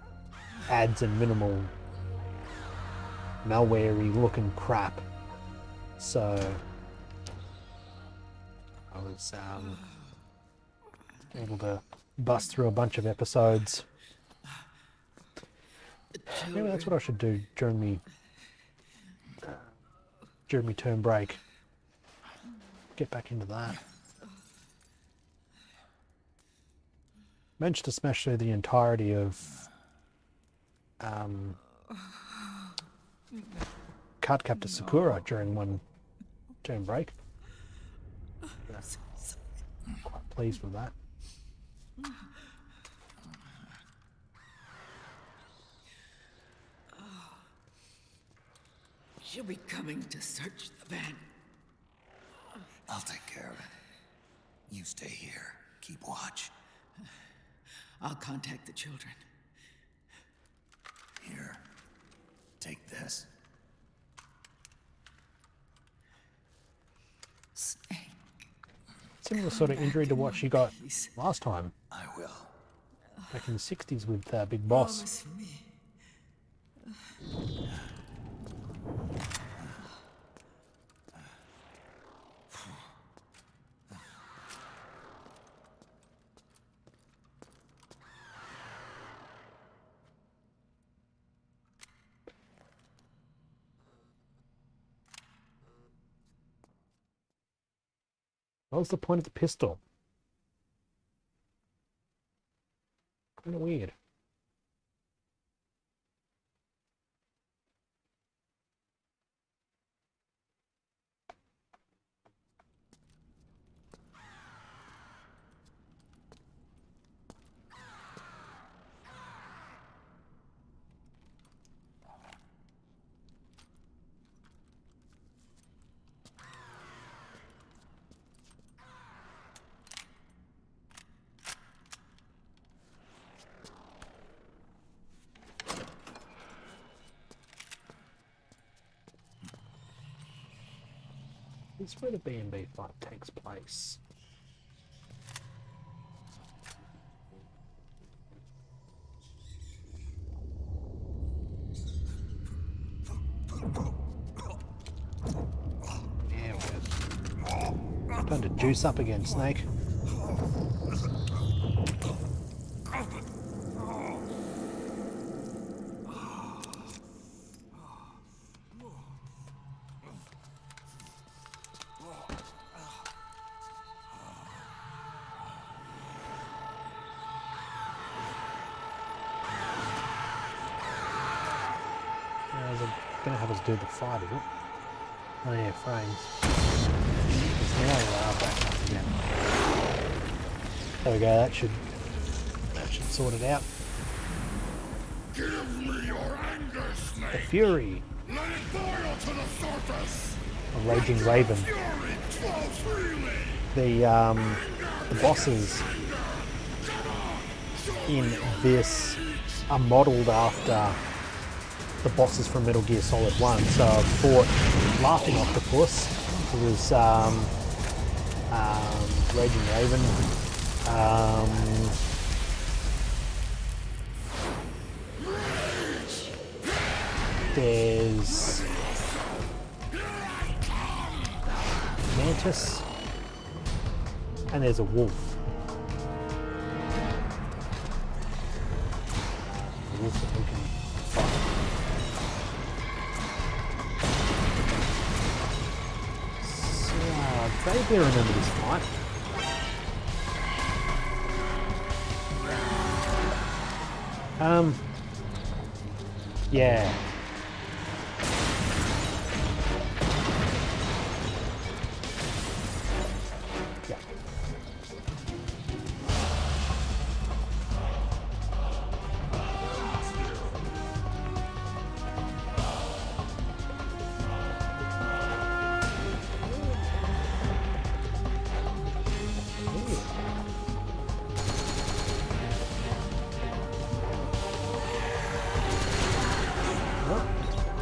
ads and minimal malware-y looking crap. So I was able to bust through a bunch of episodes. Maybe that's what I should do during me term break. Get back into that. Managed to smash through the entirety of Cardcaptor Sakura during one term break. Quite pleased with that. She'll be coming to search the van. I'll take care of it. You stay here. Keep watch. I'll contact the children. Here. Take this. Snake. Similar sort of injury to what she got last time. I will. Back in the 60s with Big Boss. Promise me. What was the point of the pistol? Kind of weird. This is where the B&B fight takes place. Yeah, we're time to juice up again, Snake. Gonna have us do the fight, is it? Oh yeah, frames. Now we are back up again. There we go, that should sort it out. Give me your anger, Snake. The Fury. Let it boil to the surface. A Raging Raven. Fury flow freely. The bosses in this are modelled after the bosses from Metal Gear Solid 1. So I've fought Laughing Octopus, who was Raging Raven, there's Mantis, and there's a wolf. A wolf that we can fight. So, I vaguely remember this fight. Yeah. Yeah.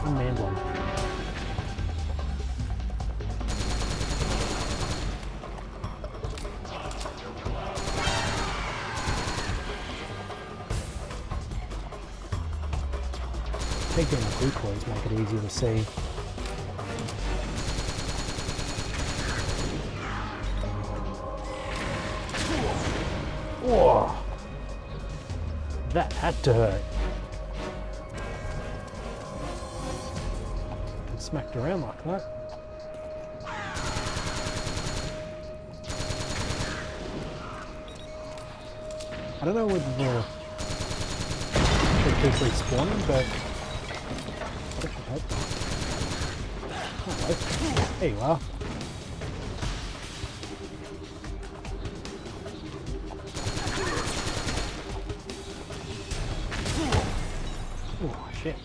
Unmanned one. Take down the decoys, make it easier to see. Whoa! That had to hurt. Get smacked around like that. I don't know whether they keep respawning, but I should hope. Oh, there you are. Oh shit.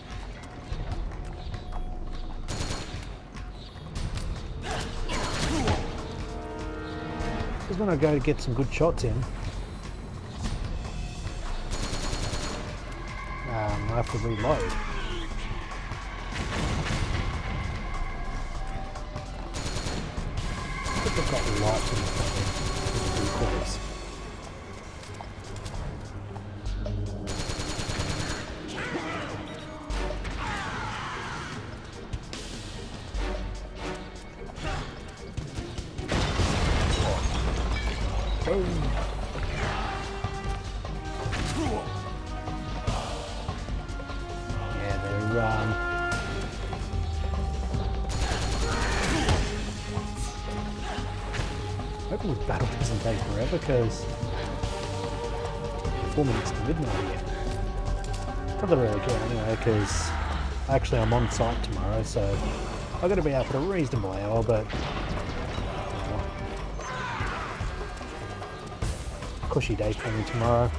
Just when I go to get some good shots in, I have to reload. I think they've got lights in the front with the decoys. Boom. Yeah, they're hoping this battle doesn't take forever because 4 minutes to midnight again. Not that I really care anyway because actually I'm on site tomorrow, so I've got to be out at a reasonable hour, but cushy day for me tomorrow.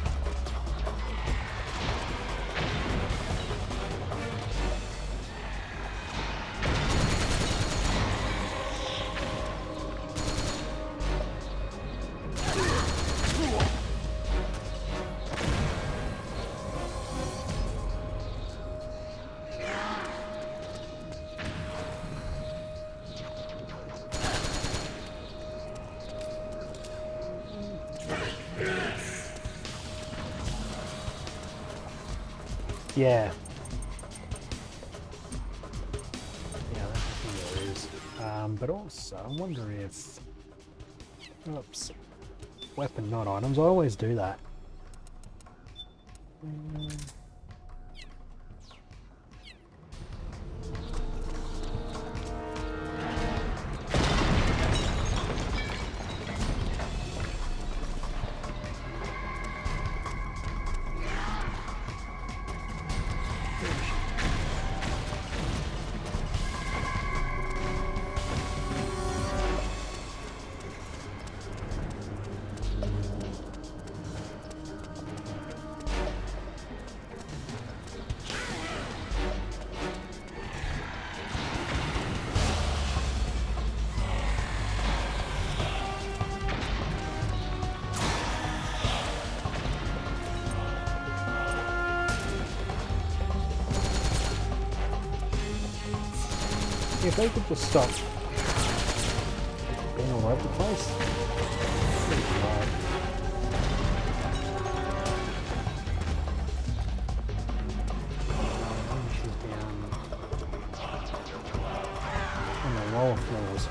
Yeah. Yeah, that's what it is. But also, I wonder if... Oops. Weapon, not items. I always do that. If they could just stop being all over the place. She's down on the lower floors.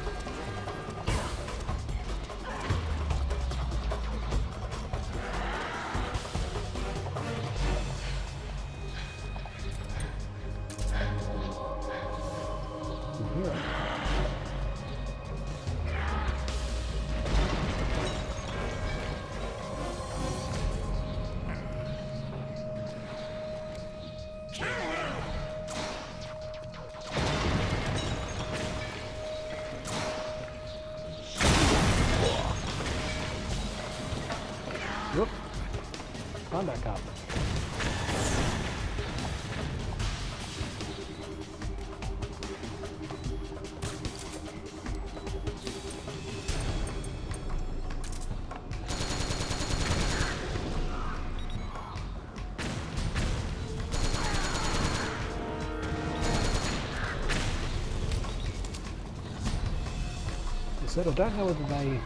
said, I don't know whether they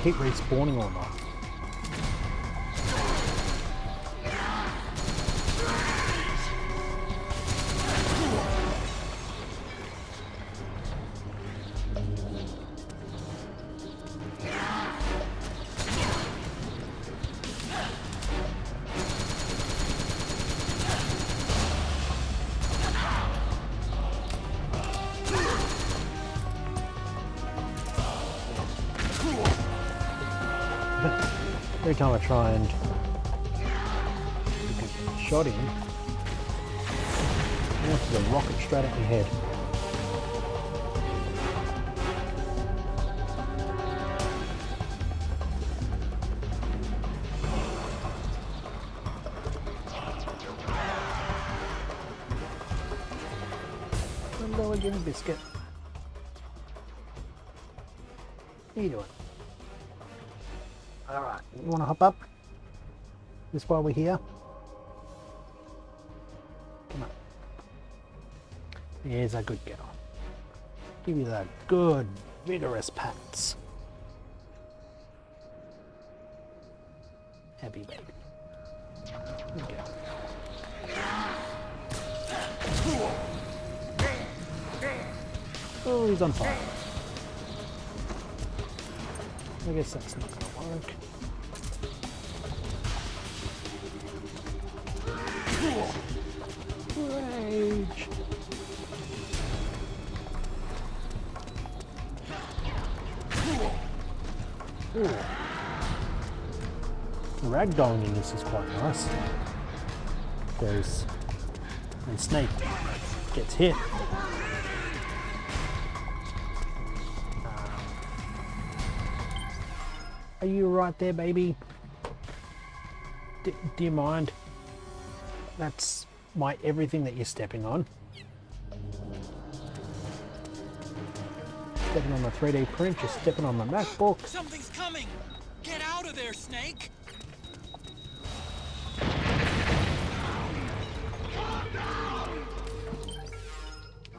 keep respawning or not. Every time I try and get a shot in, there's a rocket straight at my head. Hello again, Biscuit. How you doing? Alright, you want to hop up? Just while we're here? Come on. Here's a good girl. Give you the good, vigorous pats. Happy baby. Good girl. Oh, he's on fire. I guess that's not going to work. Rage. Ooh. Ragdolling in this is quite nice. Because when Snake gets hit, are you right there, baby? Do you mind? That's my everything that you're stepping on. Stepping on my 3D print, you're stepping on my MacBook. Something's coming! Get out of there, Snake!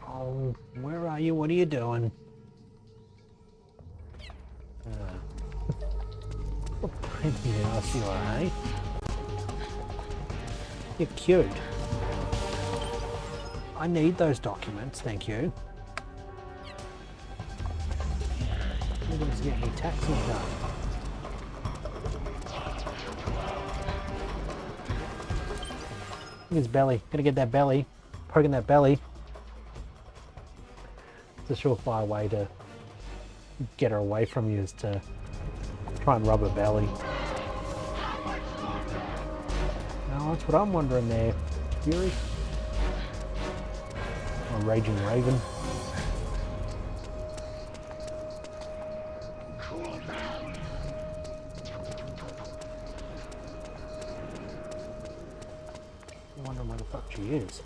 Oh, where are you? What are you doing? Yes, you are, eh? You're cute. I need those documents, thank you. I'm going to get me taxes done. Look at his belly. Gonna get that belly. Poking that belly. It's a surefire way to get her away from you is to try and rub her belly. Now that's what I'm wondering there, Fury. Or Raging Raven. I'm wondering where the fuck she is.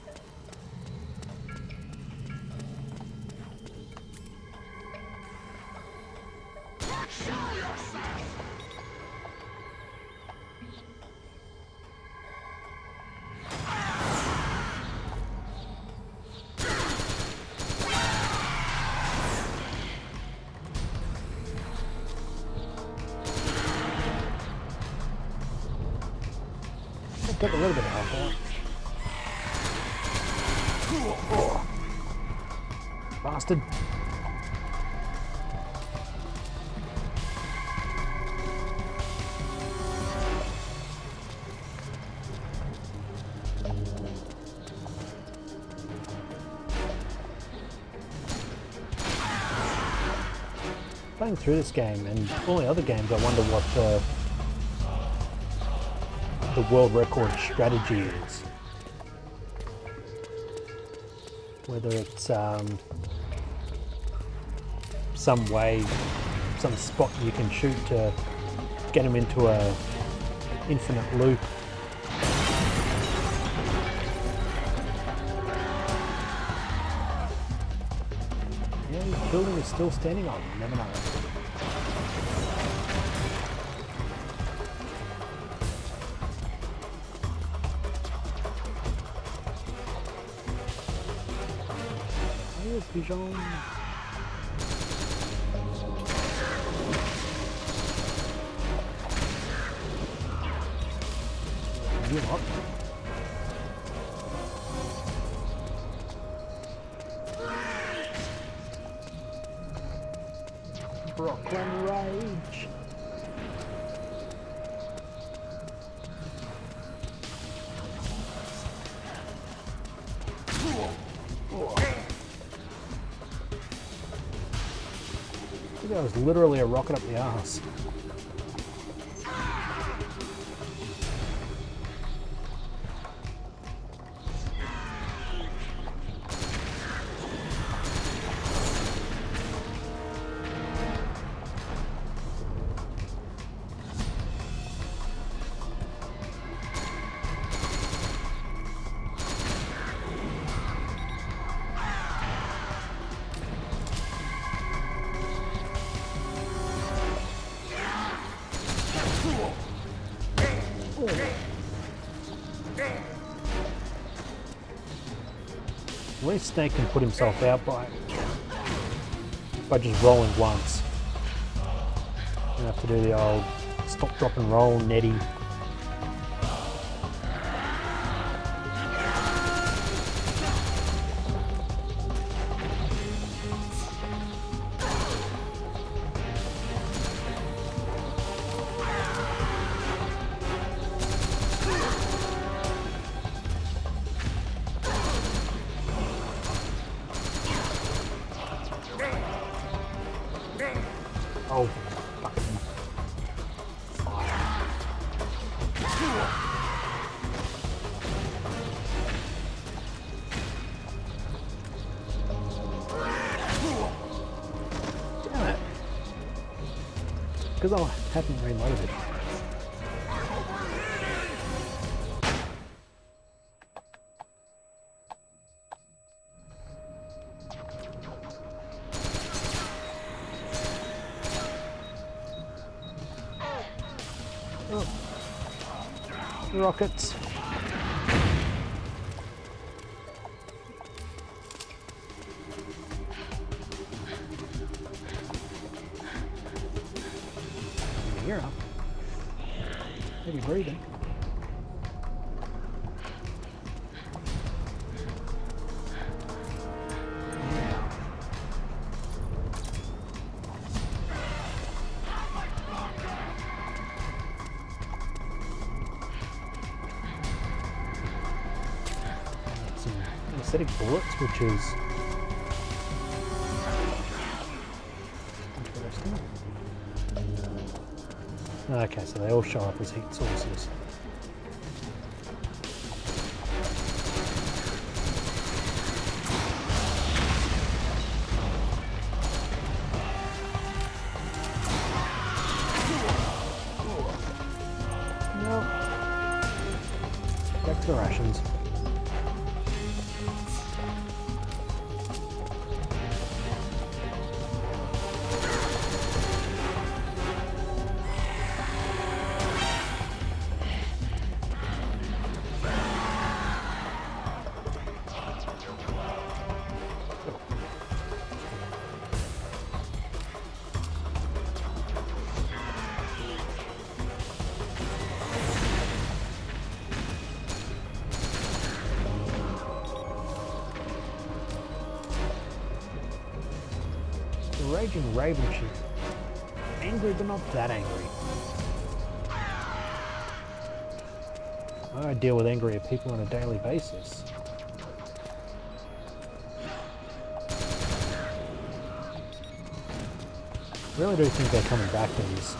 Took a little bit of health out. Oh. Bastard. Playing through this game and all the other games, I wonder what the world record strategy is. Whether it's some way, some spot you can shoot to get him into a infinite loop. Yeah, the building is still standing on, you never know. Pigeon. Brooklyn Rage. That was literally a rocket up the arse. At least Snake can put himself out by just rolling once. You have to do the old stop, drop and roll, netty. Oh, fucking fire. Damn it. Because I haven't reloaded it. Rockets. You're up. Maybe breathing. Anesthetic bullets, which is interesting. Okay, so they all show up as heat sources. Nope. Back to the rations. Raging Raven Chief. Angry but not that angry. I deal with angrier people on a daily basis. I really do think they're coming back to these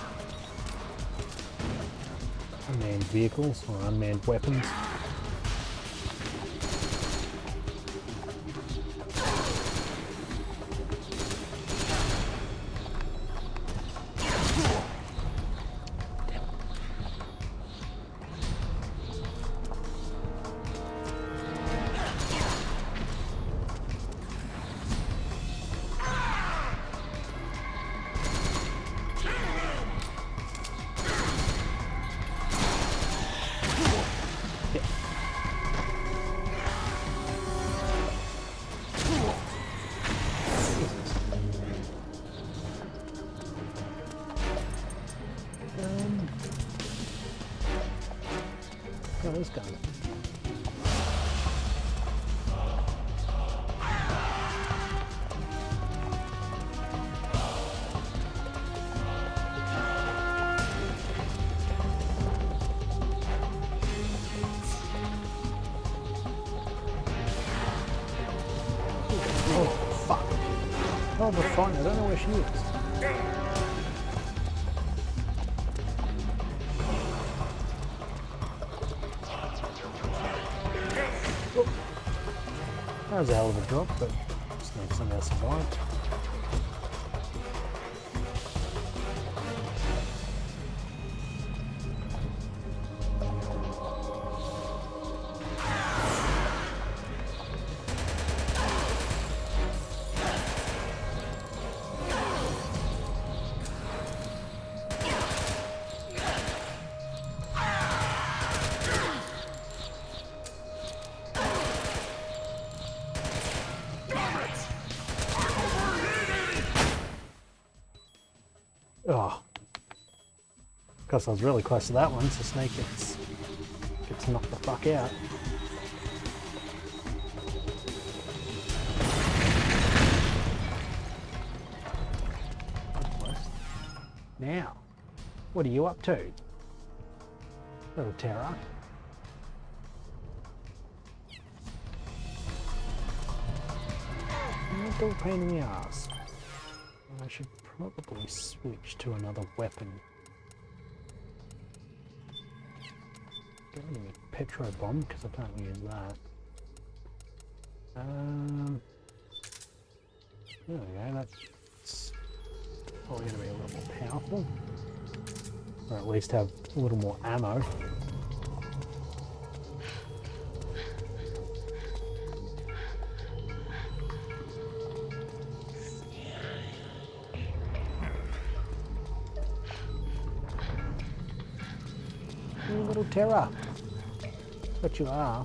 unmanned vehicles or unmanned weapons. of a fight. I don't know where she is. Oh. That was a hell of a drop, but Snake somehow survived. Oh, because I was really close to that one, so Snake gets knocked the fuck out. Now, what are you up to, little terror? Little pain in the ass. I should probably switch to another weapon. Get rid of a Petro bomb because I can't use that. There we go. That's probably going to be a little more powerful, or at least have a little more ammo. You little terror. What you are.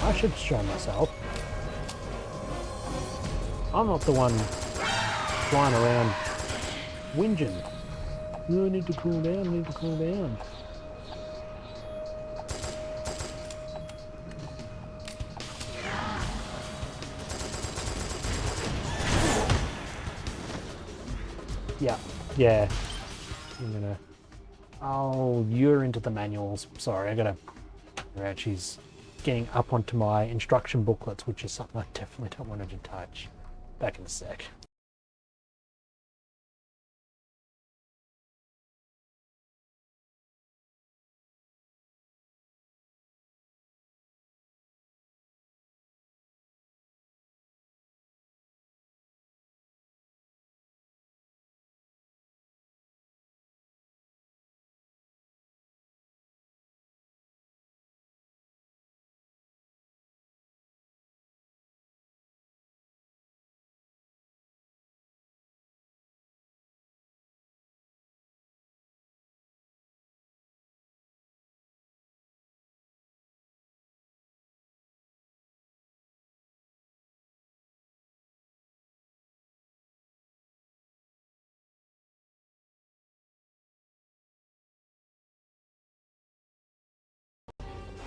I should show myself. I'm not the one flying around whinging. No, I need to cool down, I need to cool down. Yeah. I'm gonna... Oh, you're into the manuals. Sorry, I gotta... Right, she's getting up onto my instruction booklets, which is something I definitely don't want her to touch. Back in a sec.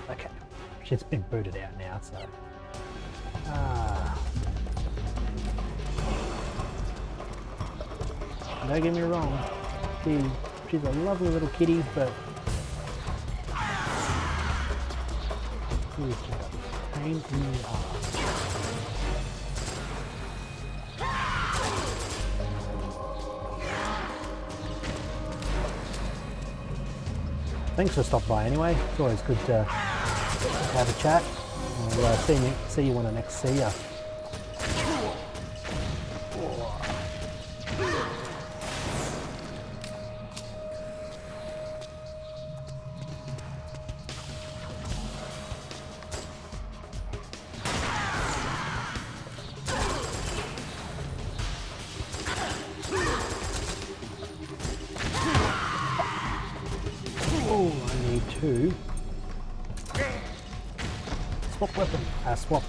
Okay, she's been booted out now, so... Don't get me wrong, she's a lovely little kitty, but... She's just a pain in the ass. Thanks for stopping by anyway, it's always good to have a chat. I'll see you when I next see you. Oh, I need to swap weapon, swap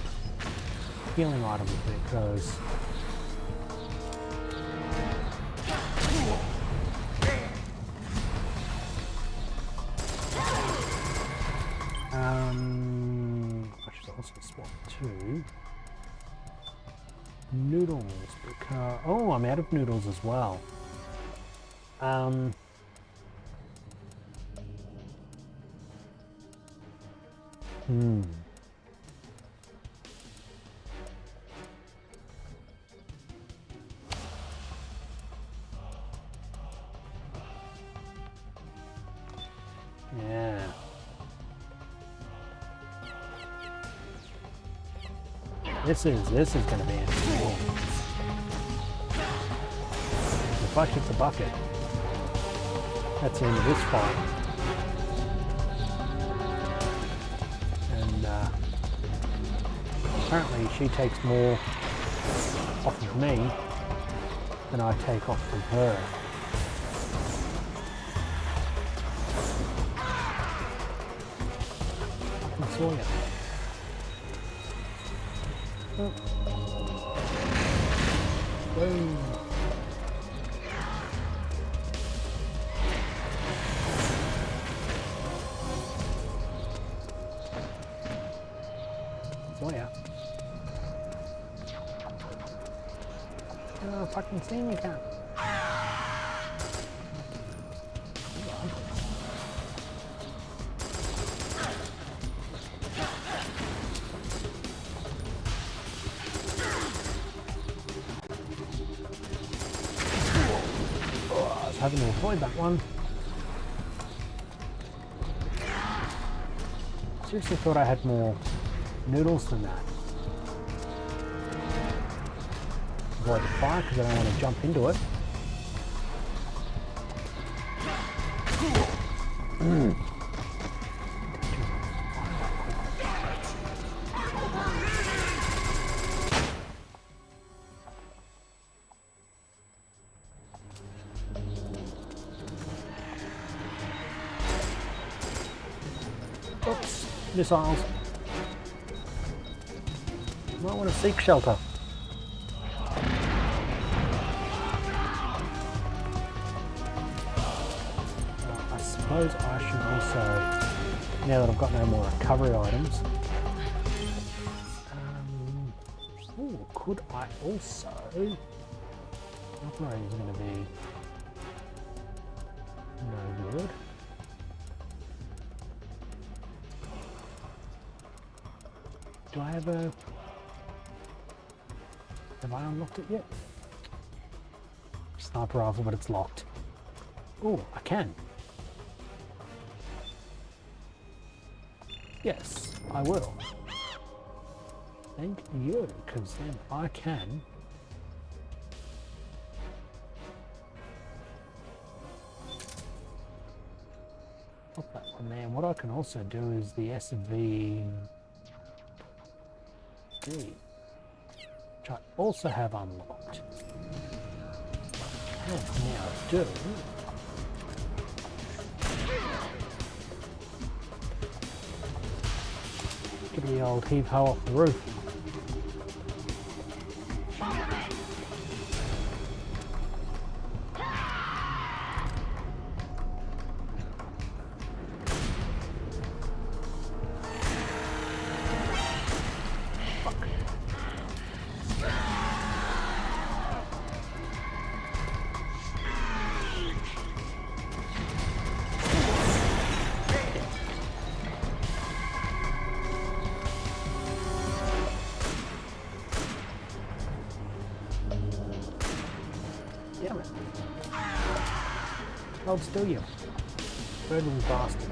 healing items because also swap to noodles because oh, I'm out of noodles as well. Yeah. This is gonna be interesting. The bucket's a bucket. That's the end of this fight. And apparently she takes more off of me than I take off of her. I saw ya. Oh. Boom. Saw ya. Oh, fucking see me, cat. Having to avoid that one. Seriously thought I had more noodles than that. Avoid the fire because I don't want to jump into it. Oops, missiles. Might want to seek shelter. I suppose I should also, now that I've got no more recovery items, ooh, could I also, operating is going to be no good. Do I have a... Have I unlocked it yet? Sniper rifle, but it's locked. Oh, I can. Yes, I will. Thank you, because then I can... Put that one there. What I can also do is the SVD, which I also have unlocked. What I now do give the old heave-ho off the roof. Damn it. Hold still, you murdering bastard.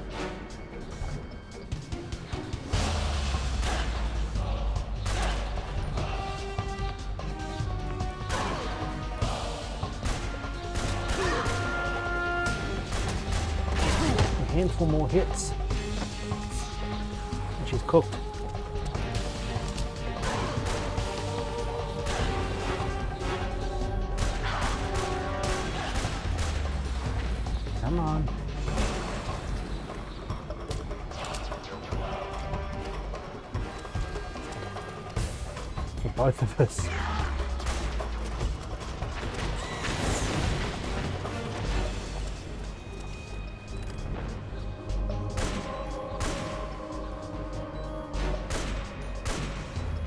A handful more hits. And she's cooked. Come on. For both of us.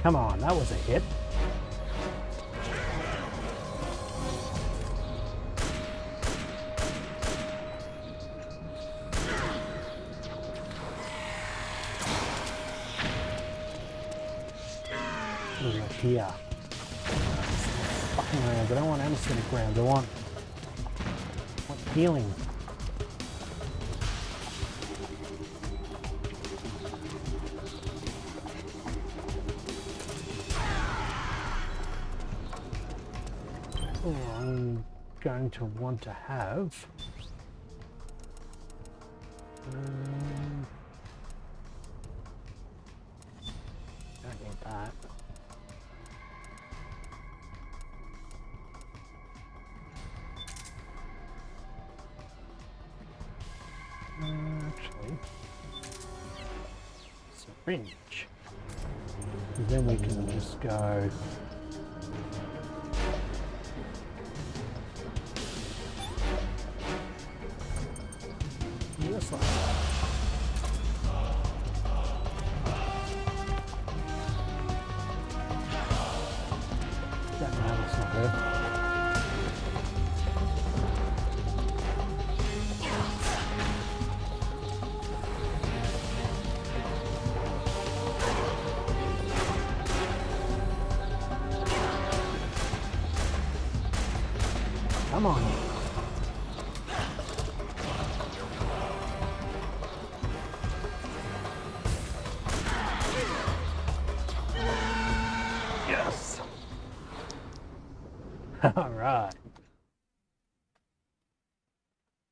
Come on, that was a hit. Over here. Fucking rounds. I don't want anesthetic rounds. I want healing. Oh, I'm going to want to have. Don't need that. Actually, syringe. And then we can just go. This one. That now it's not there. Come on. Yes. All right.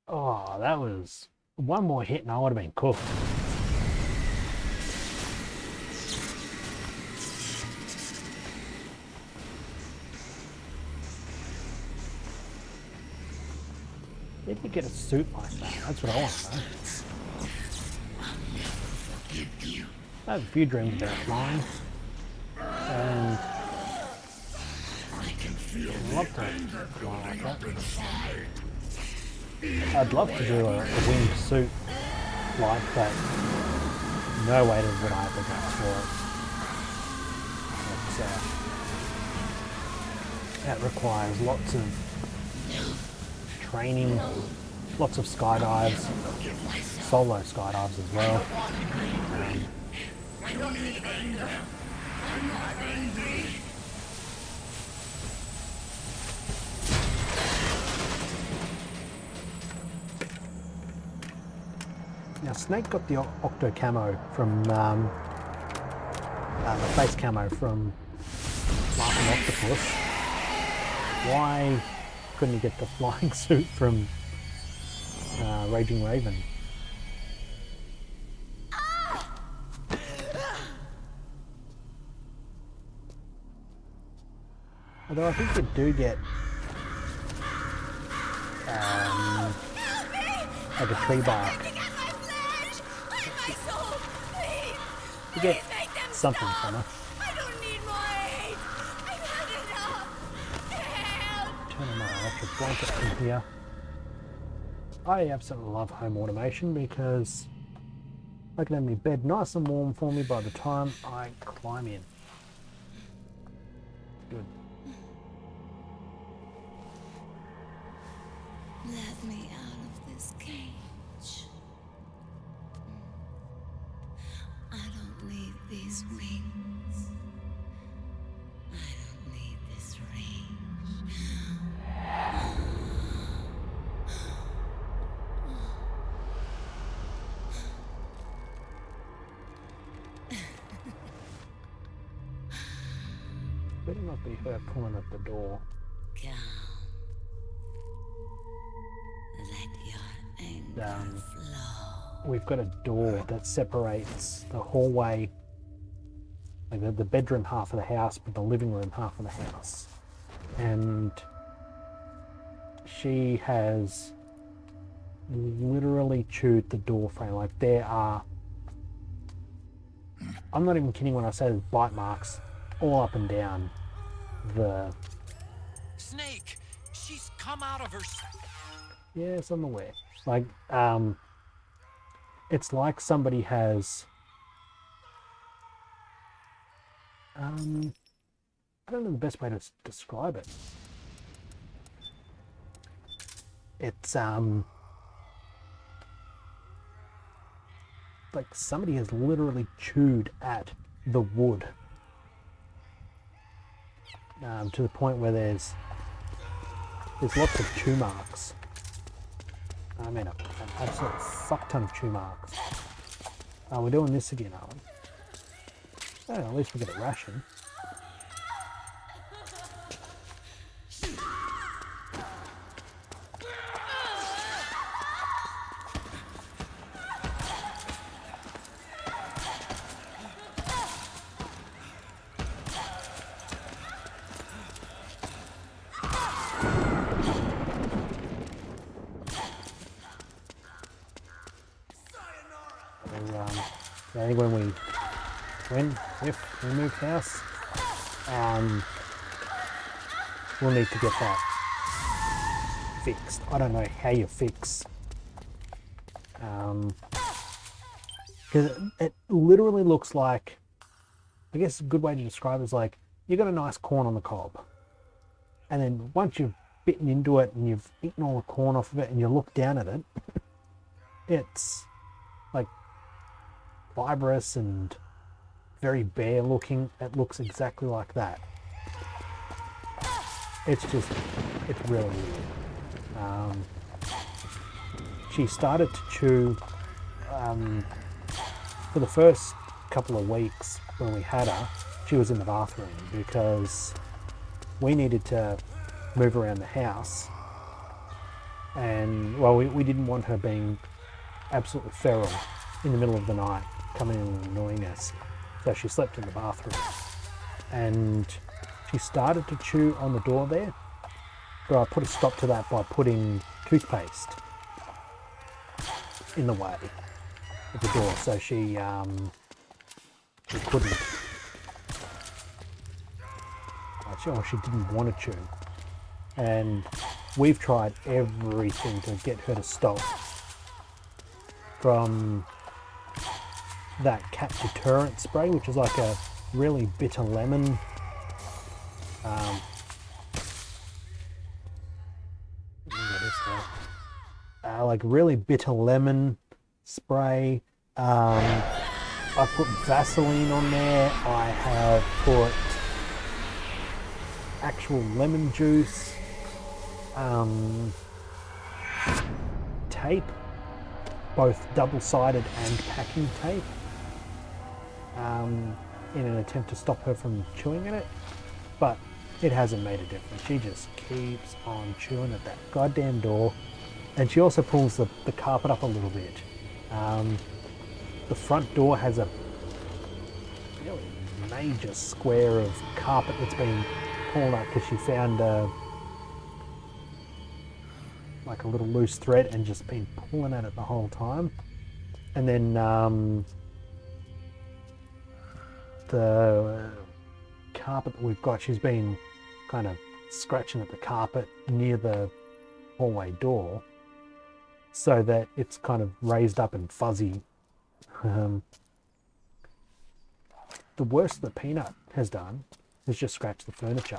Oh, that was one more hit and I would have been cooked. Where did you get a suit like that? That's what I want to know. I have a few dreams about flying. And I'd love to fly like that. I'd love to do a winged suit like that. No way would I ever go for it. That requires lots of training, lots of skydives, solo skydives as well. I don't need anger. I'm not angry. Now Snake got the octo camo from the face camo from Laughing Octopus. Why couldn't he get the flying suit from Raging Raven? Although I think you do get like a tree bar. You get something from it. I don't need more aid. I've had enough. Help. Turn my electric blanket from here. I absolutely love home automation because I can have my bed nice and warm for me by the time I climb in. Good. Let me out of this cage. I don't need these wings. I don't need this range. Better not be her pulling at the door. Come. Let your anger flow. We've got a door that separates the hallway, like the bedroom half of the house, but the living room half of the house. And she has literally chewed the door frame. Like there are, I'm not even kidding when I say there's bite marks all up and down the... Snake! She's come out of her... Yes, I'm aware. Like, it's like somebody has I don't know the best way to describe it. It's like somebody has literally chewed at the wood to the point where there's lots of chew marks. I mean, an absolute fuck ton of chew marks. Oh, we're doing this again, aren't we? Oh, at least we get a ration. I think if we move house, we'll need to get that fixed. I don't know how you fix, because it literally looks like, I guess a good way to describe it is like, you got a nice corn on the cob, and then once you've bitten into it and you've eaten all the corn off of it and you look down at it, it's like fibrous and very bare looking. It looks exactly like that. It's really weird. She started to chew for the first couple of weeks when we had her. She was in the bathroom because we needed to move around the house, and well, we didn't want her being absolutely feral in the middle of the night, coming in and annoying us. So she slept in the bathroom, and she started to chew on the door there, but I put a stop to that by putting toothpaste in the way of the door, so she couldn't. She didn't want to chew, and we've tried everything to get her to stop, from that cat deterrent spray, which is like a really bitter lemon like really bitter lemon spray. I put Vaseline on there. I have put actual lemon juice, tape, both double-sided and packing tape, in an attempt to stop her from chewing at it, but it hasn't made a difference. She just keeps on chewing at that goddamn door, and she also pulls the carpet up a little bit. The front door has a really major square of carpet that's been pulled up because she found like a little loose thread and just been pulling at it the whole time. And then the carpet that we've got, she's been kind of scratching at the carpet near the hallway door so that it's kind of raised up and fuzzy. The worst that Peanut has done is just scratch the furniture.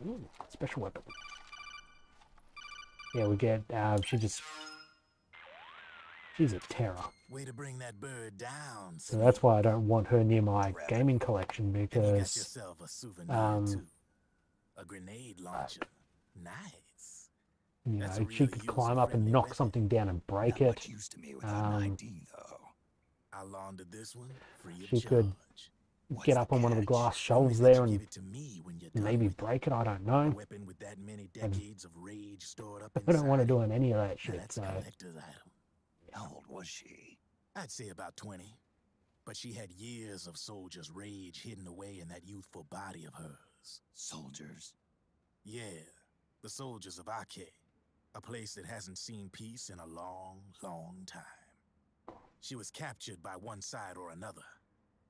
Ooh, special weapon. Yeah, we get, she's a terror. Way to bring that bird down. So that's why I don't want her near my gaming collection, because you got yourself a souvenir too. A grenade launcher. Nice. You know, she could climb up and knock something down and break it. I laundered this one free of she could get up on one of the glass shelves there and maybe break it. I don't know. I don't want to do any of that shit. So. How old was she? I'd say about 20. But she had years of soldiers' rage hidden away in that youthful body of hers. Soldiers? Yeah, the soldiers of Ake. A place that hasn't seen peace in a long, long time. She was captured by one side or another,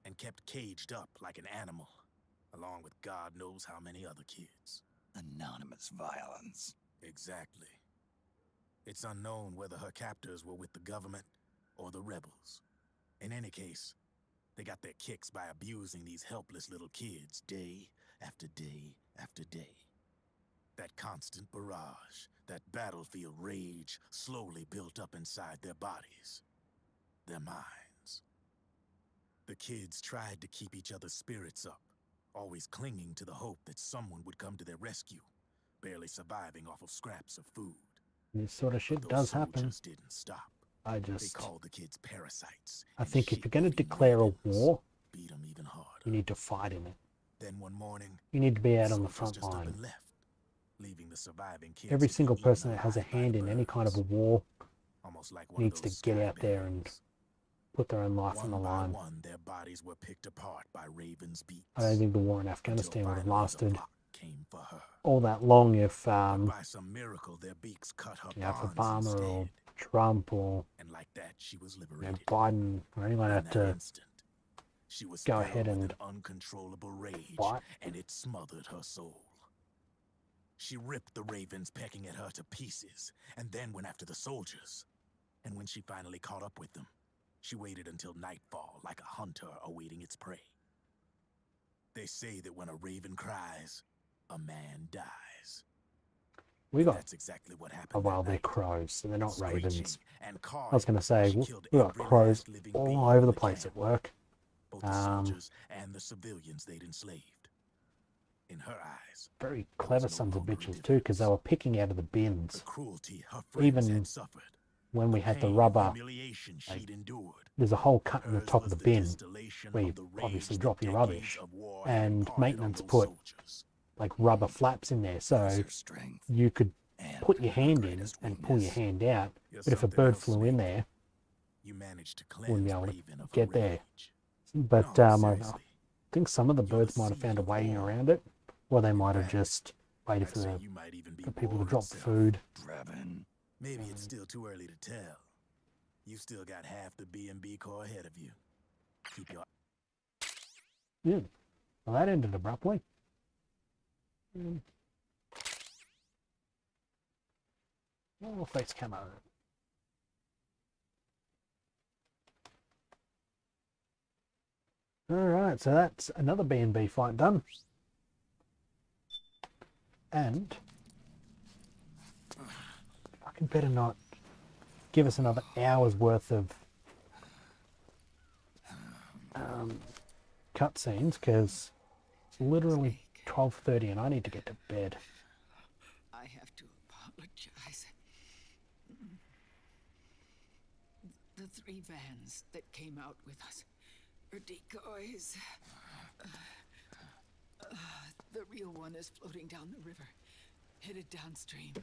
and kept caged up like an animal, along with God knows how many other kids. Anonymous violence. Exactly. It's unknown whether her captors were with the government or the rebels. In any case, they got their kicks by abusing these helpless little kids day after day after day. That constant barrage, that battlefield rage slowly built up inside their bodies, their minds. The kids tried to keep each other's spirits up, always clinging to the hope that someone would come to their rescue, barely surviving off of scraps of food. This sort of shit But does those happen. soldiers didn't stop. I They just... called the kids parasites. I and think if you're going to sheep-eating declare a ravens. war, Beat 'em even harder. you need to fight in it. Then one morning, You need to be out on the soldiers front just up line. and left, leaving the surviving kids Every to be single eaten person that has a alive by hand the in any kind of a birds. war Almost like one of needs to those get sky out there and bears. put their own life on the One by line. one, their bodies were picked apart by ravens' beaks. I don't think the war in until Afghanistan would have finally the lasted flock came for her. all that long if But by some miracle, their beaks cut her you know, if bonds Obama or instead. Trump or And like that, she was you know, liberated. Biden or anyone In had that to instant, she was go filled ahead with and an uncontrollable rage, fight. and it smothered her soul. She ripped the ravens pecking at her to pieces, and then went after the soldiers. And when she finally caught up with them, she waited until nightfall like a hunter awaiting its prey. They say that when a raven cries, a man dies. We got, That's exactly what happened. oh well, that they're night. crows, so they're not Screeching ravens. and I was going to carving, say, she we killed got every crows last living being all over in the the place camp. at work. Both the soldiers and the civilians they'd enslaved. In her eyes, Very there was clever no sons of longer a bitches too, because they difference. were picking out of the bins. The cruelty her friends Even had suffered, when we the had the pain, rubber, humiliation like, she'd endured. there's a hole cut in the Hers top of was the the bin distillation where you of the rage obviously that drop your decades rubbish, of war had and imparted on maintenance those put soldiers. like rubber flaps in there, so Their strength you could and put your hand her in greatest and pull your weakness. hand out, You're but if a something bird else, flew in Snake. there, You managed to wouldn't be cleanse able to Raven of her get there. rage. But No, I seriously. think some of the You're the birds might have seed found a of way all. around it, or they might have fact, just waited I'd for say the you might even be for people to war drop the itself. food. Drebin. Maybe it's still too early to tell. You still got half the B&B Corps ahead of you. Keep your Yeah. Well, that ended abruptly. Oh, face camo. Alright, so that's another B&B fight done. And fucking better not give us another hour's worth of cutscenes, because it's literally 12:30 and I need to get to bed. I have to apologize. The 3 vans that came out with us are decoys. The real one is floating down the river, headed downstream.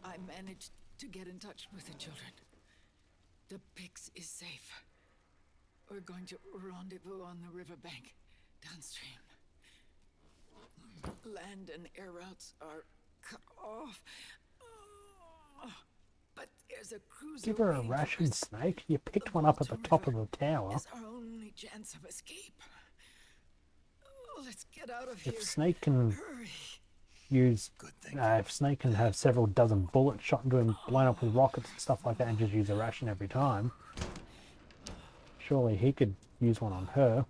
I managed to get in touch with the children. The Pix is safe. We're going to rendezvous on the riverbank, downstream. Land and air routes are cut off. But there's a cruiser. Give her a waiting for ration, us. Snake. You picked one up at the top of the tower. It's our only chance of escape. Let's get out of here. If Snake can Hurry. use, if Snake can have several dozen bullets shot into him, blown up with rockets and stuff like that, and just use a ration every time, surely he could use one on her.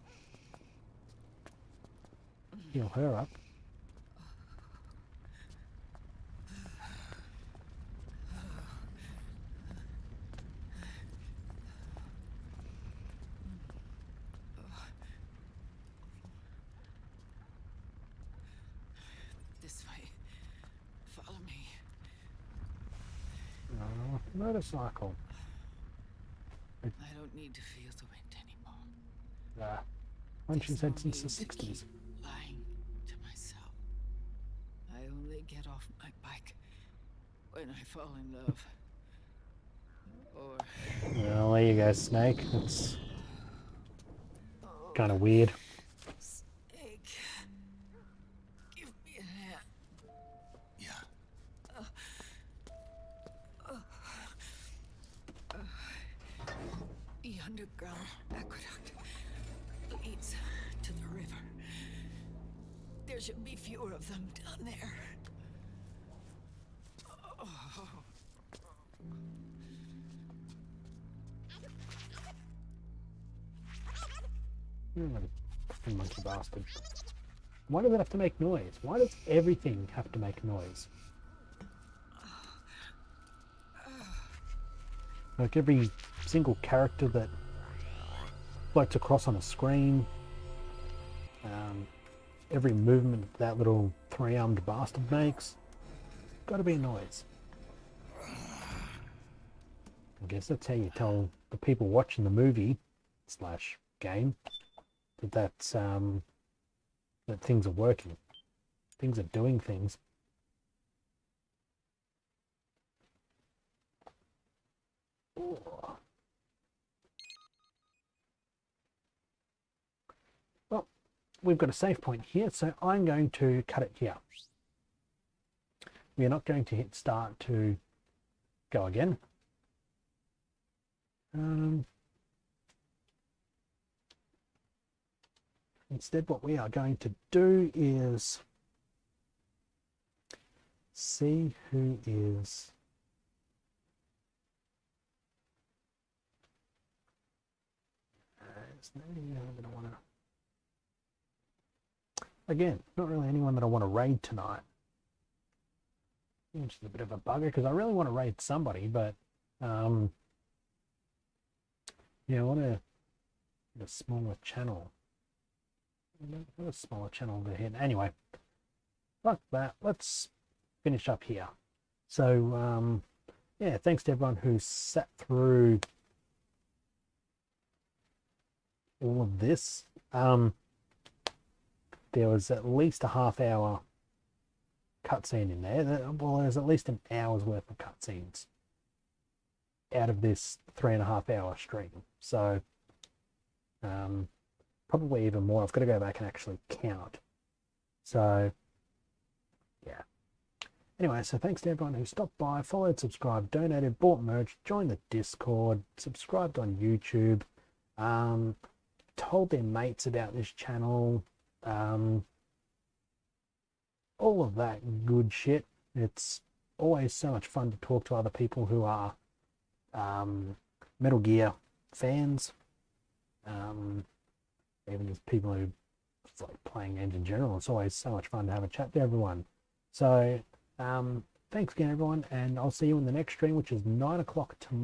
Heal her up. This way. Follow me. Motorcycle. I don't need to feel the wind anymore. Once she There's said no since the need to keep 60s. lying to myself. I only get off my bike when I fall in love. Or Well, there you go, Snake. It's kind of weird. Snake. Give me a hand. Yeah. The underground aqueduct leads to the river. There should be fewer of them down there. Fucking monkey bastard. Why does it have to make noise? Why does everything have to make noise? Like every single character that floats across on a screen, every movement that little three-armed bastard makes, got to be a noise. I guess that's how you tell the people watching the movie slash game that that things are working, things are doing things. Well, we've got a save point here, so I'm going to cut it here. We're not going to hit start to go again. Instead, what we are going to do is see who is that I want to. Again, not really anyone that I want to raid tonight. Which is a bit of a bugger because I really want to raid somebody, but yeah, I want a smaller channel. A smaller channel over here. Anyway, fuck that. Let's finish up here. So yeah, thanks to everyone who sat through all of this. There was at least a half-hour cutscene in there. Well, there's at least an hour's worth of cutscenes out of this 3.5-hour stream. So probably even more. I've got to go back and actually count. So yeah. Anyway, so thanks to everyone who stopped by, followed, subscribed, donated, bought merch, joined the Discord, subscribed on YouTube, told their mates about this channel, all of that good shit. It's always so much fun to talk to other people who are Metal Gear fans, even just people who like playing games in general. It's always so much fun to have a chat to everyone. So thanks again, everyone, and I'll see you in the next stream, which is 9 o'clock tomorrow.